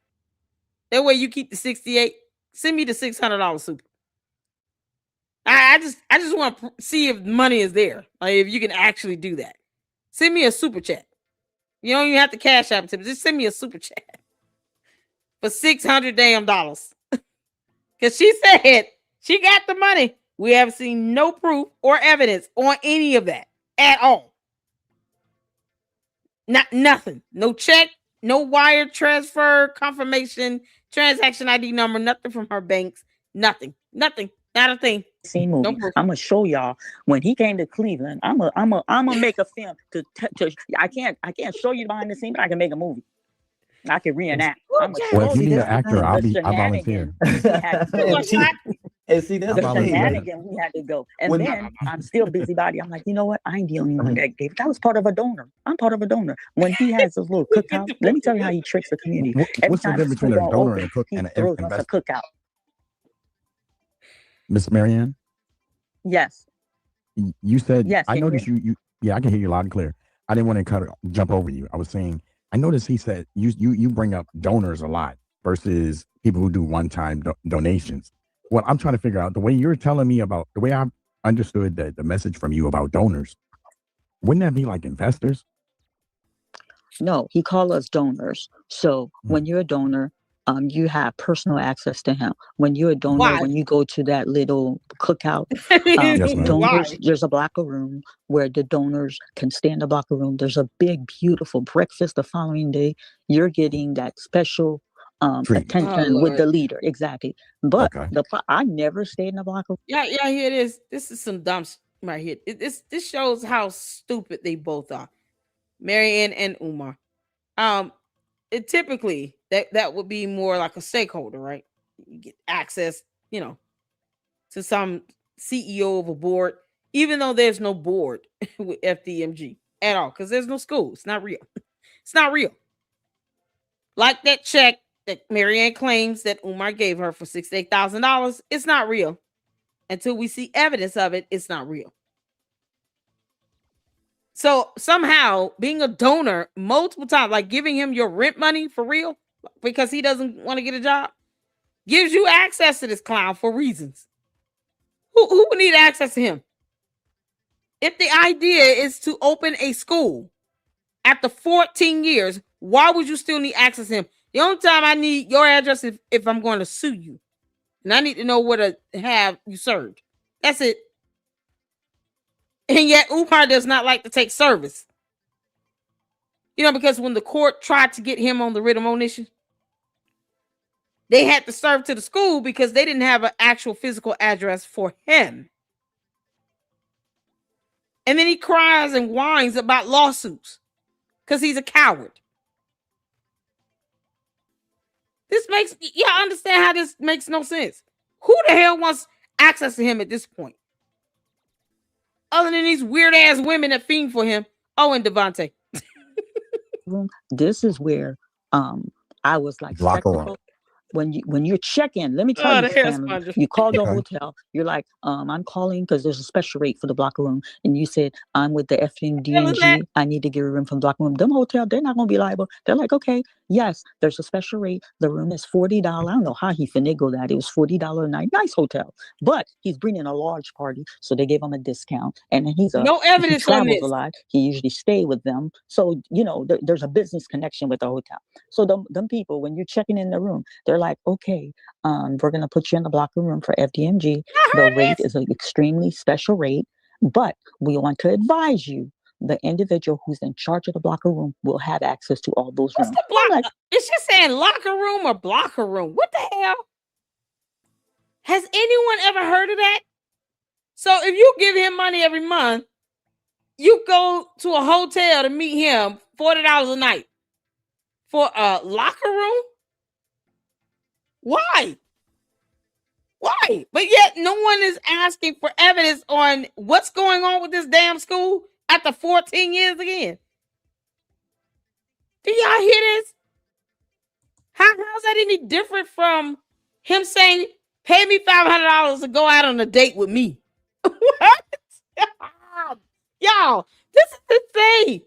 That way you keep the 68. Send me the $600 super. I just want to see if money is there. Like if you can actually do that. Send me a super chat. You don't even have to cash app to me. Just send me a super chat for $600 damn dollars. Because she said she got the money. We haven't seen no proof or evidence on any of that at all. Nothing. No check, no wire transfer, confirmation, transaction ID number, nothing from her banks. Nothing. Not a thing. Scene movie. No proof. I'm gonna show y'all when he came to Cleveland. I'm gonna make a film to I can't show you behind the scene, but I can make a movie. I can reenact. I'm gonna Well, if show you you need an actor, I shenanigans volunteer. we had to go. And see, that's The I'm the thing. volunteering. shenanigans we had to go. And When- then I'm still busybody. I'm like, you know what? I ain't the only one that gave. That was part of a donor. I'm part of a donor. When he has those little cookout, let me tell you how he tricks the community. Every What's the time difference between school a don't donor open, and a cook he and an throws us a investor? cookout. Miss Marianne, Yes. you said, Yes, I can you noticed you, yeah, I can hear you loud and clear. I didn't want to jump over you. I was saying, I noticed he said you bring up donors a lot versus people who do one-time donations. Well, I'm trying to figure out the way you're telling me about the way I understood the message from you about donors. Wouldn't that be like investors? No, he called us donors. So when you're a donor, you have personal access to him. When you're a donor, Why? when you go to that little cookout, Yes, ma'am. donors, there's a locker room where the donors can stay in the locker room. There's a big, beautiful breakfast the following day. You're getting that special Treat. attention Oh, with Lord. the leader. Exactly. But Okay. I never stayed in the locker room. Yeah, here it is. This is some dumb right here. This shows how stupid they both are. Marianne and Umar. It typically that would be more like a stakeholder, right? You get access, to some CEO of a board, even though there's no board with FDMG at all, because there's no school. It's not real. It's not real. Like that check that Marianne claims that Umar gave her for $68,000, it's not real. Until we see evidence of it, it's not real. So somehow being a donor multiple times, like giving him your rent money for real, because he doesn't want to get a job, gives you access to this clown for reasons. Who would need access to him? If the idea is to open a school after 14 years, why would you still need access to him? The only time I need your address is if I'm going to sue you. And I need to know where to have you served. That's it. And yet Umar does not like to take service. Because when the court tried to get him on the writ of monition, they had to serve to the school because they didn't have an actual physical address for him. And then he cries and whines about lawsuits because he's a coward. I understand how this makes no sense. Who the hell wants access to him at this point? Other than these weird ass women that fiend for him. Oh, and Devontae. This is where I was like Locker room. skeptical. When you check in, let me tell Oh, you, the hair family, sponge. you called the Okay. hotel. You're like, I'm calling because there's a special rate for the blocker room, and you said I'm with the Hell is that? FNDNG. I need to get a room from the blocker room. Them hotel, they're not gonna be liable. They're like, okay, yes, there's a special rate. The room is $40. I don't know how he finagled that. It was $40 a night. Nice hotel, but he's bringing a large party, so they gave him a discount. And then No he evidence on travels a this. lot. He usually stay with them, so there's a business connection with the hotel. So them people, when you're checking in the room, they're like, okay, we're going to put you in the blocker room for FDMG. I The heard rate this. is an extremely special rate, but we want to advise you the individual who's in charge of the blocker room will have access to all those What's rooms. the I'm block? like, Is she saying locker room or blocker room? What the hell? Has anyone ever heard of that? So if you give him money every month, you go to a hotel to meet him $40 a night for a locker room? Why? Why? But yet no one is asking for evidence on what's going on with this damn school after 14 years again. Do y'all hear this? How's that any different from him saying, pay me $500 to go out on a date with me? What? Y'all, this is insane.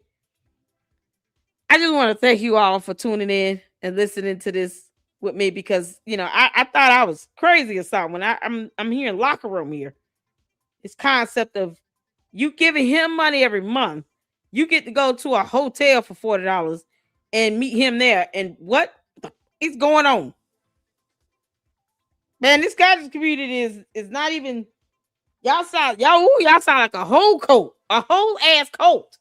I just want to thank you all for tuning in and listening to this with me because I thought I was crazy or something when I'm hearing locker room here. This concept of you giving him money every month, you get to go to a hotel for $40 and meet him there. And what is going on? Man, this guidance community is not even y'all sound like a whole cult, a whole ass cult.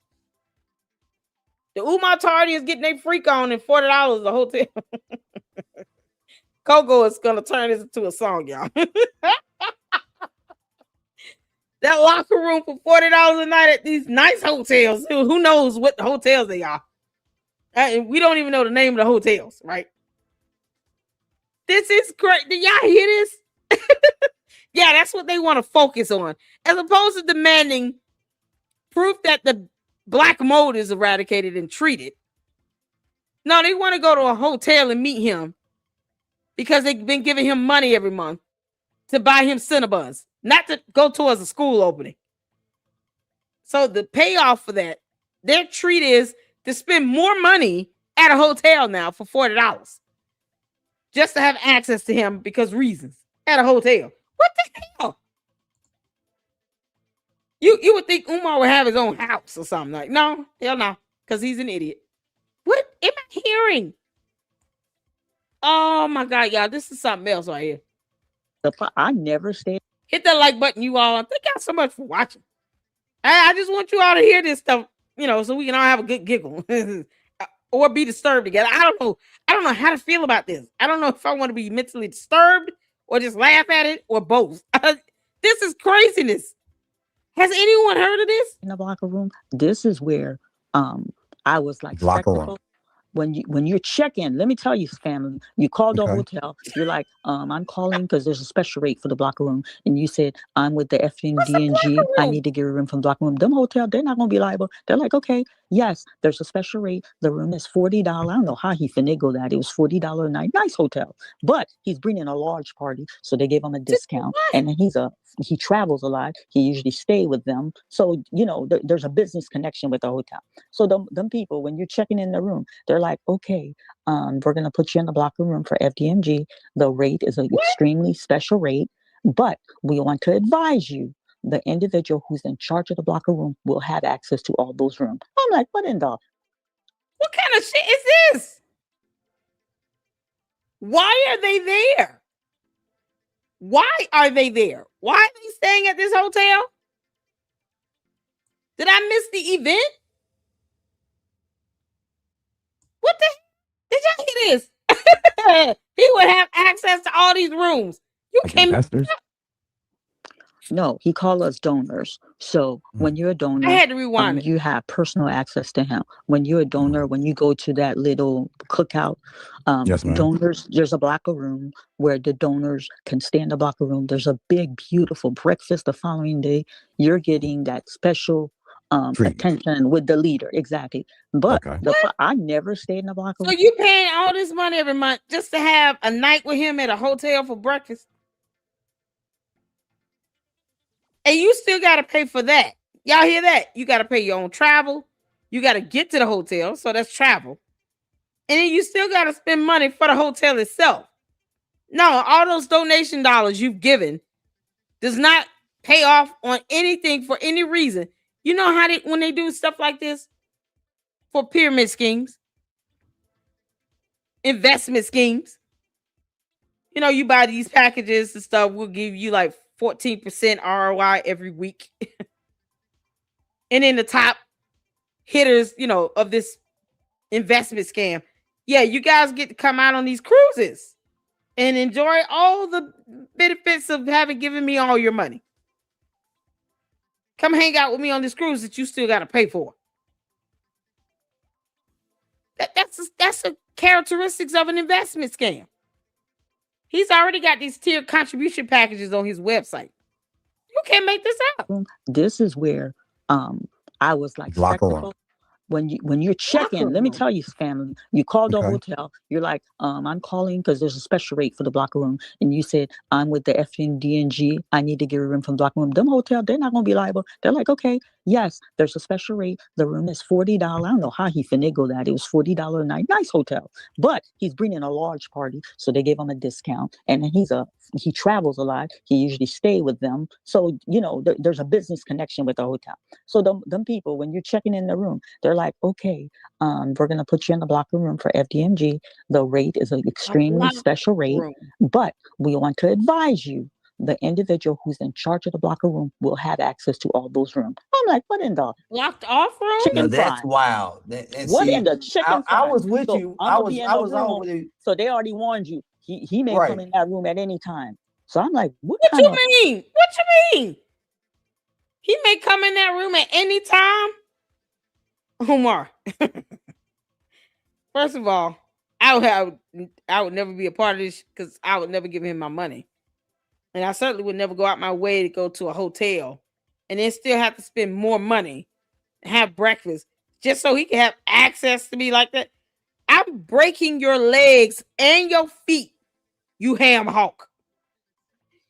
The Umar Tardy is getting their freak on and $40 a hotel. Coco is gonna turn this into a song, y'all. That locker room for $40 a night at these nice hotels. Who knows what the hotels they are? We don't even know the name of the hotels, right? This is great. Did y'all hear this? Yeah, that's what they want to focus on, as opposed to demanding proof that the black mold is eradicated and treated. No, they want to go to a hotel and meet him because they've been giving him money every month to buy him Cinnabons, not to go towards a school opening. So the payoff for that, their treat is to spend more money at a hotel now for $40 just to have access to him because reasons at a hotel. What the hell? You would think Umar would have his own house or something. Like, no, hell no, because he's an idiot. What am I hearing? Oh my God, y'all, this is something else right here. I never stayed. Hit that like button, you all. Thank y'all so much for watching. I just want you all to hear this stuff, so we can all have a good giggle or be disturbed together. I don't know. I don't know how to feel about this. I don't know if I want to be mentally disturbed or just laugh at it or both. This is craziness. Has anyone heard of this? In the blocker room, this is where I was like Locker room. skeptical. When you check in, let me tell you, family, you called the Okay. hotel. You're like, I'm calling because there's a special rate for the blocker room, and you said I'm with the What's a FNDNG. blocker I room? need to get a room from the blocker room. Them hotel, they're not gonna be liable. They're like, okay, yes, there's a special rate. The room is $40. I don't know how he finagled that. It was $40 a night. Nice hotel, but he's bringing a large party, so they gave him a discount. And then he travels a lot. He usually stay with them, so there's a business connection with the hotel. So them people, when you're checking in the room, they're like, okay, we're going to put you in the blocker room for FDMG. The rate is an extremely special rate, but we want to advise you the individual who's in charge of the blocker room will have access to all those rooms. I'm like, what in the? What kind of shit is this? Why are they there? Why are they there? Why are they staying at this hotel? Did I miss the event? What the? Did y'all hear this? He would have access to all these rooms. You Like can't. investors. No, he called us donors. So when you're a I donor, had to rewind it. you have personal access to him. When you're a donor, when you go to that little cookout, Yes, ma'am. donors, there's a block of room where the donors can stay in the block of room. There's a big, beautiful breakfast the following day. You're getting that special Treatment. attention with the leader. Exactly. But Okay. I never stayed in the block of So room. you paying all this money every month just to have a night with him at a hotel for breakfast, and you still got to pay for that. Y'all hear that? You got to pay your own travel. You got to get to the hotel, so that's travel, and then you still got to spend money for the hotel itself. No, all those donation dollars you've given does not pay off on anything for any reason. You know how they when they do stuff like this for pyramid schemes, investment schemes. You know, you buy these packages and stuff, we'll give you like 14% ROI every week. And then the top hitters, of this investment scam. Yeah, you guys get to come out on these cruises and enjoy all the benefits of having given me all your money. Come hang out with me on this cruise that you still got to pay for. That's a characteristics of an investment scam. He's already got these tiered contribution packages on his website. You can't make this up. This is where I was like Block her skeptical. When you're checking, let me tell you, family, you call the Okay. hotel, you're like, I'm calling because there's a special rate for the block room. And you said, I'm with the FNDNG. I need to get a room from block room. Them hotel, they're not gonna be liable. They're like, okay, yes, there's a special rate. The room is $40. I don't know how he finagled that. It was $40 a night. Nice hotel. But he's bringing a large party, so they gave him a discount. And he travels a lot. He usually stay with them. So, there's a business connection with the hotel. So them people, when you're checking in the room, they're like, okay, we're going to put you in the blocker room for FDMG. The rate is an extremely special rate, but we want to advise you, the individual who's in charge of the blocker room will have access to all those rooms. I'm like, what in the locked off room? Now chicken that's fry? wild. What in the chicken I fry? was with So you. I'm I gonna was be in I the was room. already So they already warned you. He may right. come in that room at any time. So I'm like, what What kind you of mean? What you mean? He may come in that room at any time. Umar. First of all, I would never be a part of this because I would never give him my money. And I certainly would never go out my way to go to a hotel and then still have to spend more money and have breakfast just so he can have access to me like that. I'm breaking your legs and your feet, you ham hawk.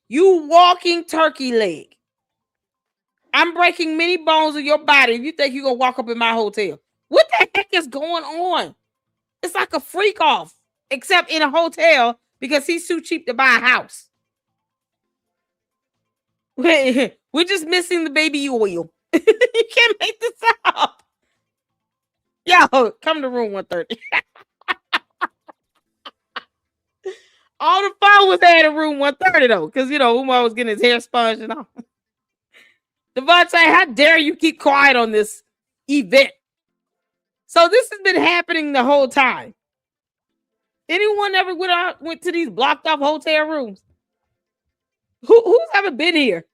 You walking turkey leg. I'm breaking many bones of your body if you think you're going to walk up in my hotel. What the heck is going on? It's like a freak off, except in a hotel because he's too cheap to buy a house. We're just missing the baby oil. You can't make this up. Yo, come to room 130. All the fun was had in room 130 though, because Umar was getting his hair sponged and all. Devontae, how dare you keep quiet on this event? So this has been happening the whole time. Anyone ever went to these blocked off hotel rooms? Who's ever been here?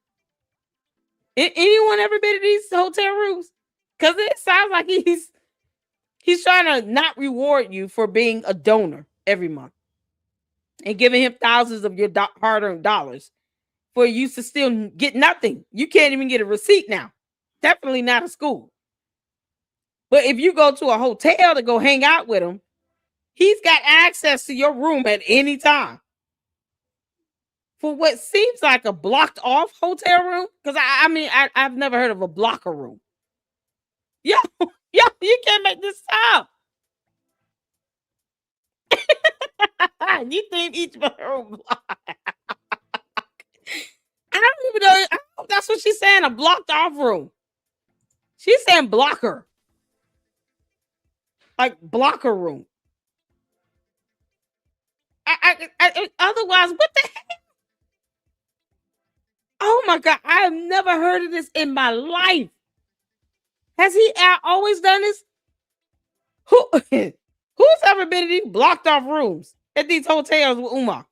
Anyone ever been to these hotel rooms? Because it sounds like he's trying to not reward you for being a donor every month and giving him thousands of your hard-earned dollars for you to still get nothing. You can't even get a receipt now. Definitely not a school. But if you go to a hotel to go hang out with him, he's got access to your room at any time. For what seems like a blocked off hotel room, because I've never heard of a blocker room. Yo, you can't make this up. You think each room block? I don't even know. That's what she's saying. A blocked off room. She's saying blocker, like blocker room. Otherwise, what the heck? Oh my God, I have never heard of this in my life. Has he always done this? Who's ever been in these blocked off rooms at these hotels with Umar?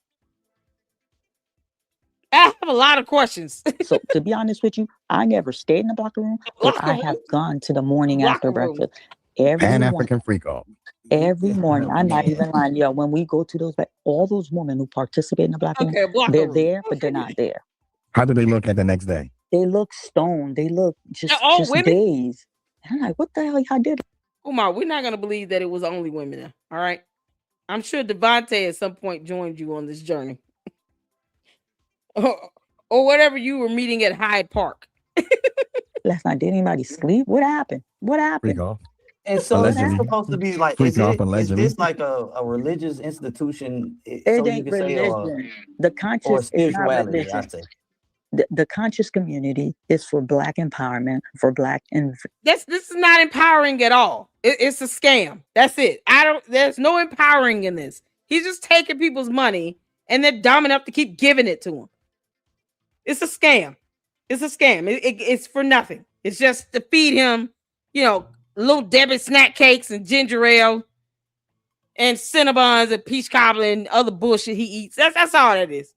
I have a lot of questions. So to be honest with you, I never stayed in the locker room, but Locker I room, have gone to the morning after locker room. breakfast every Pan morning. African freak off. Every morning, I'm not Man. even lying. Yo, when we go to those, all those women who participate in the black room, Okay, locker they're room. there, but they're not there. How do they look at the next day? They look stoned. They look just All women. dazed. And I'm like, what the hell y'all did? Umar, we're not gonna believe that it was only women. Now, all right. I'm sure Devontae at some point joined you on this journey, or whatever you were meeting at Hyde Park. Last night, did anybody sleep? What happened? What Freak happened? off. And so is this Allegedly. supposed to be like, Freak off is allegedly. this like a religious institution, It so you ain't can say, religion. The or conscious is not spirituality, religion. I say. The conscious community is for black empowerment, for black This is not empowering at all. It's a scam. That's it. There's no empowering in this. He's just taking people's money and they're dumb enough to keep giving it to him. It's a scam. It's a scam. It's for nothing. It's just to feed him, little Debbie snack cakes and ginger ale and Cinnabons and peach cobbler and other bullshit he eats. That's all that is.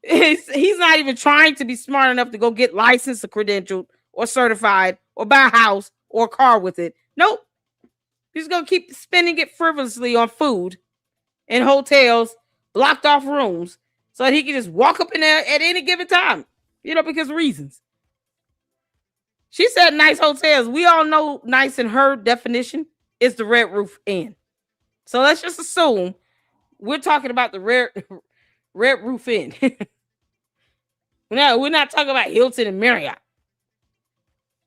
He's not even trying to be smart enough to go get licensed or credentialed or certified or buy a house or a car with it. Nope. He's going to keep spending it frivolously on food in hotels, blocked off rooms, so that he can just walk up in there at any given time, because of reasons. She said nice hotels. We all know nice in her definition is the Red Roof Inn. So let's just assume we're talking about the Red Roof Inn. No, we're not talking about Hilton and Marriott.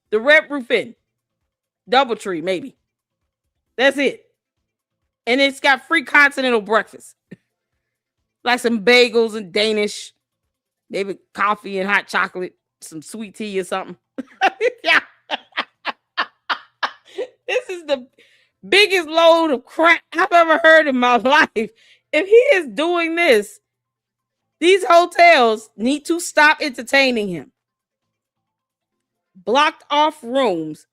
The Red Roof Inn. Doubletree, maybe. That's it. And it's got free continental breakfast. Like some bagels and Danish. Maybe coffee and hot chocolate. Some sweet tea or something. Yeah. This is the biggest load of crap I've ever heard in my life. If he is doing this, these hotels need to stop entertaining him. Blocked off rooms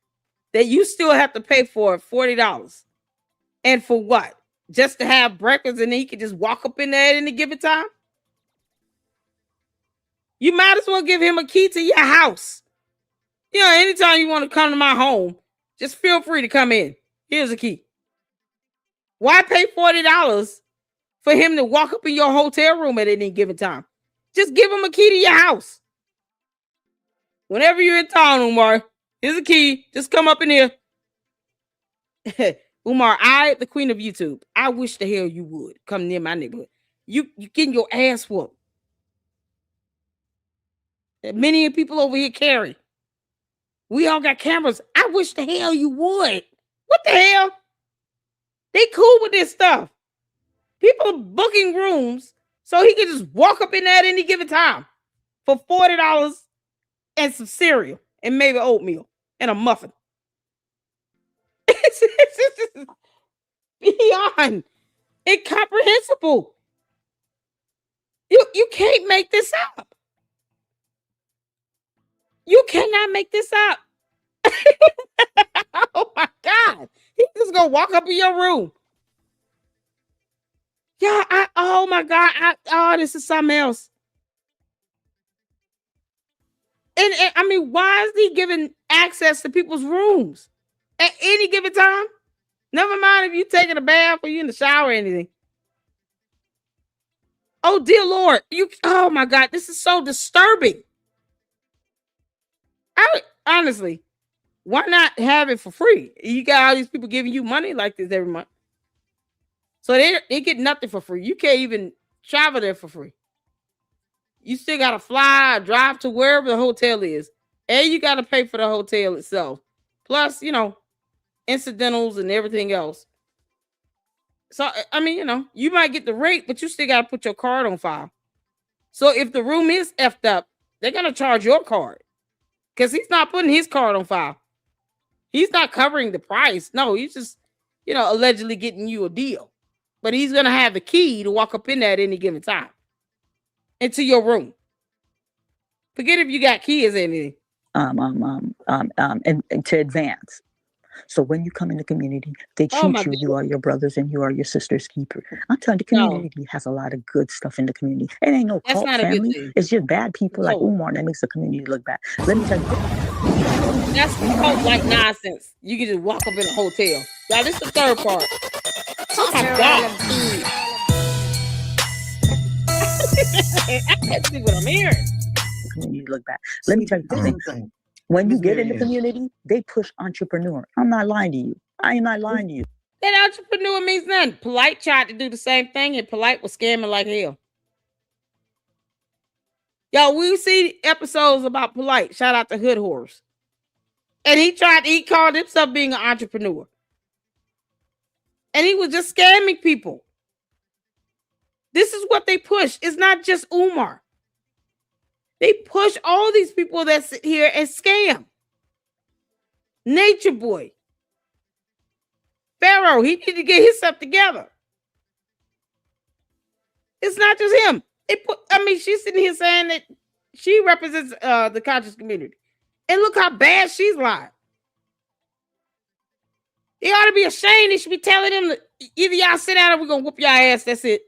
that you still have to pay for $40. And for what? Just to have breakfast and then he can just walk up in there at any given time? You might as well give him a key to your house. Anytime you want to come to my home, just feel free to come in. Here's a key. Why pay $40 for him to walk up in your hotel room at any given time? Just give him a key to your house. Whenever you're in town, Umar, here's a key. Just come up in here. Umar, the queen of YouTube, I wish the hell you would come near my neighborhood. You getting your ass whooped. Many people over here carry. We all got cameras. I wish the hell you would. What the hell? They cool with this stuff. People are booking rooms so he can just walk up in there at any given time for $40 and some cereal and maybe oatmeal and a muffin. It's beyond incomprehensible. You can't make this up. You cannot make this up. Oh my God. He's just gonna walk up in your room. Yeah, oh my God. This is something else. And I mean, why is he giving access to people's rooms at any given time? Never mind if you taking a bath or you in the shower or anything. Oh dear Lord, oh my God, this is so disturbing. Honestly, why not have it for free? You got all these people giving you money like this every month. So they get nothing for free. You can't even travel there for free. You still got to fly, drive to wherever the hotel is. And you got to pay for the hotel itself. Plus, incidentals and everything else. So, I mean, you might get the rate, but you still got to put your card on file. So if the room is effed up, they're going to charge your card. Because he's not putting his card on file. He's not covering the price. No, he's just, allegedly getting you a deal. But he's going to have the key to walk up in there at any given time. Into your room. Forget if you got kids or anything. And to advance. So when you come in the community, they Oh my treat you. You God. are your brothers and you are your sister's keeper. I'm telling you, the No, community has a lot of good stuff in the community. It ain't no that's cult not a good family. thing. It's just bad people like No, Umar that makes the community look bad. Let me tell you. that's cult like nonsense. You can just walk up in a hotel. Y'all, this is the third part. Oh my Toss her on God. a beat. I can't see what I'm hearing. The community look bad. Let me See, tell you this is something. the thing, When you Miss get in the Marianne. community, they push entrepreneur. I'm not lying to you. I am not lying to you. That entrepreneur means nothing. Polite tried to do the same thing, and Polite was scamming like hell. Yo, we see episodes about Polite. Shout out to Hood Horse. And he called himself being an entrepreneur. And he was just scamming people. This is what they push. It's not just Umar. They push all these people that sit here and scam. Nature Boy. Pharaoh, he need to get himself together. It's not just him. She's sitting here saying that she represents the conscious community. And look how bad she's lying. They ought to be ashamed. They should be telling them that either y'all sit down or we're going to whoop your ass. That's it.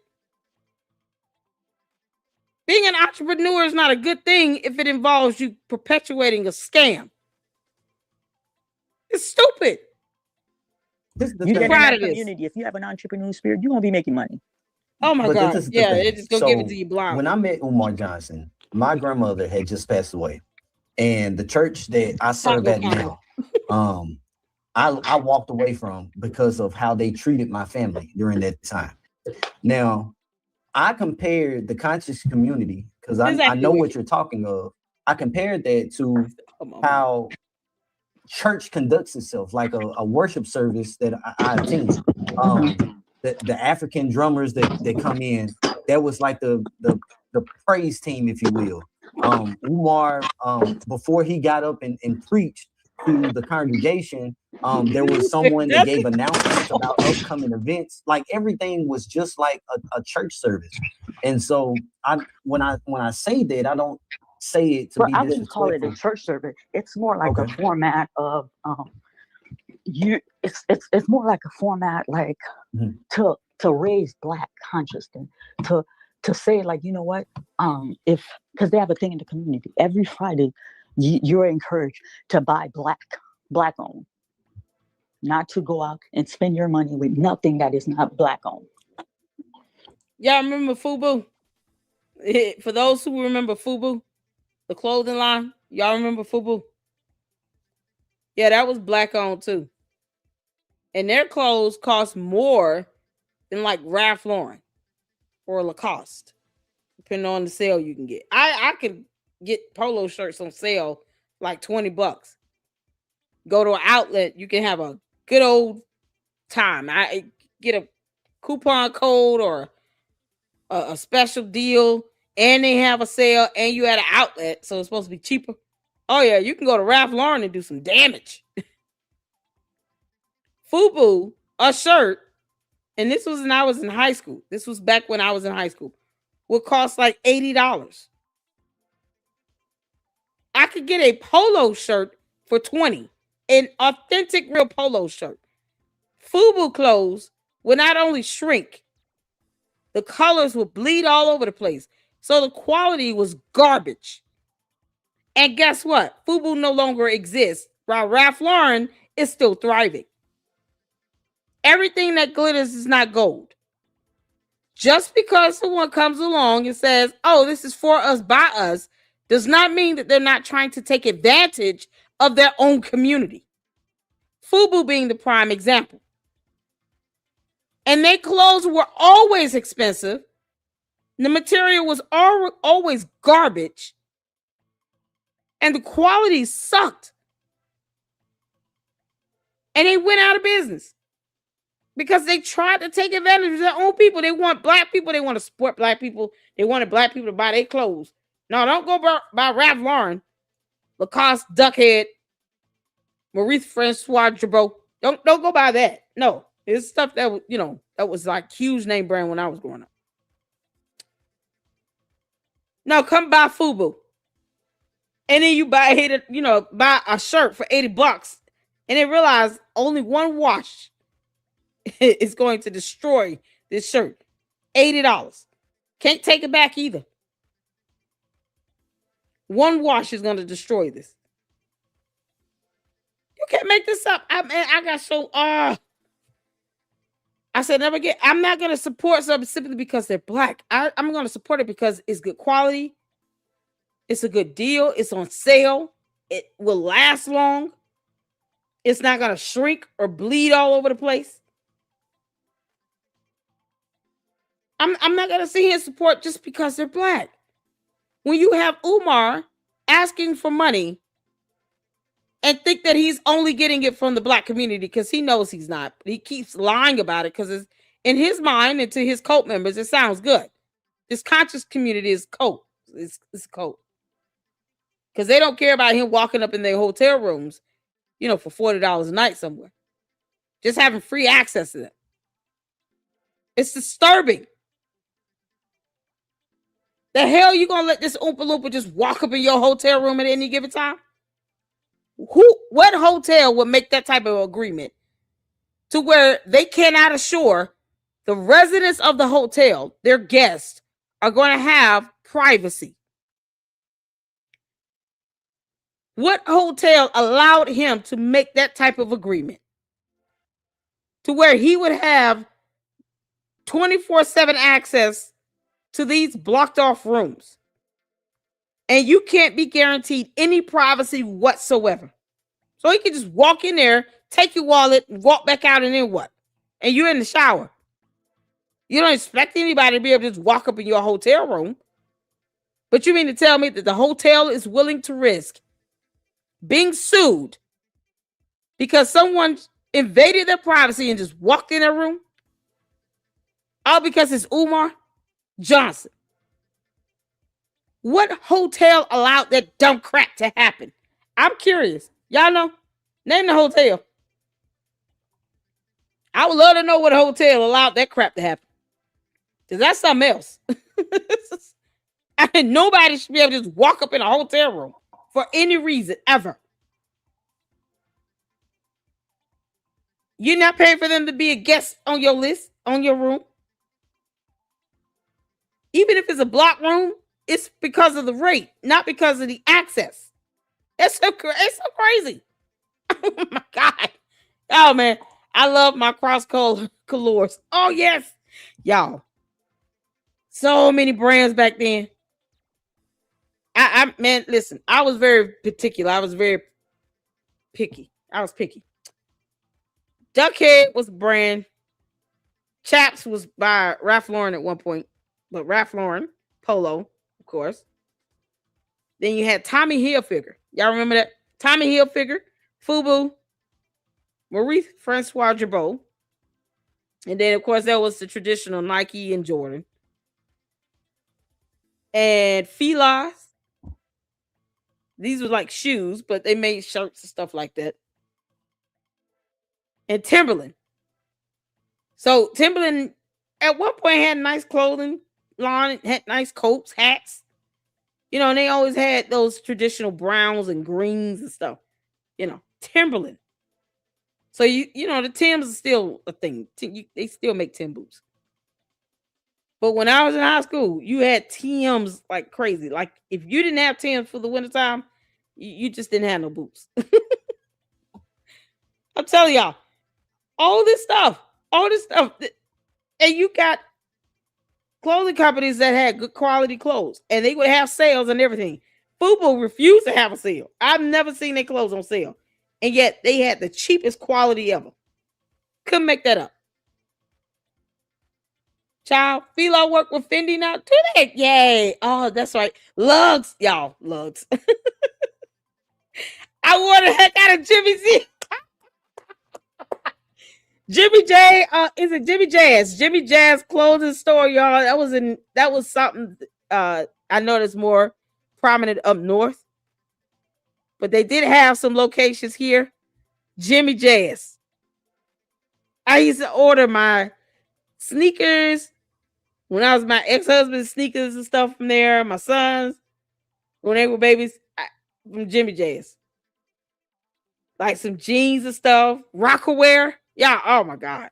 Being an entrepreneur is not a good thing if it involves you perpetuating a scam. It's stupid. This is the You thing. get in Proud that of this. community, if you have an entrepreneur spirit, you're gonna be making money. Oh my But God. this is the Yeah, thing. they're just going to give it So to you blind. when I met Umar Johnson, my grandmother had just passed away, and the church that I serve Taco at combo. now, I walked away from because of how they treated my family during that time. Now, I compared the conscious community because I Exactly know what what you're talking of. I compared that to Come on. how church conducts itself, like a worship service that I attend. The African drummers that come in, that was like the praise team, if you will. Umar, before he got up and preached to the congregation, there was someone that gave announcements about upcoming events. Like everything was just like a church service. And so when I say that, I don't say it to But be I wouldn't call it a disrespectful. church service. It's more like Okay. a format of it's more like a format like Mhm. to raise Black consciousness, to say, like, you know what, if because they have a thing in the community every Friday, you're encouraged to buy black owned, not to go out and spend your money with nothing that is not Black owned. Y'all remember FUBU? For those who remember FUBU, the clothing line, y'all remember FUBU? Yeah, that was Black owned too. And their clothes cost more than like Ralph Lauren or Lacoste, depending on the sale you can get. I could get polo shirts on sale like $20. Go to an outlet, you can have a good old time. I get a coupon code or a special deal, and they have a sale, and you at an outlet, so it's supposed to be cheaper. Oh yeah, you can go to Ralph Lauren and do some damage. FUBU, a shirt, and this was when I was in high school. This was back when I was in high school. Would cost like $80. I could get a polo shirt for 20, an authentic real polo shirt. FUBU clothes would not only shrink, the colors would bleed all over the place. So the quality was garbage. And guess what? FUBU no longer exists, while Ralph Lauren is still thriving. Everything that glitters is not gold. Just because someone comes along and says, oh, this is for us, by us, does not mean that they're not trying to take advantage of their own community. FUBU being the prime example. And their clothes were always expensive. The material was always garbage. And the quality sucked. And they went out of business because they tried to take advantage of their own people. They want Black people. They want to support Black people. They wanted Black people to buy their clothes. No, don't go buy Ralph Lauren, Lacoste, Duckhead, Maurice Francois Jabot. Don't go buy that. No, it's stuff that that was like huge name brand when I was growing up. No, come buy FUBU, and then you buy a shirt for $80. and they realize only one wash is going to destroy this shirt. $80. Can't take it back either. One wash is going to destroy this. You can't make this up. I got so I said never get. I'm not going to support something simply because they're black. I'm going to support it because it's good quality. It's a good deal. It's on sale. It will last long. It's not going to shrink or bleed all over the place. I'm not going to sit here and support just because they're black. When you have Umar asking for money and think that he's only getting it from the black community because he knows he's not. But he keeps lying about it because in his mind and to his cult members, it sounds good. This conscious community is cult. It's cult. Because they don't care about him walking up in their hotel rooms, for $40 a night somewhere. Just having free access to them. It's disturbing. The hell you gonna let this Oompa Loompa just walk up in your hotel room at any given time? What hotel would make that type of agreement to where they cannot assure the residents of the hotel, their guests, are going to have privacy? What hotel allowed him to make that type of agreement to where he would have 24/7 access to these blocked off rooms? And you can't be guaranteed any privacy whatsoever. So he can just walk in there, take your wallet, walk back out, and then what? And you're in the shower. You don't expect anybody to be able to just walk up in your hotel room. But you mean to tell me that the hotel is willing to risk being sued because someone invaded their privacy and just walked in their room? All because it's Umar Johnson. What hotel allowed that dumb crap to happen? I'm curious. Y'all know? Name the hotel. I would love to know what hotel allowed that crap to happen. Because that's something else. Nobody should be able to just walk up in a hotel room for any reason ever. You're not paying for them to be a guest on your list, on your room. Even if it's a block room, it's because of the rate, not because of the access. It's so crazy. Oh my God. Oh man. I love my cross colors. Oh yes. Y'all. So many brands back then. Man, listen, I was very particular. I was very picky. I was picky. Duckhead was a brand. Chaps was by Ralph Lauren at one point. But Ralph Lauren, Polo, of course. Then you had Tommy Hilfiger. Y'all remember that? Tommy Hilfiger, Fubu, Maurice Francois Jabot. And then, of course, there was the traditional Nike and Jordan. And Filas. These were like shoes, but they made shirts and stuff like that. And Timberland. So Timberland at one point had nice clothing line, had nice coats, hats. And they always had those traditional browns and greens and stuff. Timberland. So the Timbs are still a thing. They still make Tim boots. But when I was in high school, you had Timbs like crazy. Like if you didn't have Timbs for the wintertime, you just didn't have no boots. I'm telling y'all, all this stuff, and you got clothing companies that had good quality clothes, and they would have sales and everything. Fubu refused to have a sale. I've never seen their clothes on sale, and yet they had the cheapest quality ever. Couldn't make that up. Child, Philo work with Fendi now. Do they? Yay! Oh, that's right. Lugs, y'all, lugs. I wore the heck out of Jimmy Z. Jimmy J, is it Jimmy Jazz? Jimmy Jazz clothing store, y'all. That was something I noticed more prominent up north. But they did have some locations here. Jimmy Jazz. I used to order my sneakers when I was my ex-husband's sneakers and stuff from there. My sons, when they were babies, from Jimmy Jazz. like some jeans and stuff, Rockaware. Yeah, oh my God.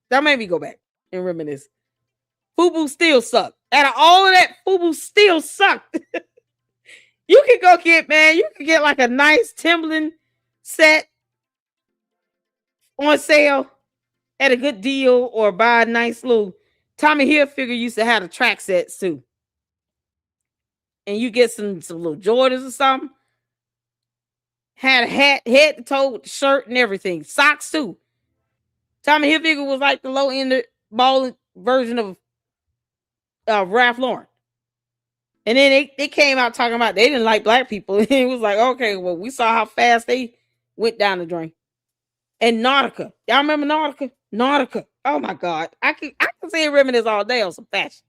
That made me go back and reminisce. FUBU still sucked. Out of all of that, FUBU still sucked. You can go get, man, you can get like a nice Timberland set on sale at a good deal or buy a nice little Tommy Hilfiger used to have the track sets too. And you get some little Jordans or something. Had a hat, head to toe with the shirt and everything. Socks too. Tommy Hilfiger was like the low end ball version of Ralph Lauren. And then they came out talking about they didn't like black people. It was like, okay, well, we saw how fast they went down the drain. And Nautica. Y'all remember Nautica? Nautica. Oh my God. I can say it reminisce all day on some fashion.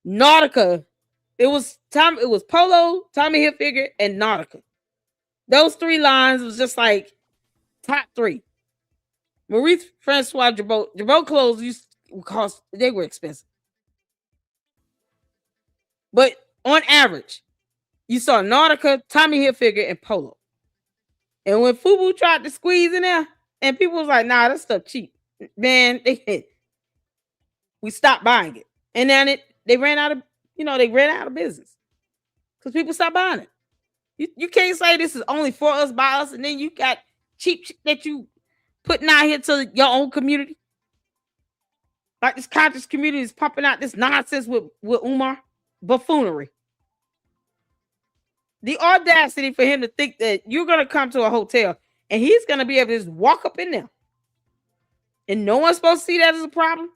Nautica. It was Polo, Tommy Hilfiger, and Nautica. Those three lines was just like top three. Maurice Francois Jabot clothes used to cost, they were expensive. But on average, you saw Nautica, Tommy Hilfiger, and Polo. And when FUBU tried to squeeze in there, and people was like, nah, that stuff cheap. Man, we stopped buying it. And then they ran out of business. Because people stopped buying it. You can't say this is only for us, by us, and then you got cheap that you putting out here to your own community. Like this conscious community is pumping out this nonsense with Umar. Buffoonery. The audacity for him to think that you're going to come to a hotel and he's going to be able to just walk up in there. And no one's supposed to see that as a problem.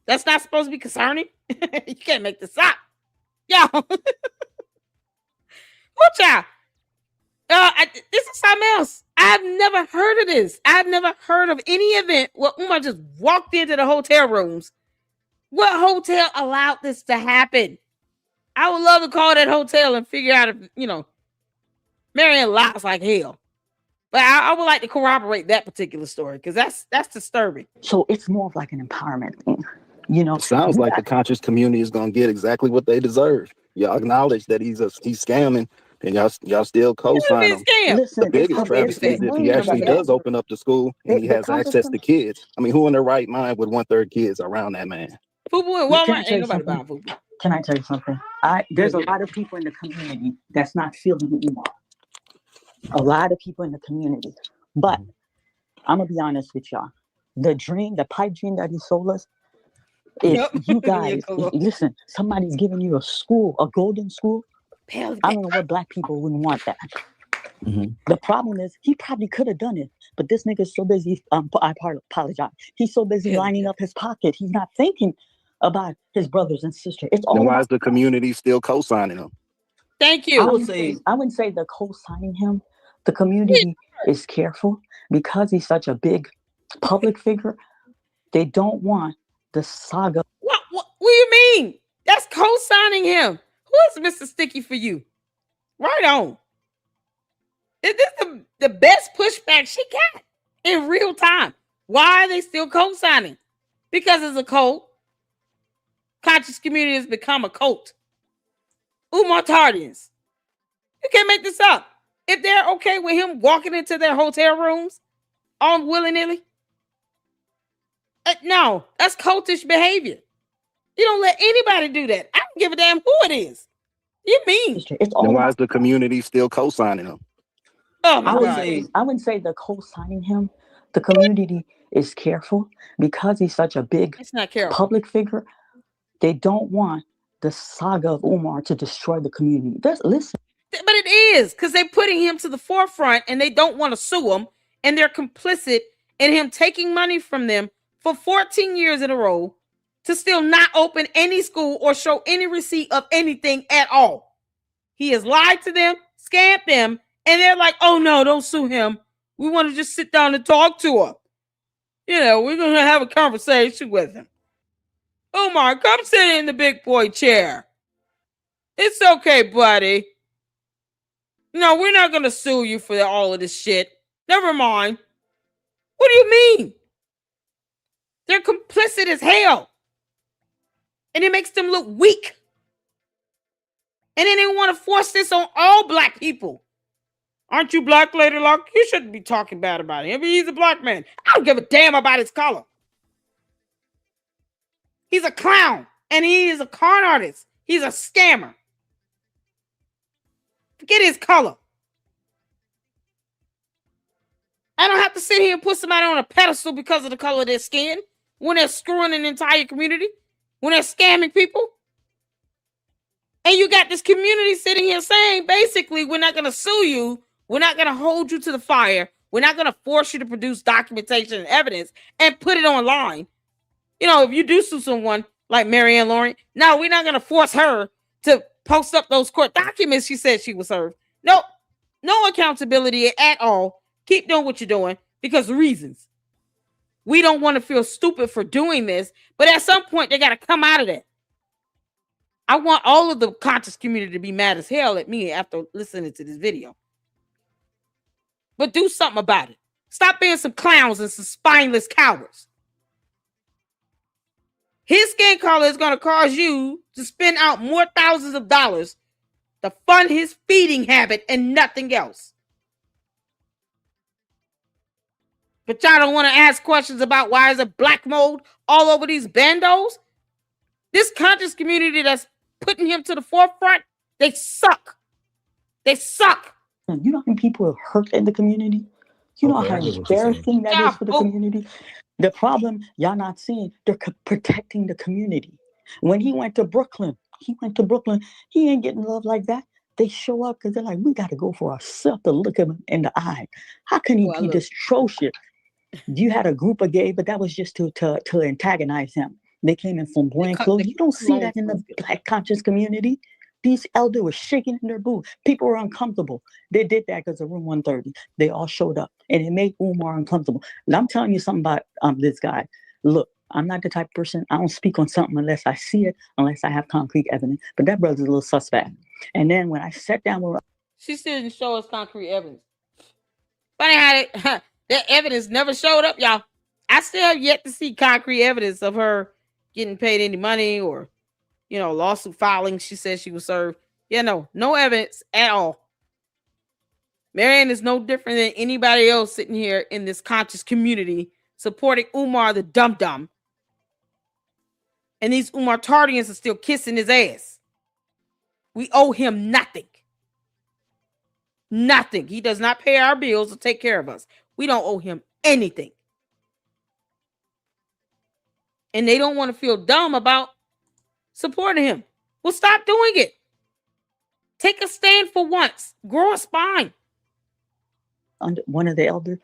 That's not supposed to be concerning. You can't make this up. Yo. What y'all? This is something else. I've never heard of this. I've never heard of any event where Umar just walked into the hotel rooms. What hotel allowed this to happen? I would love to call that hotel and figure out if, Marion lies like hell. But I would like to corroborate that particular story because that's disturbing. So it's more of like an empowerment thing. It sounds like the conscious community is going to get exactly what they deserve. Y'all acknowledge that he's scamming, and y'all still co-sign him. Listen, The biggest travesty is if he actually does open up the school and he has access to kids. I mean, who in their right mind would want their kids around that man? FUBU and Walmart ain't nobody buying FUBU. Can I tell you something? There's a lot of people in the community that's not feeling Umar. A lot of people in the community. But I'm going to be honest with y'all. The pipe dream that he sold us, if you guys, listen, somebody's giving you a golden school, I don't know what black people wouldn't want that. Mm-hmm. The problem is he probably could have done it, but this nigga's so busy. I apologize. He's so busy lining up his pocket. He's not thinking about his brothers and sisters. It's all. Then why is the community still co-signing him? Thank you. I wouldn't say the co-signing him. The community is careful because he's such a big public figure. They don't want the saga. What do you mean? That's co-signing him. Who is Mr. Sticky for you? Right on. This is the best pushback she got in real time. Why are they still co-signing? Because it's a cult. Conscious community has become a cult. Umartardians. You can't make this up. If they're okay with him walking into their hotel rooms all willy-nilly, no, that's cultish behavior. You don't let anybody do that. I don't give a damn who it is. You mean? Then why is the community still co-signing him? Oh, I wouldn't say the co-signing him. The community is careful because he's such a big public figure. They don't want the saga of Umar to destroy the community. Listen. But it is because they're putting him to the forefront and they don't want to sue him. And they're complicit in him taking money from them for 14 years in a row to still not open any school or show any receipt of anything at all. He has lied to them, scammed them, and they're like, oh no, don't sue him. We want to just sit down and talk to him. We're going to have a conversation with him. Umar, come sit in the big boy chair. It's okay, buddy. No, we're not going to sue you for all of this shit. Never mind. What do you mean? They're complicit as hell. And it makes them look weak. And then they want to force this on all black people. Aren't you black, Lady Luck? You shouldn't be talking bad about him. He's a black man. I don't give a damn about his color. He's a clown, and he is a con artist. He's a scammer. Forget his color. I don't have to sit here and put somebody on a pedestal because of the color of their skin when they're screwing an entire community, when they're scamming people. And you got this community sitting here saying, basically, we're not going to sue you. We're not going to hold you to the fire. We're not going to force you to produce documentation and evidence and put it online. You know, if you do sue someone like Marianne Lawrence, no, we're not going to force her to post up those court documents she said she was served. Nope. No accountability at all. Keep doing what you're doing because reasons. We don't want to feel stupid for doing this, but at some point, they got to come out of that. I want all of the conscious community to be mad as hell at me after listening to this video. But do something about it. Stop being some clowns and some spineless cowards. His skin color is going to cause you to spend out more thousands of dollars to fund his feeding habit and nothing else. But y'all don't want to ask questions about why is it black mold all over these bandos? This conscious community that's putting him to the forefront, they suck. They suck. You know how many people are hurt in the community? You know how embarrassing that is for the community? The problem y'all not seeing, they're protecting the community. When he went to Brooklyn, he ain't getting love like that. They show up because they're like, we got to go for ourselves to look him in the eye. How can he be this atrocious? You had a group of gay, but that was just to antagonize him. They came in from blank clothes. You don't see that in the black conscious community. These elders were shaking in their boots. People were uncomfortable. They did that because of Room 130. They all showed up, and it made Umar uncomfortable. And I'm telling you something about this guy. Look, I'm not the type of person, I don't speak on something unless I see it, unless I have concrete evidence. But that brother's a little suspect. And then when I sat down with her, she still didn't show us concrete evidence. Funny how that evidence never showed up, y'all. I still have yet to see concrete evidence of her getting paid any money or, you know, lawsuit filing. She said she was served. Yeah, no evidence at all. Marianne is no different than anybody else sitting here in this conscious community supporting Umar the dum-dum. And these Umar-tardians are still kissing his ass. We owe him nothing. Nothing. He does not pay our bills or take care of us. We don't owe him anything. And they don't want to feel dumb about supporting him. Well, stop doing it. Take a stand for once. Grow a spine. One of the elders,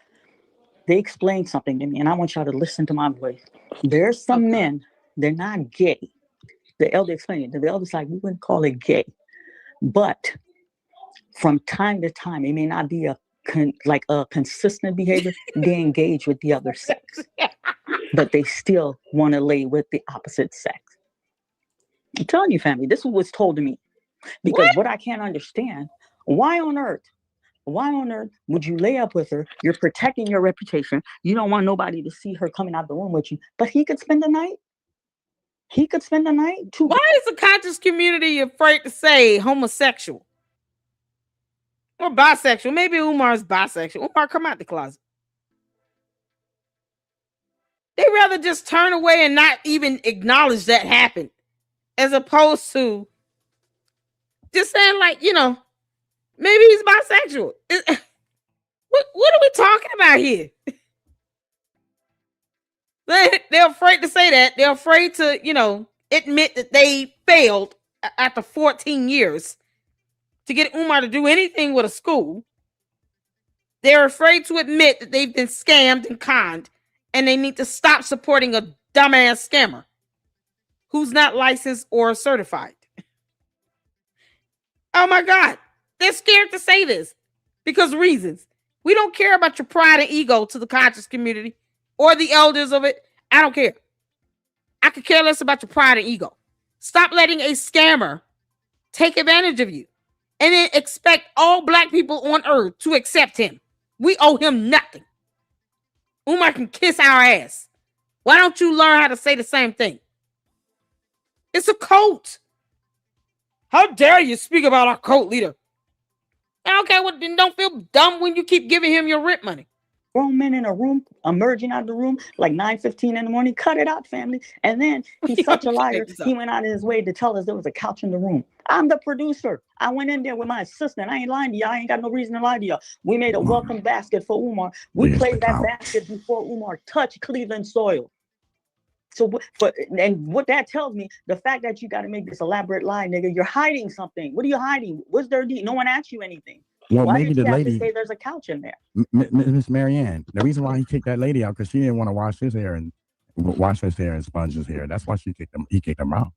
they explained something to me, and I want y'all to listen to my voice. There's some men, they're not gay. The elder explained it. The elder's like, we wouldn't call it gay. But from time to time, it may not be a consistent behavior. They engage with the other sex. But they still want to lay with the opposite sex. I'm telling you, family, this was told to me. Because what I can't understand, why on earth would you lay up with her? You're protecting your reputation. You don't want nobody to see her coming out the room with you. But he could spend the night. Too. Why is the conscious community afraid to say homosexual? Or bisexual? Maybe Umar's bisexual. Umar, come out the closet. They rather just turn away and not even acknowledge that happened, as opposed to just saying, like, you know, maybe he's bisexual. What are we talking about here? They're afraid to say that. They're afraid to, you know, admit that they failed after 14 years to get Umar to do anything with a school. They're afraid to admit that they've been scammed and conned, and they need to stop supporting a dumbass scammer who's not licensed or certified. Oh my God. They're scared to say this because reasons. We don't care about your pride and ego to the conscious community or the elders of it. I don't care. I could care less about your pride and ego. Stop letting a scammer take advantage of you and then expect all black people on earth to accept him. We owe him nothing. Umar can kiss our ass. Why don't you learn how to say the same thing? It's a cult. How dare you speak about our cult leader? Okay, well then don't feel dumb when you keep giving him your rent money. Grown men in a room emerging out of the room like 9:15 in the morning. Cut it out, family. And then he's such a liar. He went out of his way to tell us there was a couch in the room. I'm the producer. I went in there with my assistant. I ain't lying to y'all. I ain't got no reason to lie to y'all. We made a welcome basket for Umar. We played that basket before Umar touched Cleveland soil. So, and what that tells me, the fact that you got to make this elaborate lie, nigga, you're hiding something. What are you hiding? What's their deed? No one asked you anything. Well, Why maybe did the you have to lady, say there's a couch in there? Miss Marianne, the reason why he kicked that lady out because she didn't want to wash his hair and sponge his hair. That's why she kicked him. He kicked him out.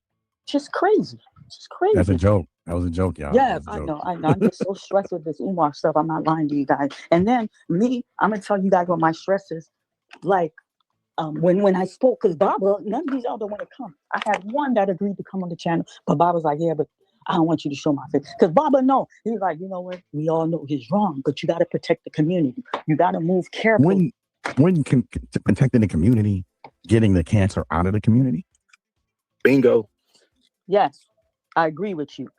Just crazy. Just crazy. That's a joke. That was a joke, y'all. Yeah, I know. I'm just so stressed with this Umar stuff. I'm not lying to you guys. And then me, I'm gonna tell you guys what my stress is. Like, when I spoke, because Baba, none of these other want to come. I had one that agreed to come on the channel, but Baba's like, yeah, but I don't want you to show my face. Because Baba, no, he's like, you know what? We all know he's wrong, but you got to protect the community. You got to move carefully. When protecting the community, getting the cancer out of the community? Bingo. Yes, I agree with you.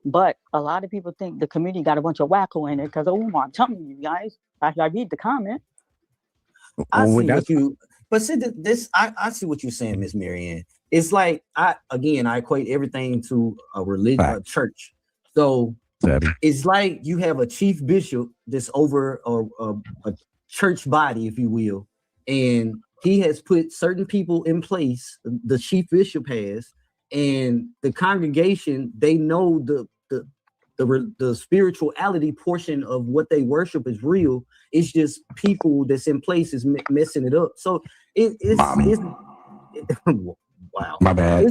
But a lot of people think the community got a bunch of wacko in it because of Umar. I'm telling you guys, I read the comment. I see what you, but see this. I see what you're saying, Miss Marianne. It's like I equate everything to a religion, a church. So it's like you have a chief bishop that's over a church body, if you will, and he has put certain people in place. The chief bishop has, and the congregation, they know the spirituality portion of what they worship is real. It's just people that's in place is messing it up. So it's wow. My bad.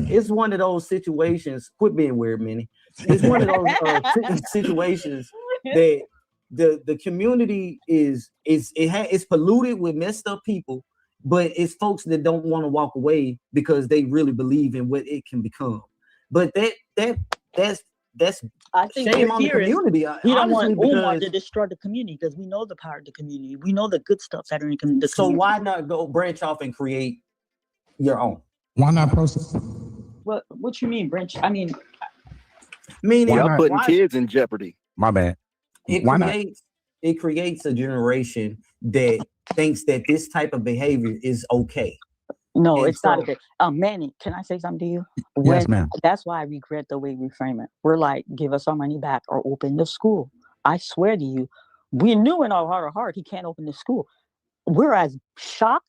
It's one of those situations. Quit being weird, Minnie. It's one of those situations that the community it's polluted with messed up people, but it's folks that don't want to walk away because they really believe in what it can become. But that's I think shame on the community. We don't want Umar to destroy the community because we know the power of the community. We know the good stuff that are in the community. So why not go branch off and create your own? Why not process? What you mean branch? I mean, y'all putting kids in jeopardy. My bad. It creates a generation that thinks that this type of behavior is okay. No, and it's not okay. Manny, can I say something to you? Yes, ma'am. That's why I regret the way we frame it. We're like, give us our money back or open the school. I swear to you, we knew in our heart of heart he can't open the school. We're as shocked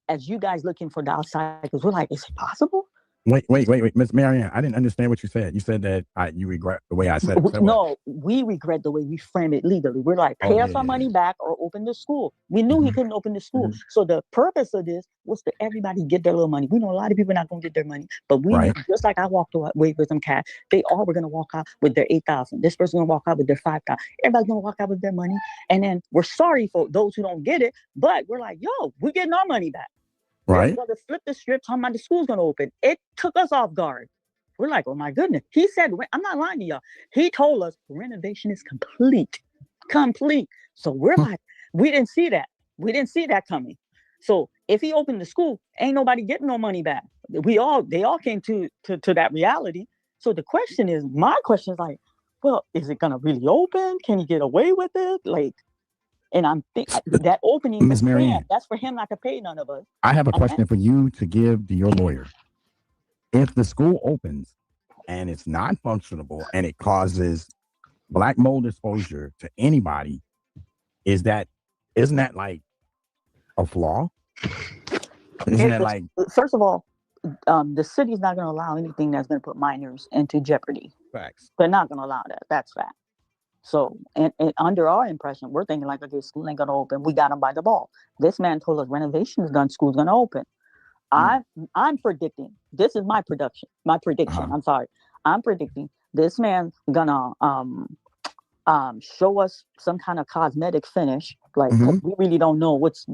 as you guys looking for the outside because we're like, is it possible? Wait, Miss Marianne, I didn't understand what you said. You said that you regret the way I said it. No, we regret the way we frame it legally. We're like, pay us our money back or open the school. We knew he couldn't open the school. So the purpose of this was to everybody get their little money. We know a lot of people are not going to get their money, but we knew, just like I walked away with some cash, they all were going to walk out with their $8,000. This person's going to walk out with their $5,000. Everybody's going to walk out with their money. And then we're sorry for those who don't get it, but we're like, yo, we're getting our money back. Right. We're going to flip the script talking about the school's going to open. It took us off guard. We're like, oh my goodness. He said, I'm not lying to y'all. He told us renovation is complete. So we're like, we didn't see that. We didn't see that coming. So if he opened the school, ain't nobody getting no money back. They all came to that reality. So the question is, my question is like, well, is it going to really open? Can he get away with it? Like, and I'm thinking that opening, Ms. Marianne, that's for him not to pay none of us. I have a question for you to give to your lawyer. If the school opens and it's not functionable and it causes black mold exposure to anybody, isn't that like a flaw? Isn't that like? First of all, the city's not going to allow anything that's going to put minors into jeopardy. Facts. They're not going to allow that. That's fact. So, and under our impression, we're thinking like, okay, school ain't going to open. We got them by the ball. This man told us renovation is done. School's going to open. I'm predicting. This is my prediction. I'm sorry. I'm predicting this man gonna show us some kind of cosmetic finish. Like we really don't know what's,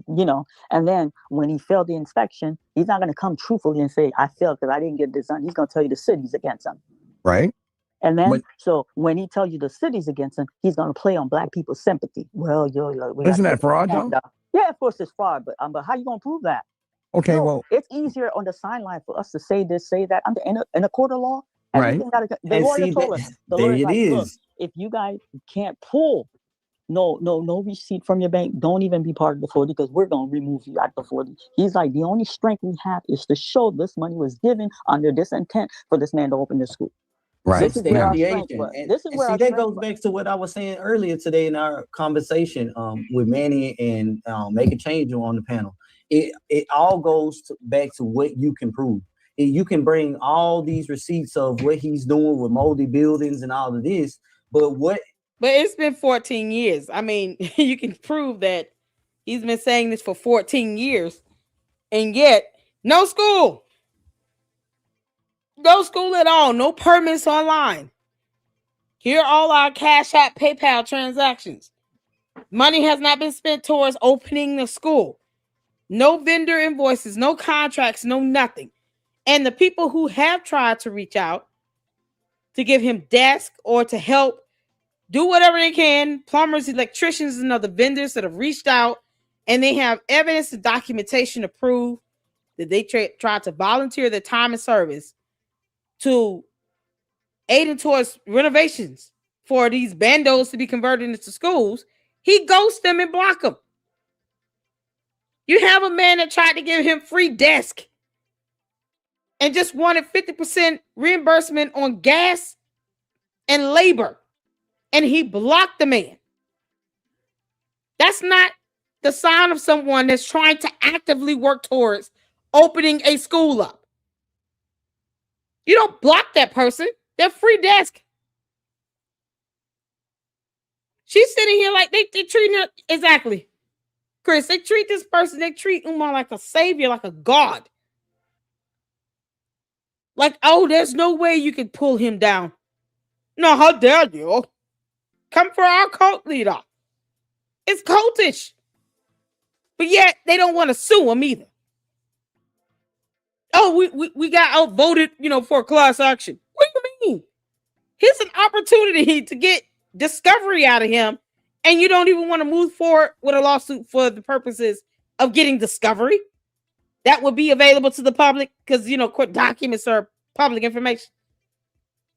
and then when he failed the inspection, he's not gonna come truthfully and say, I failed because I didn't get this done. He's gonna tell you the city's against him. Right. And then, so when he tells you the city's against him, he's going to play on black people's sympathy. Well, isn't that fraud, though? Yeah, of course it's fraud, but how you going to prove that? Okay, well, it's easier on the sideline for us to say this, say that. In a court of law, right? The lawyer told us. There it is. if you guys can't pull no receipt from your bank, don't even be part of the 40 because we're going to remove you out the 40. He's like, the only strength we have is to show this money was given under this intent for this man to open this school. Right. This is where our strength Substantiation. was. And, This is and where see, our that strength goes was. back to what I was saying earlier today in our conversation with Manny and Make a Change on the panel. It all goes back to what you can prove. You can bring all these receipts of what he's doing with moldy buildings and all of this, but it's been 14 years. I mean, you can prove that he's been saying this for 14 years, and yet no school. No school at all. No permits online. Here are all our Cash App, PayPal transactions. Money has not been spent towards opening the school. No vendor invoices, no contracts, no nothing. And the people who have tried to reach out to give him desk or to help do whatever they can, plumbers, electricians, and other vendors that have reached out, and they have evidence and documentation to prove that they tried to volunteer their time and service to aiding towards renovations for these bandos to be converted into schools, he ghosts them and block them. You have a man that tried to give him free desk and just wanted 50% reimbursement on gas and labor, and he blocked the man. That's not the sign of someone that's trying to actively work towards opening a school up. You don't block that person. They're free desk. She's sitting here like they treating her exactly. Chris, they treat this person, they treat Umar like a savior, like a god. Like, oh, there's no way you can pull him down. No, how dare you? Come for our cult leader. It's cultish. But yet, they don't want to sue him either. Oh, we got outvoted, for class action. What do you mean? Here's an opportunity to get discovery out of him, and you don't even want to move forward with a lawsuit for the purposes of getting discovery. That would be available to the public because, court documents are public information.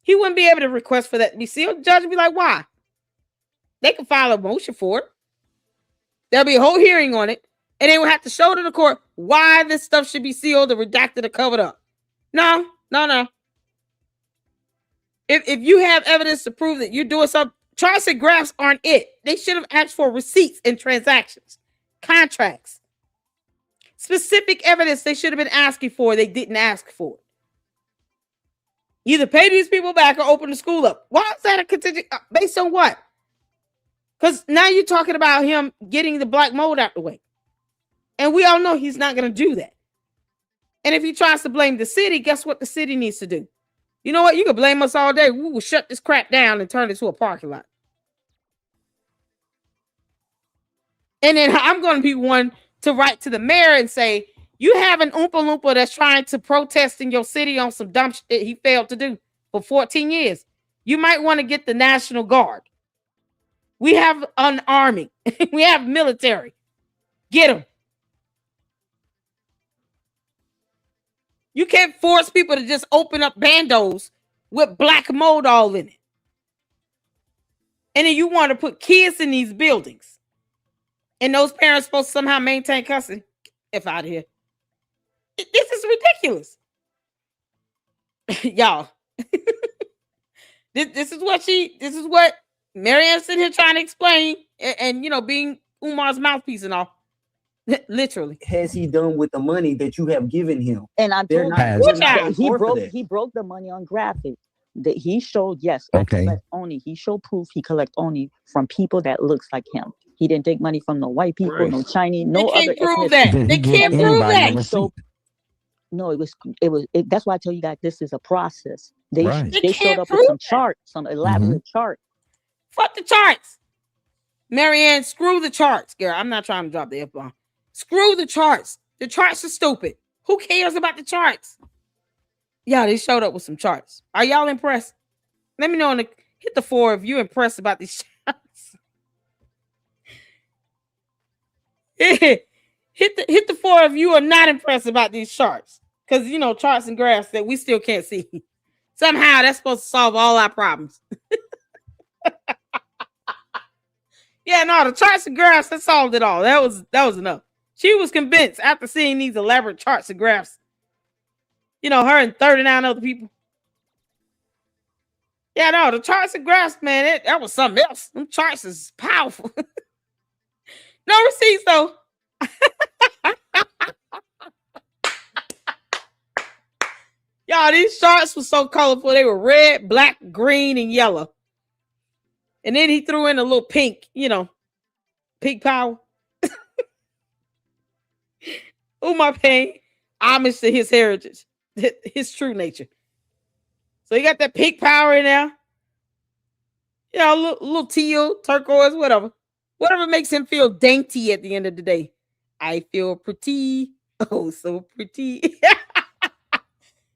He wouldn't be able to request for that to be sealed. The judge would be like, why? They can file a motion for it. There'll be a whole hearing on it, and they would have to show to the court why this stuff should be sealed or redacted or covered up. No. If you have evidence to prove that you're doing something, charts and graphs aren't it. They should have asked for receipts and transactions, contracts, specific evidence they should have been asking for. They didn't ask for it. Either pay these people back or open the school up. Why is that a contingent? Based on what? Because now you're talking about him getting the black mold out the way. And we all know he's not going to do that. And if he tries to blame the city, guess what the city needs to do? You know what? You can blame us all day. We will shut this crap down and turn it to a parking lot. And then I'm going to be one to write to the mayor and say, you have an Oompa Loompa that's trying to protest in your city on some dumb shit he failed to do for 14 years. You might want to get the National Guard. We have an army. We have military. Get them. You can't force people to just open up bandos with black mold all in it. And then you want to put kids in these buildings. And those parents supposed to somehow maintain custody. F out of here. This is ridiculous. Y'all. This is what Marianne's sitting here trying to explain and being Umar's mouthpiece and all. Literally. has he done with the money that you have given him? And I They're told not, you, they're not on he board for broke that. he broke the money on graphics. That he showed, yes, Okay. collect only. He showed proof he collect only from people that looks like him. He didn't take money from no white people, Right. no Chinese, They no can't other prove ethnicity. that. Then he They give can't prove anybody a that. receipt. No, that's why I tell you guys this is a process. They Right. they showed can't up with prove some charts, some elaborate chart. Fuck the charts. Marianne, screw the charts, girl. I'm not trying to drop the F-bomb. Screw the charts. The charts are stupid. Who cares about the charts? Yeah, they showed up with some charts. Are y'all impressed? Let me know hit the 4 if you're impressed about these charts. hit the 4 if you are not impressed about these charts. Because charts and graphs that we still can't see. Somehow that's supposed to solve all our problems. Yeah, no, the charts and graphs, that solved it all. That was enough. She was convinced after seeing these elaborate charts and graphs. Her and 39 other people. Yeah, no, the charts and graphs, man, that was something else. Them charts is powerful. No receipts, though. Y'all, these charts were so colorful. They were red, black, green, and yellow. And then he threw in a little pink, pink power. Umar paying homage to his heritage, his true nature. So you got that pink power in there. A little teal, turquoise, whatever. Whatever makes him feel dainty at the end of the day. I feel pretty. Oh, so pretty.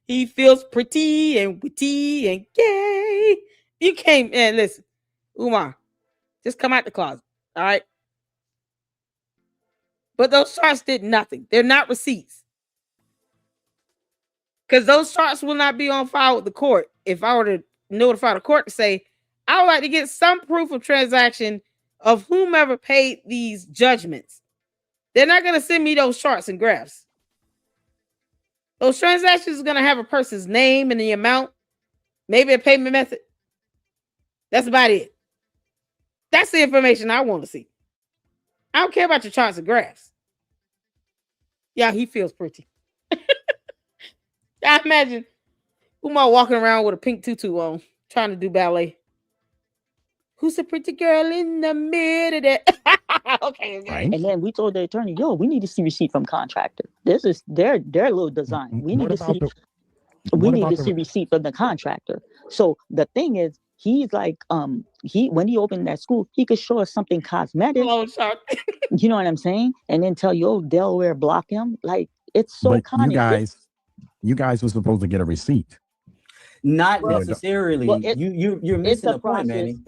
He feels pretty and witty and gay. You came in, listen, Umar, just come out the closet. All right. But those charts did nothing. They're not receipts. Because those charts will not be on file with the court. If I were to notify the court to say, I would like to get some proof of transaction of whomever paid these judgments, they're not going to send me those charts and graphs. Those transactions are going to have a person's name and the amount, maybe a payment method. That's about it. That's the information I want to see. I don't care about your charts and graphs. Yeah, he feels pretty. I imagine Umar walking around with a pink tutu on, trying to do ballet. Who's the pretty girl in the middle there? Okay. Right. And then we told the attorney, yo, we need to see receipt from contractor. This is their little design. We need to see receipt from the contractor. So the thing is, he's like, when he opened that school, he could show us something cosmetic. You know what I'm saying? And then tell you, oh, Delaware block him. Like, it's so but you guys were supposed to get a receipt. Not necessarily. You're missing the point, Manny.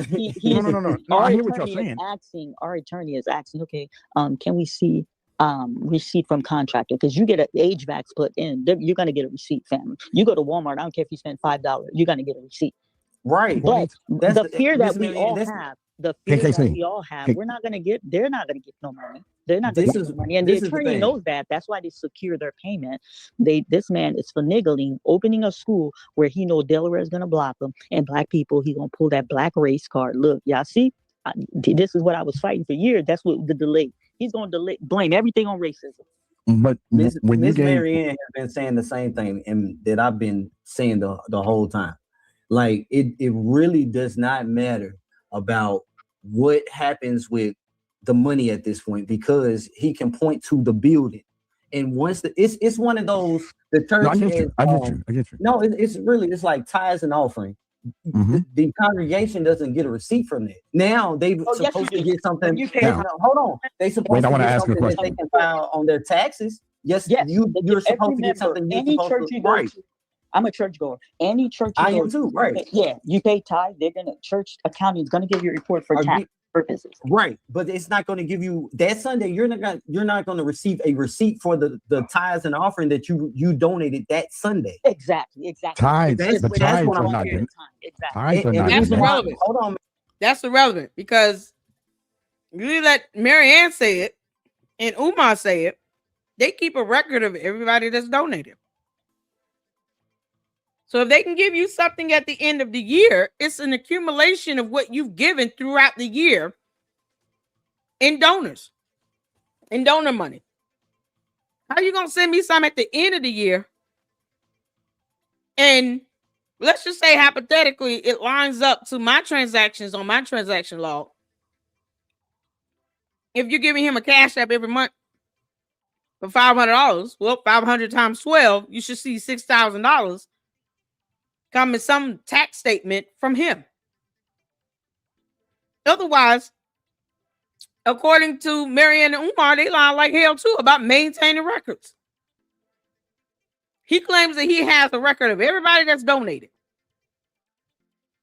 No, I hear what you're saying. Our attorney is asking, okay, can we see receipt from contractor? Because you get an HVAC put in, you're gonna get a receipt, family. You go to Walmart, I don't care if you spend $5, you're gonna get a receipt. Right. But the fear that we all have, we're not gonna get, they're not gonna get no money. They're not gonna get no money. And the attorney knows that. That's why they secure their payment. This man is finagling, opening a school where he know Delaware is gonna block them, and black people, he's gonna pull that black race card. Look, y'all see? This is what I was fighting for years. That's what the delay. He's gonna blame everything on racism. But Miss Marianne has been saying the same thing and that I've been saying the whole time. Like, it really does not matter about what happens with the money at this point, because he can point to the building. And once it's one of those, the church I get you. No, it's like tithes and offering. Mm-hmm. The congregation doesn't get a receipt from that. Now they're supposed to get something. Hold on. They supposed to get something that they can file on their taxes. Yes. You're supposed to get something. Any church you go to, I'm a church goer. Any church you go to, right? You pay tithe. Church accounting is gonna give you a report for tax purposes. Right, but it's not going to give you that Sunday. You're not going to receive a receipt for the tithes and offering that you donated that Sunday. Exactly. Tithes. That's what I'm saying. Exactly. That's irrelevant. Hold on. That's irrelevant because you let Marianne say it and Umar say it. They keep a record of everybody that's donated. So if they can give you something at the end of the year, it's an accumulation of what you've given throughout the year in donors, in donor money. How are you going to send me some at the end of the year? And let's just say hypothetically, it lines up to my transactions on my transaction log. If you're giving him a cash app every month for $500, well, 500 times 12, you should see $6,000 come in some tax statement from him. Otherwise, according to Marianne and Umar, they lie like hell too about maintaining records. He claims that he has a record of everybody that's donated.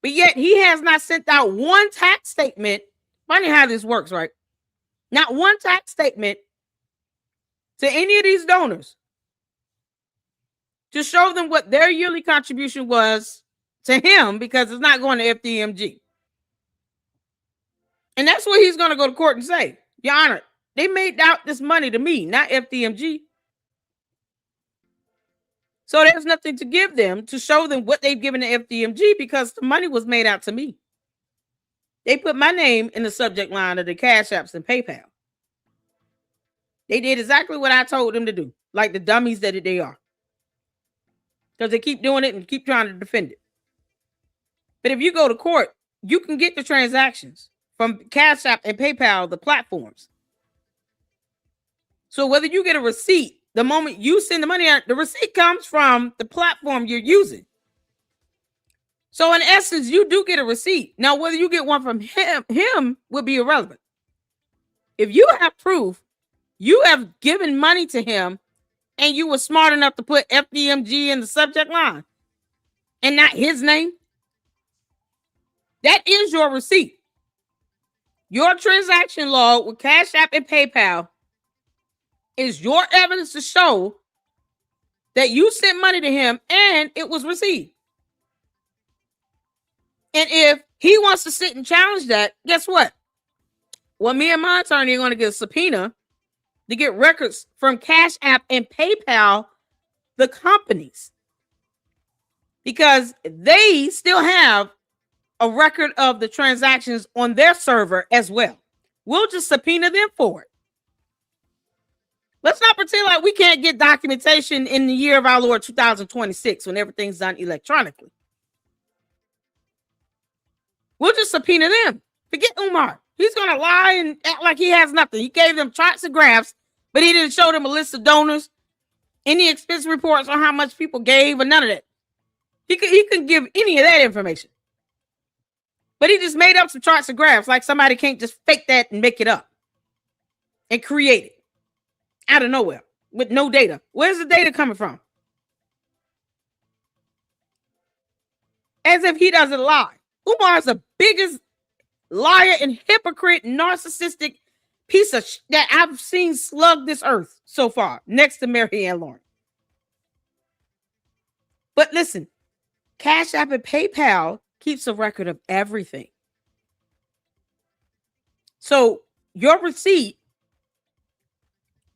But yet he has not sent out one tax statement. Funny how this works, right? Not one tax statement to any of these donors to show them what their yearly contribution was to him, because it's not going to FDMG. Guess what he's going to go to court and say? Your Honor, they made out this money to me, not FDMG. So there's nothing to give them to show them what they've given to FDMG because the money was made out to me. They put my name in the subject line of the Cash Apps and PayPal. They did exactly what I told them to do, like the dummies that they are. Because they keep doing it and keep trying to defend it. But if you go to court, you can get the transactions from Cash App and PayPal, the platforms. So whether you get a receipt, the moment you send the money out, the receipt comes from the platform you're using. So in essence, you do get a receipt. Now, whether you get one from him would be irrelevant. If you have proof, you have given money to him and you were smart enough to put FDMG in the subject line and not his name, that is your receipt. Your transaction log with Cash App and PayPal is your evidence to show that you sent money to him and it was received. And if he wants to sit and challenge that, guess what? Well, me and my attorney are going to get a subpoena to get records from Cash App and PayPal, the companies, because they still have a record of the transactions on their server as well. We'll just subpoena them for it. Let's not pretend like we can't get documentation in the year of our Lord 2026 when everything's done electronically. We'll just subpoena them. Forget Umar. He's going to lie and act like he has nothing. He gave them charts and graphs, but he didn't show them a list of donors, any expense reports on how much people gave, or none of that. He couldn't give any of that information. But he just made up some charts and graphs like somebody can't just fake that and make it up and create it out of nowhere with no data. Where's the data coming from? As if he doesn't lie. Umar's the biggest liar and hypocrite, narcissistic piece of that I've seen slug this earth so far, next to Mary Ann Lauren. But listen, Cash App and PayPal keeps a record of everything. So your receipt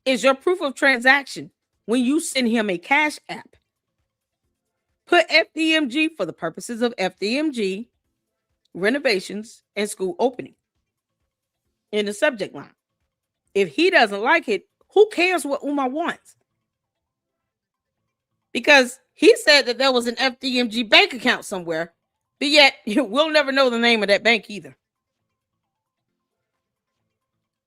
is your proof of transaction when you send him a Cash App. Put FDMG for the purposes of FDMG, renovations, and school opening in the subject line. If he doesn't like it, who cares what Umar wants? Because he said that there was an FDMG bank account somewhere, but yet we'll never know the name of that bank either.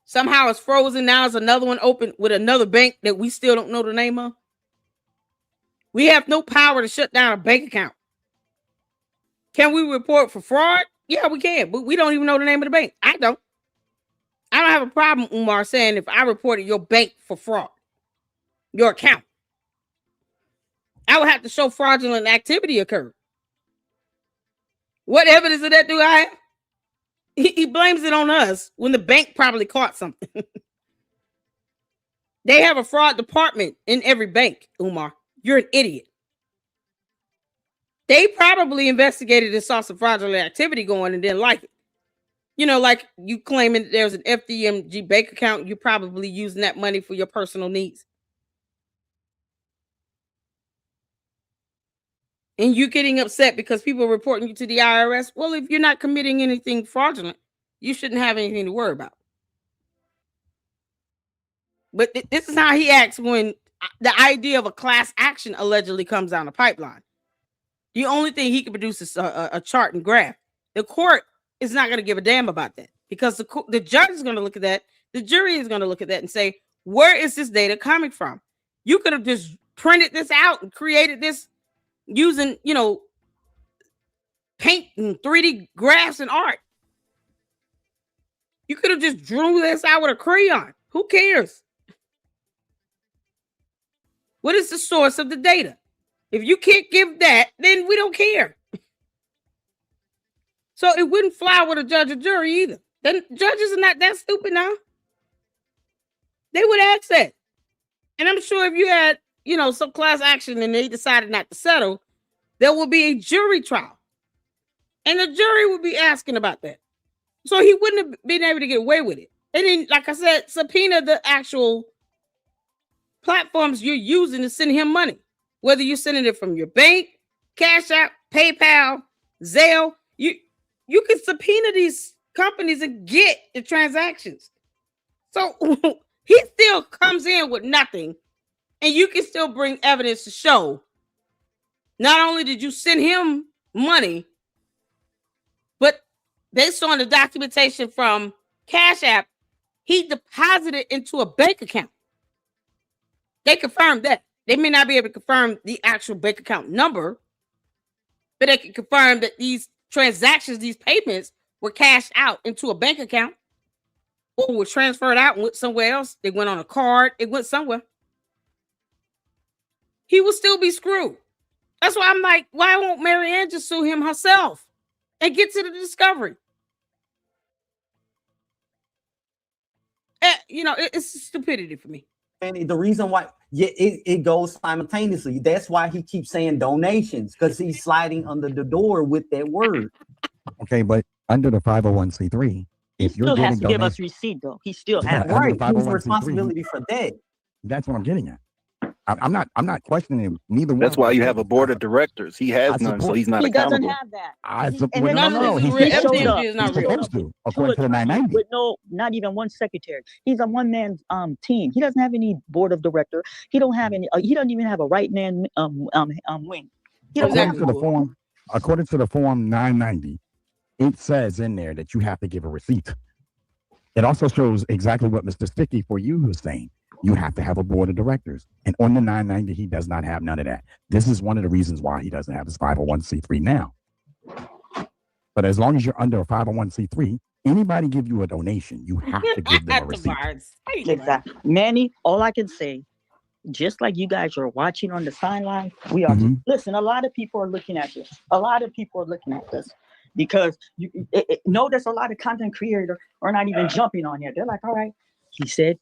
Somehow it's frozen. Now there's another one open with another bank that we still don't know the name of. We have no power to shut down a bank account. Can we report for fraud? Yeah, we can, but we don't even know the name of the bank. I don't have a problem, Umar, saying if I reported your bank for fraud, your account, I would have to show fraudulent activity occurred. What evidence of that do I have? He blames it on us when the bank probably caught something. They have a fraud department in every bank, Umar. You're an idiot. They probably investigated and saw some fraudulent activity going and didn't like it. You know, like you claiming there's an FDMG bank account, you're probably using that money for your personal needs. And you getting upset because people are reporting you to the IRS. Well, if you're not committing anything fraudulent, you shouldn't have anything to worry about. But this is how he acts when the idea of a class action allegedly comes down the pipeline. The only thing he can produce is a chart and graph. The court is not going to give a damn about that because the judge is going to look at that. The jury is going to look at that and say, where is this data coming from? You could have just printed this out and created this using, paint and 3D graphs and art. You could have just drew this out with a crayon. Who cares? What is the source of the data? If you can't give that, then we don't care. So it wouldn't fly with a judge or jury either. Then judges are not that stupid now. They would ask that. And I'm sure if you had, some class action and they decided not to settle, there will be a jury trial. And the jury will be asking about that. So he wouldn't have been able to get away with it. And then, like I said, subpoena the actual platforms you're using to send him money. Whether you're sending it from your bank, Cash App, PayPal, Zelle, you can subpoena these companies and get the transactions. So he still comes in with nothing, and you can still bring evidence to show not only did you send him money, but based on the documentation from Cash App, he deposited into a bank account. They confirmed that. They may not be able to confirm the actual bank account number, but they can confirm that these transactions, these payments were cashed out into a bank account or were transferred out and went somewhere else. They went on a card. It went somewhere. He will still be screwed. That's why I'm like, why won't Marianne just sue him herself and get to the discovery? It's stupidity for me. And the reason why, it goes simultaneously. That's why he keeps saying donations, because he's sliding under the door with that word. Okay, but under the 501c3, He if you're still has getting to give us donations, receipt though. He still has Under the Right. Who's 501c3, responsibility for that? that's what I'm getting at. I'm not questioning him. Neither one. That's of why us you is. have a board of directors. He has I none, so support- he's not He doesn't accountable. have that. I He- support. and then No, none of no, this is he's real. supposed showed to. up. is not He's real. supposed to, to according a to the company 990. with not even one secretary. He's a one man team. He doesn't have any board of director. He don't have any. He doesn't even have a right man wing. He don't According have to the one. form 990, it says in there that you have to give a receipt. It also shows exactly what Mr. Sticky for you was saying. You have to have a board of directors. And on the 990, he does not have none of that. This is one of the reasons why he doesn't have his 501c3 now. But as long as you're under a 501c3, anybody give you a donation, you have to give them a receipt. Exactly. Manny, all I can say, just like you guys are watching on the sideline, we are. Mhm. Listen, a lot of people are looking at this. A lot of people are looking at this because notice a lot of content creators are not even jumping on here. They're like, all right, he said,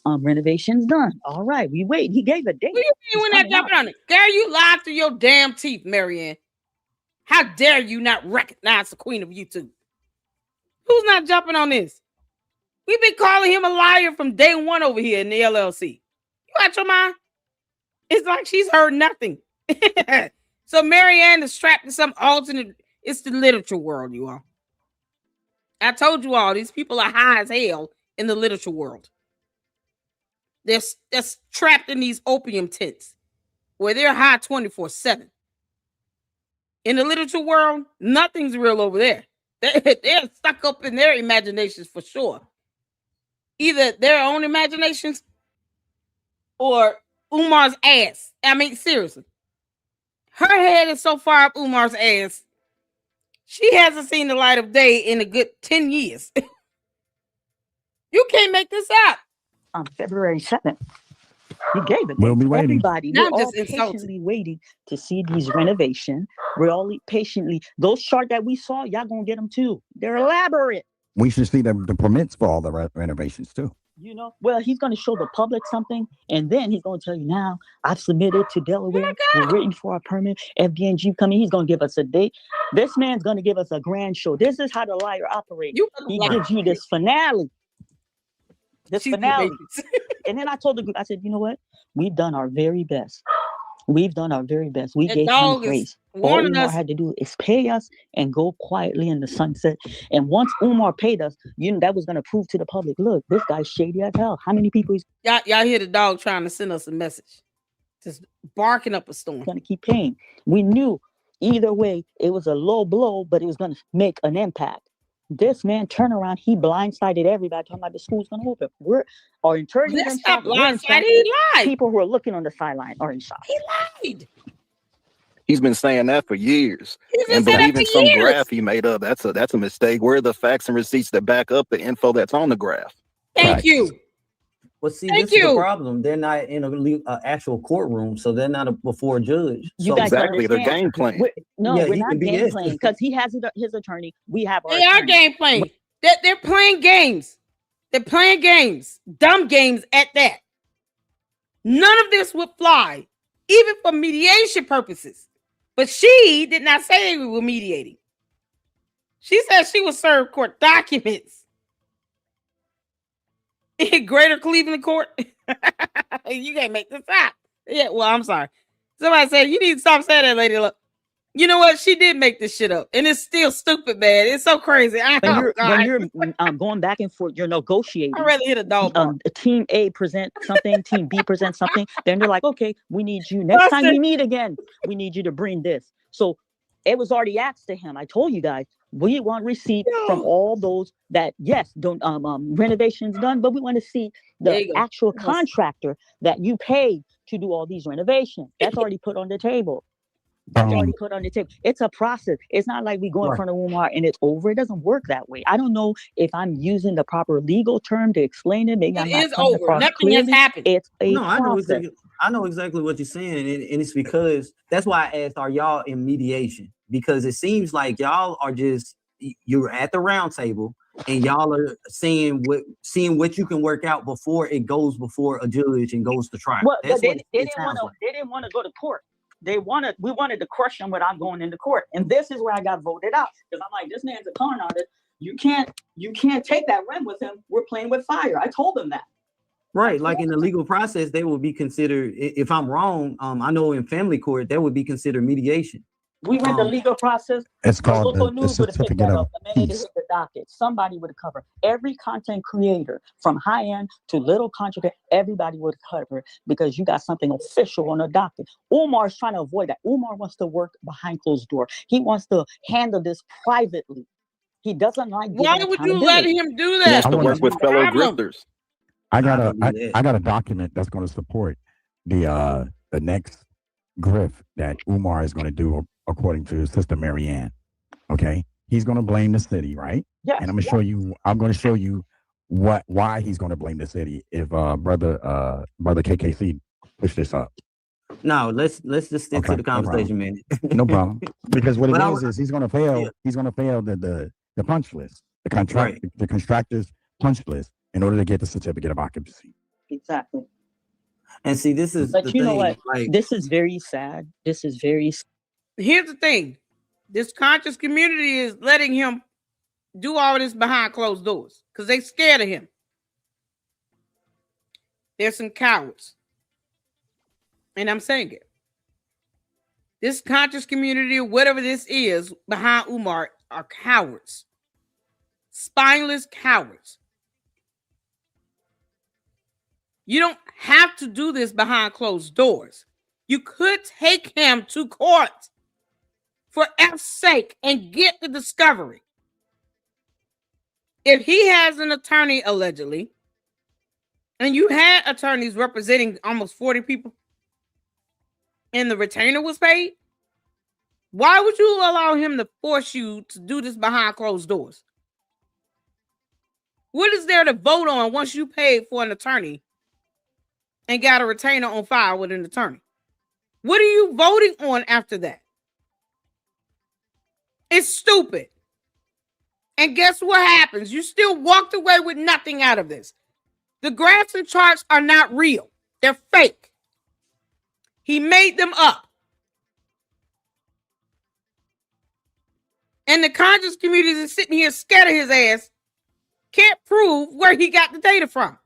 renovation's done. All right, we wait. He gave a date. What do you mean when that jumping on it? Girl, you lied through your damn teeth, Marianne. How dare you not recognize the queen of YouTube? Who's not jumping on this? We've been calling him a liar from day one over here in the LLC. You out your mind? It's like she's heard nothing. So Marianne is strapped to some alternate. It's the literature world, you all. I told you all, these people are high as hell in the literature world. They're trapped in these opium tents where they're high 24/7. In the literature world, nothing's real over there. They're stuck up in their imaginations for sure. Either their own imaginations or Umar's ass. I mean, seriously. Her head is so far up Umar's ass, she hasn't seen the light of day in a good 10 years. You can't make this up. On February 7th, he gave it. We'll be waiting. Everybody, Now we're I'm all just insulted. patiently waiting to see these renovation. We're all patiently. Those charts that we saw, y'all gonna get them too. They're elaborate. We should see the permits for all the renovations too. You know, well, he's going to show the public something, and then he's going to tell you now, I've submitted to Delaware. We're waiting for our permit. FBNG coming. He's going to give us a date. This man's going to give us a grand show. This is how the liar operates. He gives you this finale. And then I told the group, I said, you know what? We've done our very best. We gave him grace. All Umar had to do is pay us and go quietly in the sunset. And once Umar paid us, that was going to prove to the public, look, this guy's shady as hell. How many people he's y'all hear the dog trying to send us a message, just barking up a storm. going to keep paying? We knew either way it was a low blow, but it was going to make an impact. This man turned around, he blindsided everybody talking about the school's going to open. Our attorney That's not blindsided. He lied. People who are looking on the sideline are in shock. He lied. He's been saying that for years. He's been And saying that believing for some years. graph he made up, that's a mistake. Where are the facts and receipts that back up the info that's on the graph? Thank you. Well, see, this is the problem. They're not in an actual courtroom, so they're not before a judge. You So guys Exactly, they're understand? game playing. We're he not can be game this. playing because he has his attorney. We have our They are attorney. game playing. They're playing games. They're playing games. Dumb games at that. None of this would fly, even for mediation purposes. But she did not say we were mediating. She said she was served court documents in Greater Cleveland Court. You can't make this up. Yeah, well, I'm sorry. Somebody said you need to stop saying that, lady. Look, you know what? She did make this shit up, and it's still stupid, man. It's so crazy. When you're going back and forth, you're negotiating. I'd rather hit a dog bark. Team A present something, Team B present something. Then they're like, okay, we need you next time we meet again. We need you to bring this. So it was already asked to him. I told you guys, we want receipt from all those that don't renovations done, but we want to see the actual contractor that you paid to do all these renovations. That's already put on the table. That's already put on the table. It's a process. It's not like we go in front of Umar and it's over. It doesn't work that way. I don't know if I'm using the proper legal term to explain it. Maybe it is over. Nothing has happened. It's a process. I know exactly what you're saying, and it's because that's why I asked, are y'all in mediation? Because it seems like y'all are just, you're at the round table and y'all are seeing what you can work out before it goes before a judge and goes to trial. Well, they didn't want to go to court. We wanted to crush him without going into court. And this is where I got voted out. Because I'm like, this man's a con artist. You can't take that rim with him. We're playing with fire. I told them that. Right. Like in the legal process, they will be considered, if I'm wrong, I know in family court, that would be considered mediation. We went the legal process. It's called the certificate of peace. The docket. Somebody would cover every content creator from high end to little content. Everybody would cover because you got something official on the docket. Umar's trying to avoid that. Umar wants to work behind closed door. He wants to handle this privately. He doesn't like. Why would you let him do that? He has to work with fellow grifters. I got a document that's going to support the next grift that Umar is going to do according to Sister Marianne. Okay, he's going to blame the city, right? Yeah. And I'm going to show you why he's going to blame the city if brother KKC push this up. No, let's just stick to the conversation, man. No problem. Because what it is he's going to fail. Yeah. He's going to fail the punch list, the contractor's punch list in order to get the certificate of occupancy. Exactly. And see, this is. But you know what? This is very sad. Here's the thing: this conscious community is letting him do all this behind closed doors because they scared of him. There's some cowards, and I'm saying it. This conscious community, or whatever this is, behind Umar are cowards, spineless cowards. You don't have to do this behind closed doors. You could take him to court for F's sake and get the discovery. If he has an attorney, allegedly, and you had attorneys representing almost 40 people, and the retainer was paid, why would you allow him to force you to do this behind closed doors? What is there to vote on once you paid for an attorney and got a retainer on file with an attorney? What are you voting on after that? It's stupid. And guess what happens? You still walked away with nothing out of this. The graphs and charts are not real. They're fake. He made them up. And the conscious community is sitting here scared of his ass. Can't prove where he got the data from.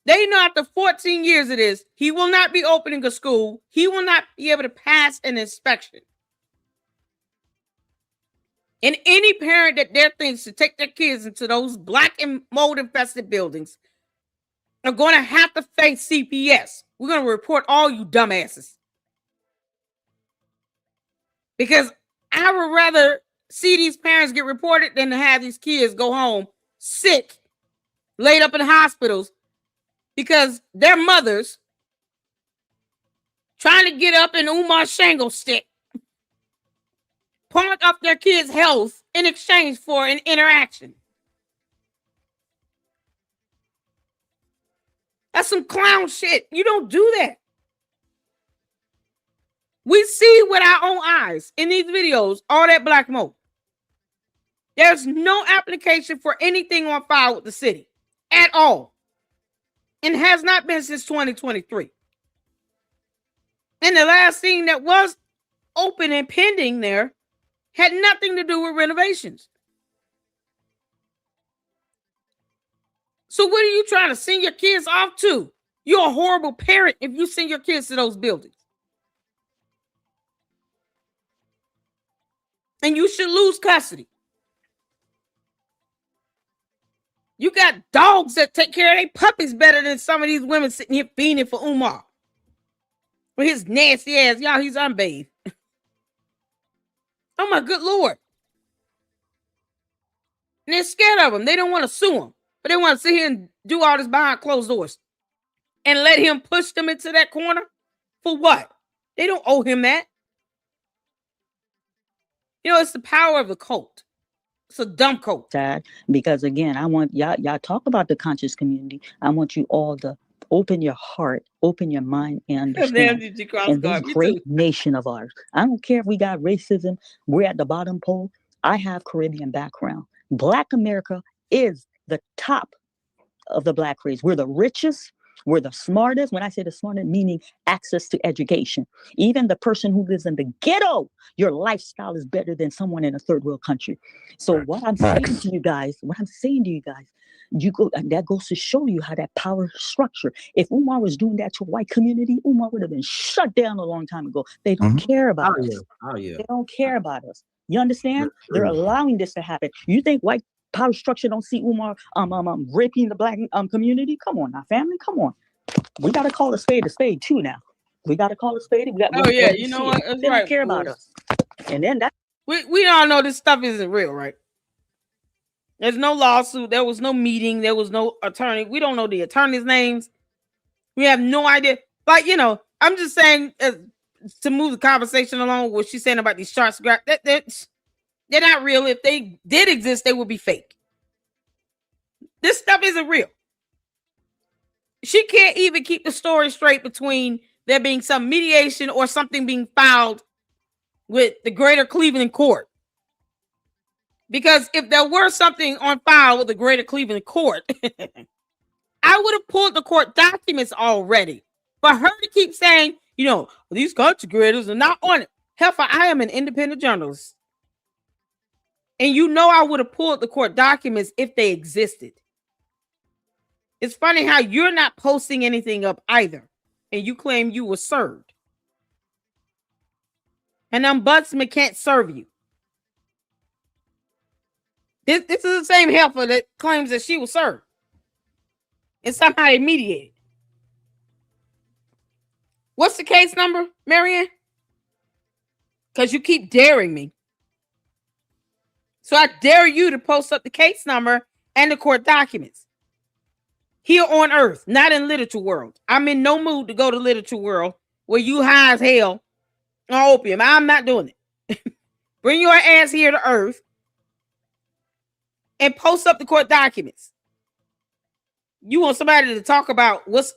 They know after 14 years of this, he will not be opening a school. He will not be able to pass an inspection. And any parent that dare thinks to take their kids into those black and mold infested buildings are going to have to face CPS. We're going to report all you dumbasses. Because I would rather see these parents get reported than to have these kids go home sick, laid up in hospitals, because their mothers trying to get up in Umar Shangle stick, pawn up their kids' health in exchange for an interaction. That's some clown shit. You don't do that. We see with our own eyes in these videos all that black mold. There's no application for anything on file with the city at all. And has not been since 2023. And the last thing that was open and pending there had nothing to do with renovations. So what are you trying to send your kids off to? You're a horrible parent if you send your kids to those buildings. And you should lose custody. You got dogs that take care of their puppies better than some of these women sitting here fiending for Umar. With his nasty ass. Y'all, he's unbathed. Oh my good Lord. And they're scared of him. They don't want to sue him. But they want to sit here and do all this behind closed doors. And let him push them into that corner? For what? They don't owe him that. You know, it's the power of the cult. It's a dumb cult. Sad, because again, I want y'all talk about the conscious community. I want you all to open your heart, open your mind, and understand. In this great nation of ours, I don't care if we got racism, we're at the bottom pole. I have Caribbean background. Black America is the top of the Black race. We're the richest. We're the smartest. When I say the smartest, meaning access to education. Even the person who lives in the ghetto, your lifestyle is better than someone in a third world country. So what I'm saying to you guys, that goes to show you how that power structure. If Umar was doing that to a white community, Umar would have been shut down a long time ago. They don't care about us. They don't care about us. You understand? They're allowing this to happen. You think white power structure don't see Umar raping the black community? Come on now, family. Come on. We got to call a spade too now. We got to call a spade. You know what? They don't care about us. And then that we all know this stuff isn't real, right? There's no lawsuit. There was no meeting. There was no attorney. We don't know the attorney's names. We have no idea. But, you know, I'm just saying to move the conversation along, what she's saying about these charts, they're not real. If they did exist, they would be fake. This stuff isn't real. She can't even keep the story straight between there being some mediation or something being filed with the Greater Cleveland Court. Because if there were something on file with the Greater Cleveland Court, I would have pulled the court documents already. For her to keep saying, you know, these country creators are not on it. Heifer, I am an independent journalist. And you know I would have pulled the court documents if they existed. It's funny how you're not posting anything up either. And you claim you were served. An ombudsman can't serve you. This is the same heifer that claims that she was served. And somehow it mediated. What's the case number, Marianne? Because you keep daring me. So I dare you to post up the case number and the court documents. Here on Earth, not in Literature World. I'm in no mood to go to Literature World where you high as hell on opium. I'm not doing it. Bring your ass here to Earth and post up the court documents. You want somebody to talk about what's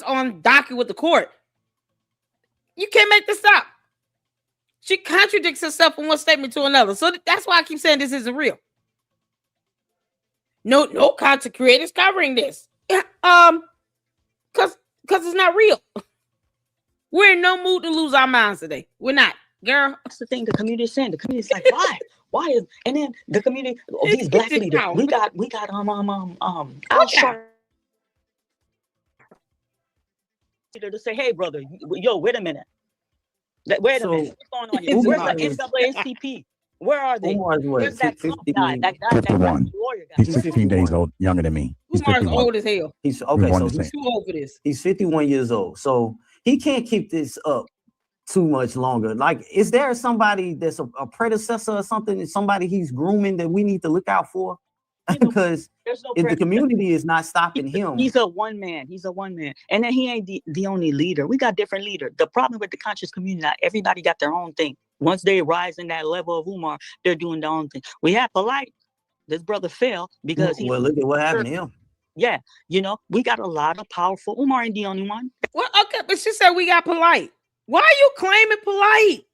on docket with the court. You can't make this up. She contradicts herself from one statement to another. So that's why I keep saying this isn't real. No content creators covering this. Because it's not real. We're in no mood to lose our minds today. We're not, girl. That's the thing the community is saying. The community is like, why? Why is, and then the community, these black leaders, we got outside to say, hey brother, yo, wait a minute. Wait a minute. What's going on here? Where's the NAACP? Where are they? Where's that guy? That lawyer guy? He's 16 days old, younger than me. He's Umar's old as hell. He's okay. So he's too old for this. He's 51 years old. So he can't keep this up too much longer. Like, is there somebody that's a predecessor or something? Somebody he's grooming that we need to look out for? Because if the community is not stopping him, he's a one man. And then he ain't the only leader. We got different leaders. The problem with the conscious community, not everybody got their own thing. Once they rise in that level of Umar, they're doing their own thing. We have Polite. This brother fell because he. Well, look at what happened to him. Yeah, you know, we got a lot of powerful. Umar ain't the only one. Well, okay, but she said we got Polite. Why are you claiming Polite?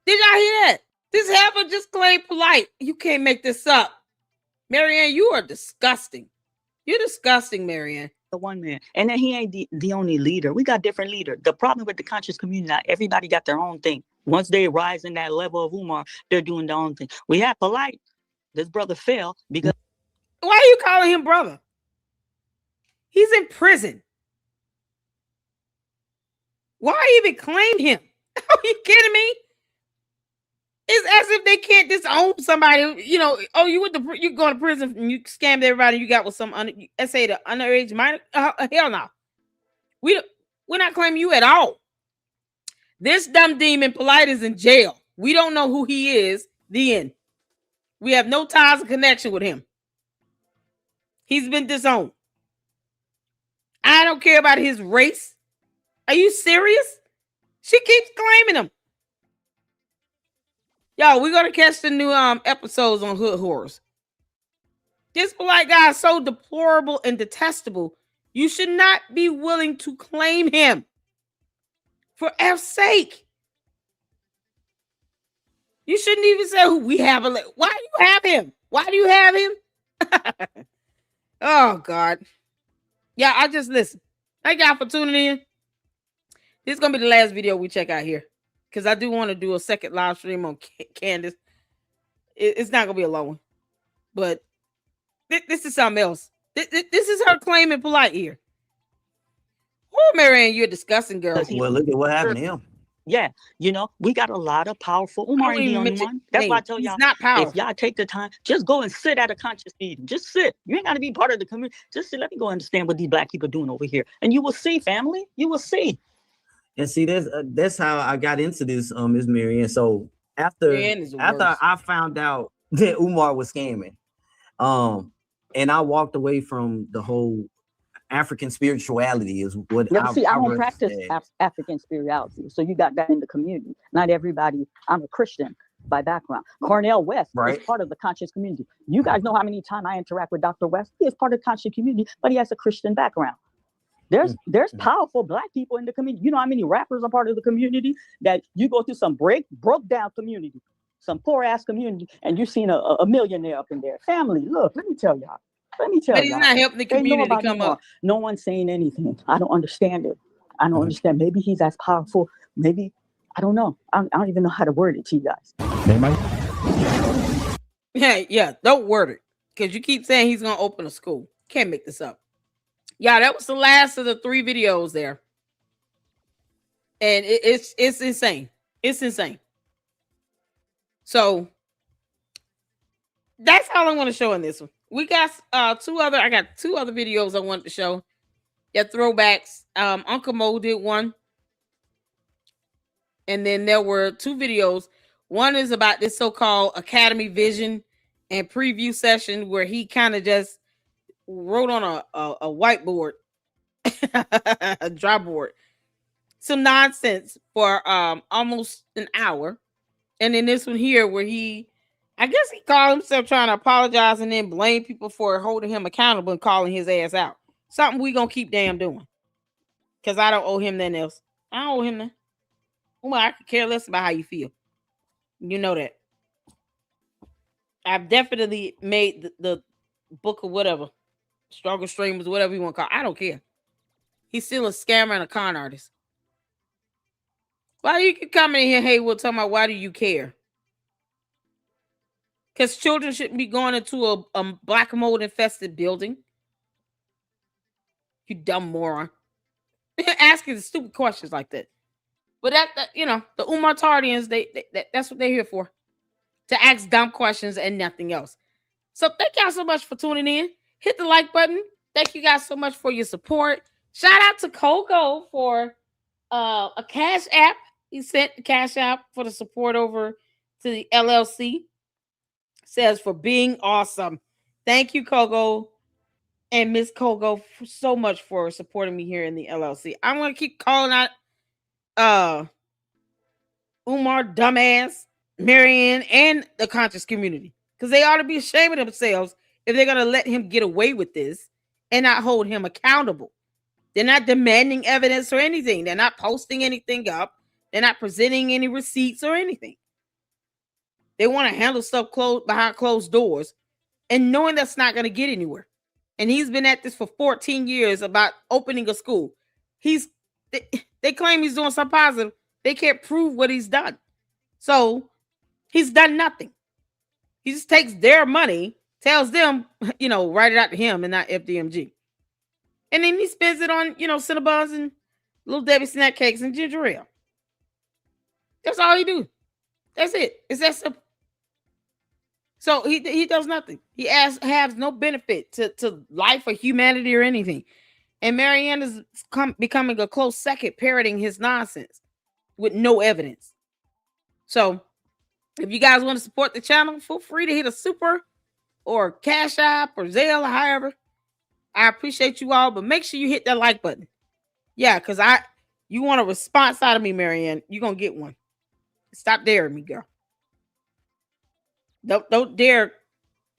Did y'all hear that? This heifer just claimed Polite. You can't make this up. Marianne, you are disgusting. You're disgusting, Marianne. The one man. And then he ain't the only leader. We got different leaders. The problem with the conscious community, not everybody got their own thing. Once they rise in that level of Umar, they're doing their own thing. We have Polite. This brother fell because Why are you calling him brother? He's in prison. Why even claim him? Are you kidding me? It's as if they can't disown somebody. You know, oh, you go to prison and you scammed everybody. You got with some let's say the underage minor. Hell no. We're not claiming you at all. This dumb demon Polite is in jail. We don't know who he is. The end. We have no ties of connection with him. He's been disowned. I don't care about his race. Are you serious? She keeps claiming him. Yo, we're gonna catch the new episodes on Hood Horrors. This Polite guy is so deplorable and detestable. You should not be willing to claim him. For F's sake. You shouldn't even say who we have. Why do you have him? Why do you have him? Oh, God. Yeah, I just listen. Thank y'all for tuning in. This is going to be the last video we check out here. Because I do want to do a second live stream on Candace. It's not going to be a long one. But this is something else. This is her claiming Polite here. Oh, Marianne, you're a disgusting girl. Well, look at what happened to him. Yeah, you know, we got a lot of powerful. Umar ain't the only one. That's why I tell y'all, not powerful. If y'all take the time, just go and sit at a conscious meeting. Just sit. You ain't got to be part of the community. Just sit. Let me go understand what these black people are doing over here. And you will see, family. You will see. And see, that's how I got into this, Ms. Marianne. So after I found out that Umar was scamming, and I walked away from the whole African spirituality is what I don't practice African spirituality. So you got that in the community. Not everybody. I'm a Christian by background. Cornell West is part of the conscious community. You guys know how many times I interact with Dr. West. He is part of the conscious community, but he has a Christian background. There's powerful black people in the community. You know how many rappers are part of the community that you go through some broke down community, some poor ass community, and you've seen a millionaire up in there. Family, look, let me tell y'all. But he's not helping the community to come up. No one's saying anything. I don't understand it. I don't understand. Maybe he's as powerful. Maybe, I don't know. I don't even know how to word it to you guys. They might. Yeah, don't word it. Because you keep saying he's going to open a school. Can't make this up. Yeah, that was the last of the 3 videos there. And it's insane. It's insane. So, that's all I want to show in this one. We got I got 2 other videos I wanted to show. Yeah, throwbacks. Uncle Mo did one. And then there were 2 videos. One is about this so-called Academy Vision and preview session where he kind of just wrote on a whiteboard, a dry board, some nonsense for almost an hour. And then this one here where I guess he called himself trying to apologize and then blame people for holding him accountable and calling his ass out. Something we gonna keep damn doing. Because I don't owe him nothing else. I don't owe him nothing. Umar, I could care less about how you feel. You know that. I've definitely made the book or whatever. Struggle Streamers, whatever you want to call it. I don't care. He's still a scammer and a con artist. Why you keep coming in here, Haywood, talking about why do you care? Because children shouldn't be going into a black mold infested building. You dumb moron. Asking stupid questions like that. But that the Umar Tardians, that's what they're here for. To ask dumb questions and nothing else. So thank y'all so much for tuning in. Hit the like button. Thank you guys so much for your support. Shout out to Coco for a cash app. He sent the cash app for the support over to the LLC. Says for being awesome. Thank you, Coco and Miss Coco so much for supporting me here in the LLC. I'm gonna keep calling out Umar, dumbass, Marianne, and the conscious community. Because they ought to be ashamed of themselves if they're gonna let him get away with this and not hold him accountable. They're not demanding evidence or anything. They're not posting anything up. They're not presenting any receipts or anything. They want to handle stuff behind closed doors and knowing that's not going to get anywhere. And he's been at this for 14 years about opening a school. They claim he's doing something positive. They can't prove what he's done. So he's done nothing. He just takes their money, tells them, write it out to him and not FDMG. And then he spends it on, Cinnabons and Little Debbie snack cakes and ginger ale. That's all he do. That's it. It's that simple. So he does nothing. He has no benefit to life or humanity or anything. And Marianne is becoming a close second, parroting his nonsense with no evidence. So if you guys want to support the channel, feel free to hit a super or Cash App or Zelle or however. I appreciate you all, but make sure you hit that like button. Yeah, because you want a response out of me, Marianne. You're going to get one. Stop daring me, girl. Don't dare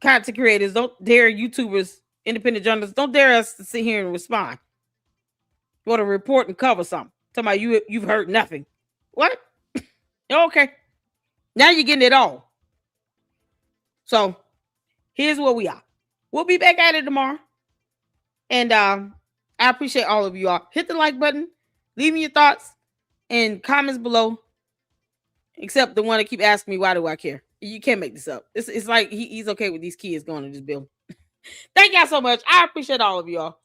content creators. Don't dare YouTubers, independent journalists. Don't dare us to sit here and respond. You want to report and cover something. Talking about you've heard nothing. What? Okay. Now you're getting it all. So here's where we are. We'll be back at it tomorrow. And I appreciate all of you all. Hit the like button. Leave me your thoughts and comments below. Except the one that keep asking me, why do I care? You can't make this up. It's like he's okay with these kids going to this building. Thank y'all so much. I appreciate all of y'all.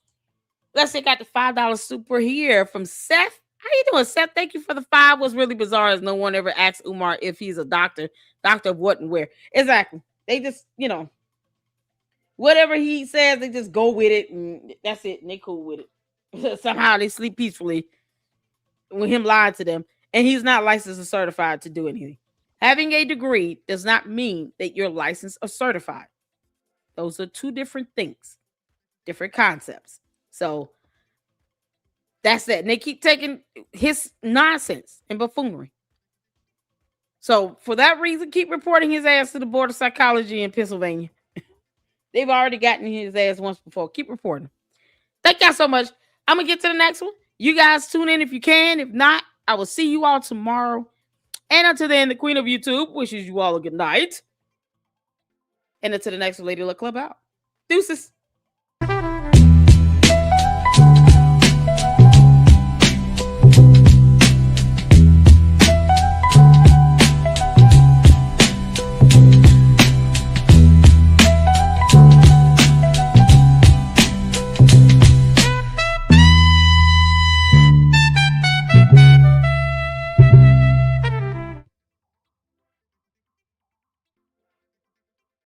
Let's check out the $5 super here from Seth. How you doing, Seth? Thank you for the 5. What's really bizarre is no one ever asked Umar if he's a doctor of what and where. Exactly. They just, whatever he says, they just go with it, and that's it. And they cool with it. Somehow they sleep peacefully with him lying to them. And he's not licensed or certified to do anything. Having a degree does not mean that you're licensed or certified. Those are two different things, different concepts. So that's that. And they keep taking his nonsense and buffoonery. So for that reason, keep reporting his ass to the Board of Psychology in Pennsylvania. They've already gotten his ass once before. Keep reporting. Thank y'all so much. I'm going to get to the next one. You guys tune in if you can. If not, I will see you all tomorrow. And until then, the Queen of YouTube wishes you all a good night. And until the next Lady Luck Club out. Deuces.